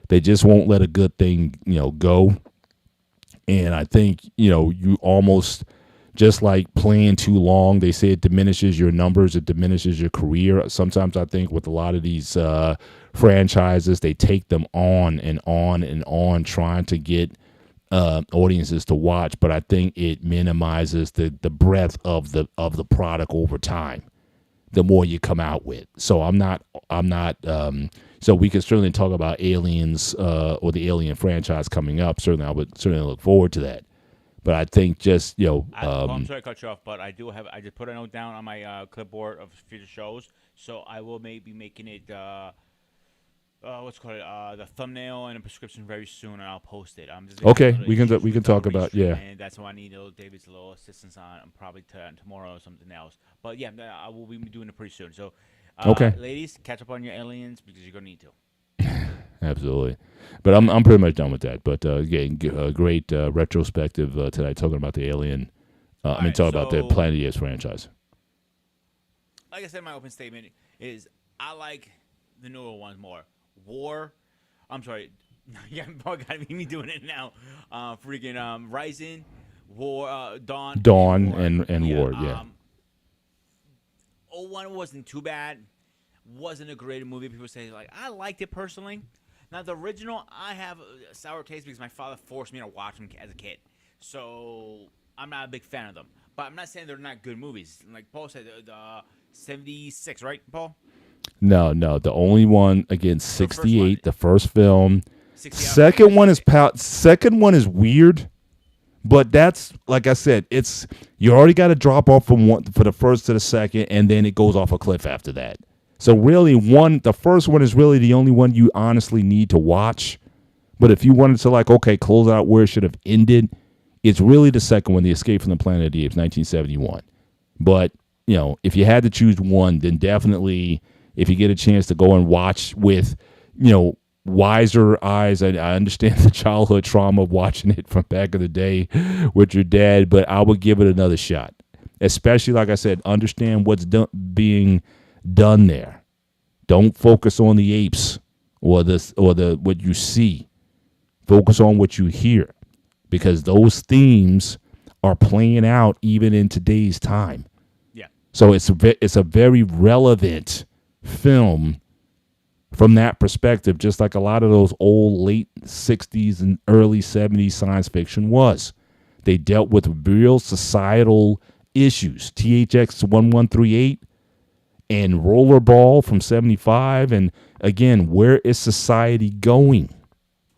they just won't let a good thing, go. And I think, you almost, just like playing too long, they say it diminishes your numbers, it diminishes your career. Sometimes I think with a lot of these franchises, they take them on and on and on, trying to get audiences to watch. But I think it minimizes the breadth of the product over time, the more you come out with. So I'm not. So we can certainly talk about Aliens or the Alien franchise coming up. Certainly, I would certainly look forward to that. But I think just, I'm sorry to cut you off, but I just put a note down on my clipboard of future shows, so I will be making it the thumbnail and a prescription very soon, and I'll post it. Okay, we can talk about, yeah. And that's why I need David's little assistance on, probably tomorrow or something else. But yeah, I will be doing it pretty soon. So, okay, ladies, catch up on your Aliens because you're gonna need to. Absolutely, but I'm pretty much done with that. But again, great retrospective tonight, talking about the Alien. Talking about the Planet of the Apes franchise. Like I said, my open statement is I like the newer ones more. War, I'm sorry, yeah, got me doing it now. Rising, War, Dawn, and War, yeah. 01 wasn't too bad. Wasn't a great movie. People say, like, I liked it personally. Now, the original, I have a sour taste because my father forced me to watch them as a kid. So, I'm not a big fan of them. But I'm not saying they're not good movies. Like Paul said, the 76, right, Paul? No. The only one, again, 68, the first film. Second one is weird. But that's, like I said, it's, you already got to drop off from one for the first to the second, and then it goes off a cliff after that. So really, the first one is really the only one you honestly need to watch. But if you wanted to, close out where it should have ended, it's really the second one, The Escape from the Planet of the Apes, 1971. But, if you had to choose one, then definitely, if you get a chance to go and watch with, wiser eyes. I understand the childhood trauma of watching it from back in the day with your dad, but I would give it another shot. Especially, like I said, understand what's being done there. Don't focus on the apes or what you see. Focus on what you hear, because those themes are playing out even in today's time. Yeah. So it's a very relevant film from that perspective, just like a lot of those old late 60s and early 70s science fiction was. They dealt with real societal issues. THX 1138 and Rollerball from 75. And again, where is society going?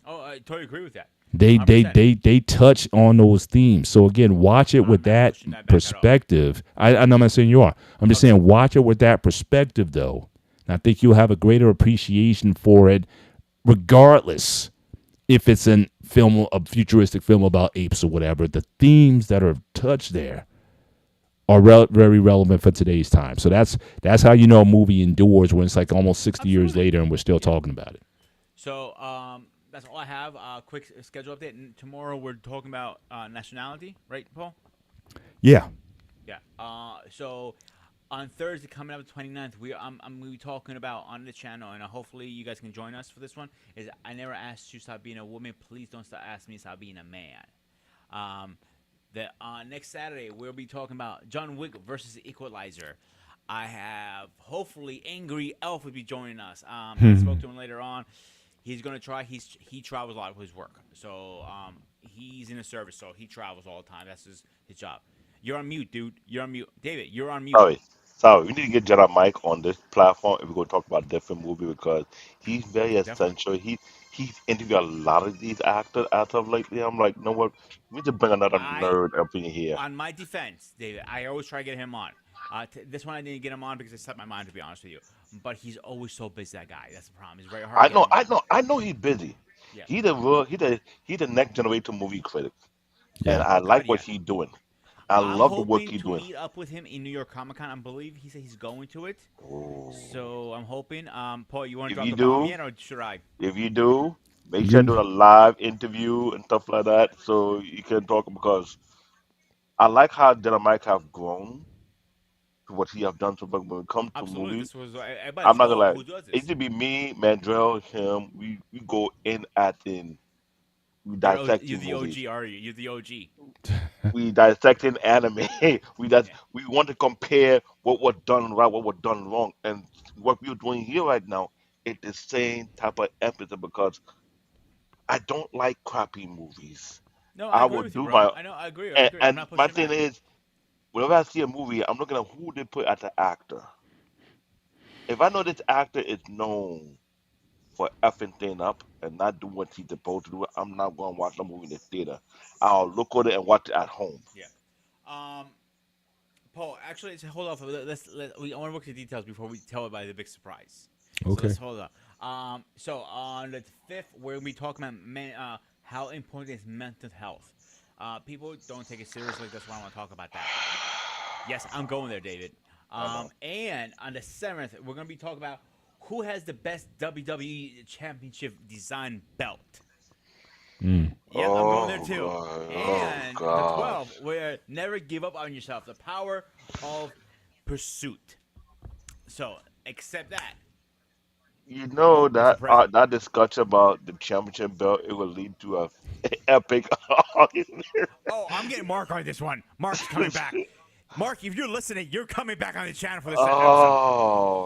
Oh, I totally agree with that. They touch on those themes. So again, watch it with that perspective. I'm not saying you are. I'm just saying watch it with that perspective, though. And I think you'll have a greater appreciation for it, regardless if it's a film, a futuristic film about apes or whatever, the themes that are touched there are very relevant for today's time. So that's how you know a movie endures when it's like almost 60 years Absolutely. later and we're still talking about it. So that's all I have. Quick schedule update. And tomorrow we're talking about nationality, right, Paul? Yeah. Yeah. So on Thursday, coming up the 29th, I'm going to be talking about on the channel, and hopefully you guys can join us for this one. Is I never asked you to stop being a woman. Please don't stop asking me to stop being a man. The next Saturday we'll be talking about John Wick versus the Equalizer. I have hopefully Angry Elf will be joining us. I spoke to him later on. He's gonna try. He travels a lot with his work, so he's in the service, so he travels all the time. That's his job. You're on mute, dude. You're on mute, David. You're on mute. Sorry, we need to get Jedi Mike on this platform if we're going to talk about different movie because he's very Definitely. essential. He's interviewed a lot of these actors as of lately. I'm like, you know what? We need to bring another I nerd up in here. On my defense, David, I always try to get him on. This one I didn't get him on because it set my mind, to be honest with you. But he's always so busy. That guy. That's the problem. It's very hard to I get know, him I on. know, I know he's busy. Yeah. He's the next generation movie critic, and Yeah. I Oh God, like what yeah. he's doing. I I'm love the work hoping he's to doing. meet up with him in New York Comic Con. I believe he said he's going to it. Oh. So I'm hoping. Paul, you want to If drop you the bomb do, yet, or should I? if you do, make sure I You do a live interview and stuff like that so you can talk because I like how Jedi Mike have grown to what he have done so far when it comes to Absolutely. movie. This was everybody. I'm This is not gonna lie. who does It this. should be me, Mandrell, him. We go in at in. We You're dissecting the movies. OG, are you? You're the OG. We dissecting anime. Yeah. We want to compare what was done right, what was done wrong, and what we're doing here right now. It's the same type of episode because I don't like crappy movies. No, I I agree will with you, do bro. my I know. I agree. I and, agree. I'm and not my pushing thing back. is whenever I see a movie, I'm looking at who they put as the actor. If I know this actor is known for effing thing up and not doing what he's supposed to do, I'm not going to watch the movie in the theater. I'll look at it and watch it at home. Yeah. Um, Paul, actually, hold off. I want to look at the details before we tell everybody the big surprise. So okay? let's hold up. So on the 5th, we're gonna be talking about how important is mental health. People don't take it seriously. That's why I want to talk about that. Yes, I'm going there, David. I know. And on the 7th, we're gonna be talking about who has the best WWE Championship design belt. Yep, I'm going there Oh too. God! Oh And the God! 12, where never give up on yourself. The power of pursuit. So, accept that. You know Mr. that President. that discussion about the championship belt it will lead to a epic argument. Oh, I'm getting Mark on this one. Mark's coming back. Mark, if you're listening, you're coming back on the channel for this episode.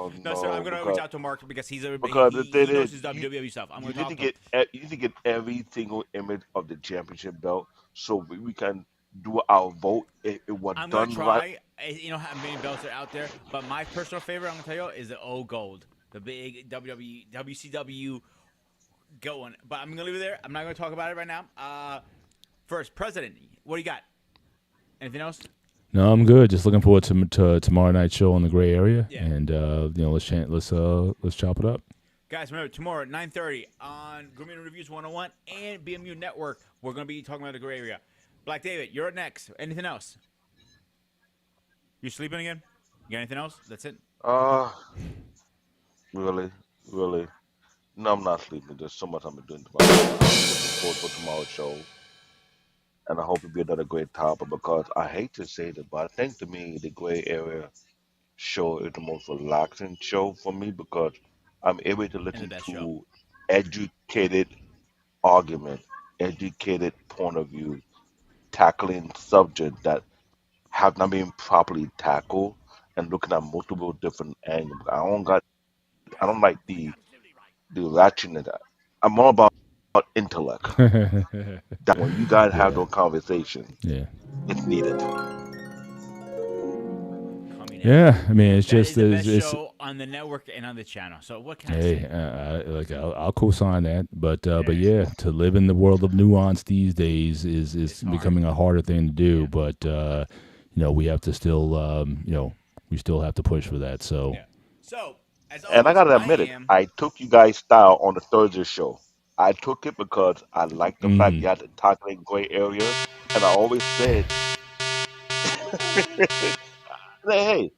Oh No, sir, I'm no! gonna reach out to Mark because Because the thing he knows is, his WWE stuff. I'm you gonna need talk to to him. get you need to get every single image of the championship belt so we can do our vote. It was I'm gonna done right. try. You know how many belts are out there, but my personal favorite, I'm gonna tell you, is the O Gold, the big WWE WCW going. But I'm gonna leave it there. I'm not gonna talk about it right now. First, President, what do you got? Anything else? No, I'm good. Just looking forward to tomorrow night's show in the gray area, Yeah. and let's chop it up. Guys, remember, tomorrow at 9:30 on Grooming Reviews 101 and BMU Network, we're going to be talking about the gray area. Black David, you're up next. Anything else? You sleeping again? You got anything else? That's it? Uh, really, really. No, I'm not sleeping. There's so much I'm doing tomorrow. I'm looking forward for tomorrow's show, and I hope it'll be another great topic because I hate to say it, but I think to me the gray area show is the most relaxing show for me because I'm able to And the listen best show. to educated argument, educated point of view, tackling subject that have not been properly tackled and looking at multiple different angles. I don't like the ratchetness. I'm all about intellect. That when you guys have Yeah, those conversations, yeah, it's needed. Coming in. yeah. I mean, it's That is just the best it's show on the network and on the channel. So what can I hey, say? I'll co-sign that, but Yeah. yeah, to live in the world of nuance these days It's is hard. becoming a harder thing to do. Yeah. But we have to still we still have to push for that. So Yeah. So, as And I always, gotta I admit it, am. I took you guys style on the Thursday show. I took it because I like the fact you had to tackle a gray area, and I always said, hey,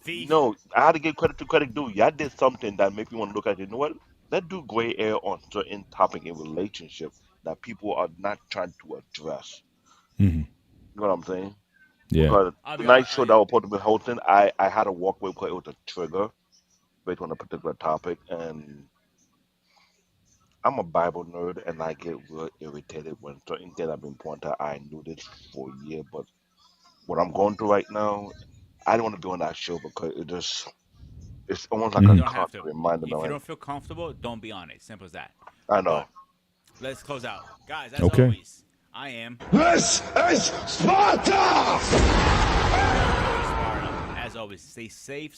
Thief. no, I had to give credit to credit due. Y'all did something that make me want to look at it. You know what? Let's do gray area on certain topic in relationship that people are not trying to address. You know what I'm saying? Yeah. Because I'll the be honest. night show that I was supposed to be hosting, I had to walk away because it was a trigger based on a particular topic, and I'm a Bible nerd, and I get real irritated when certain things have been pointed out. I knew this for a year, but what I'm going through right now, I don't want to be on that show because it's almost like a You don't have constant to. reminder. If you Like, don't feel comfortable, don't be on it. Simple as that. I know. But let's close out, guys. As Okay. always, I am This is Sparta! your host, Sparta. As always, stay safe,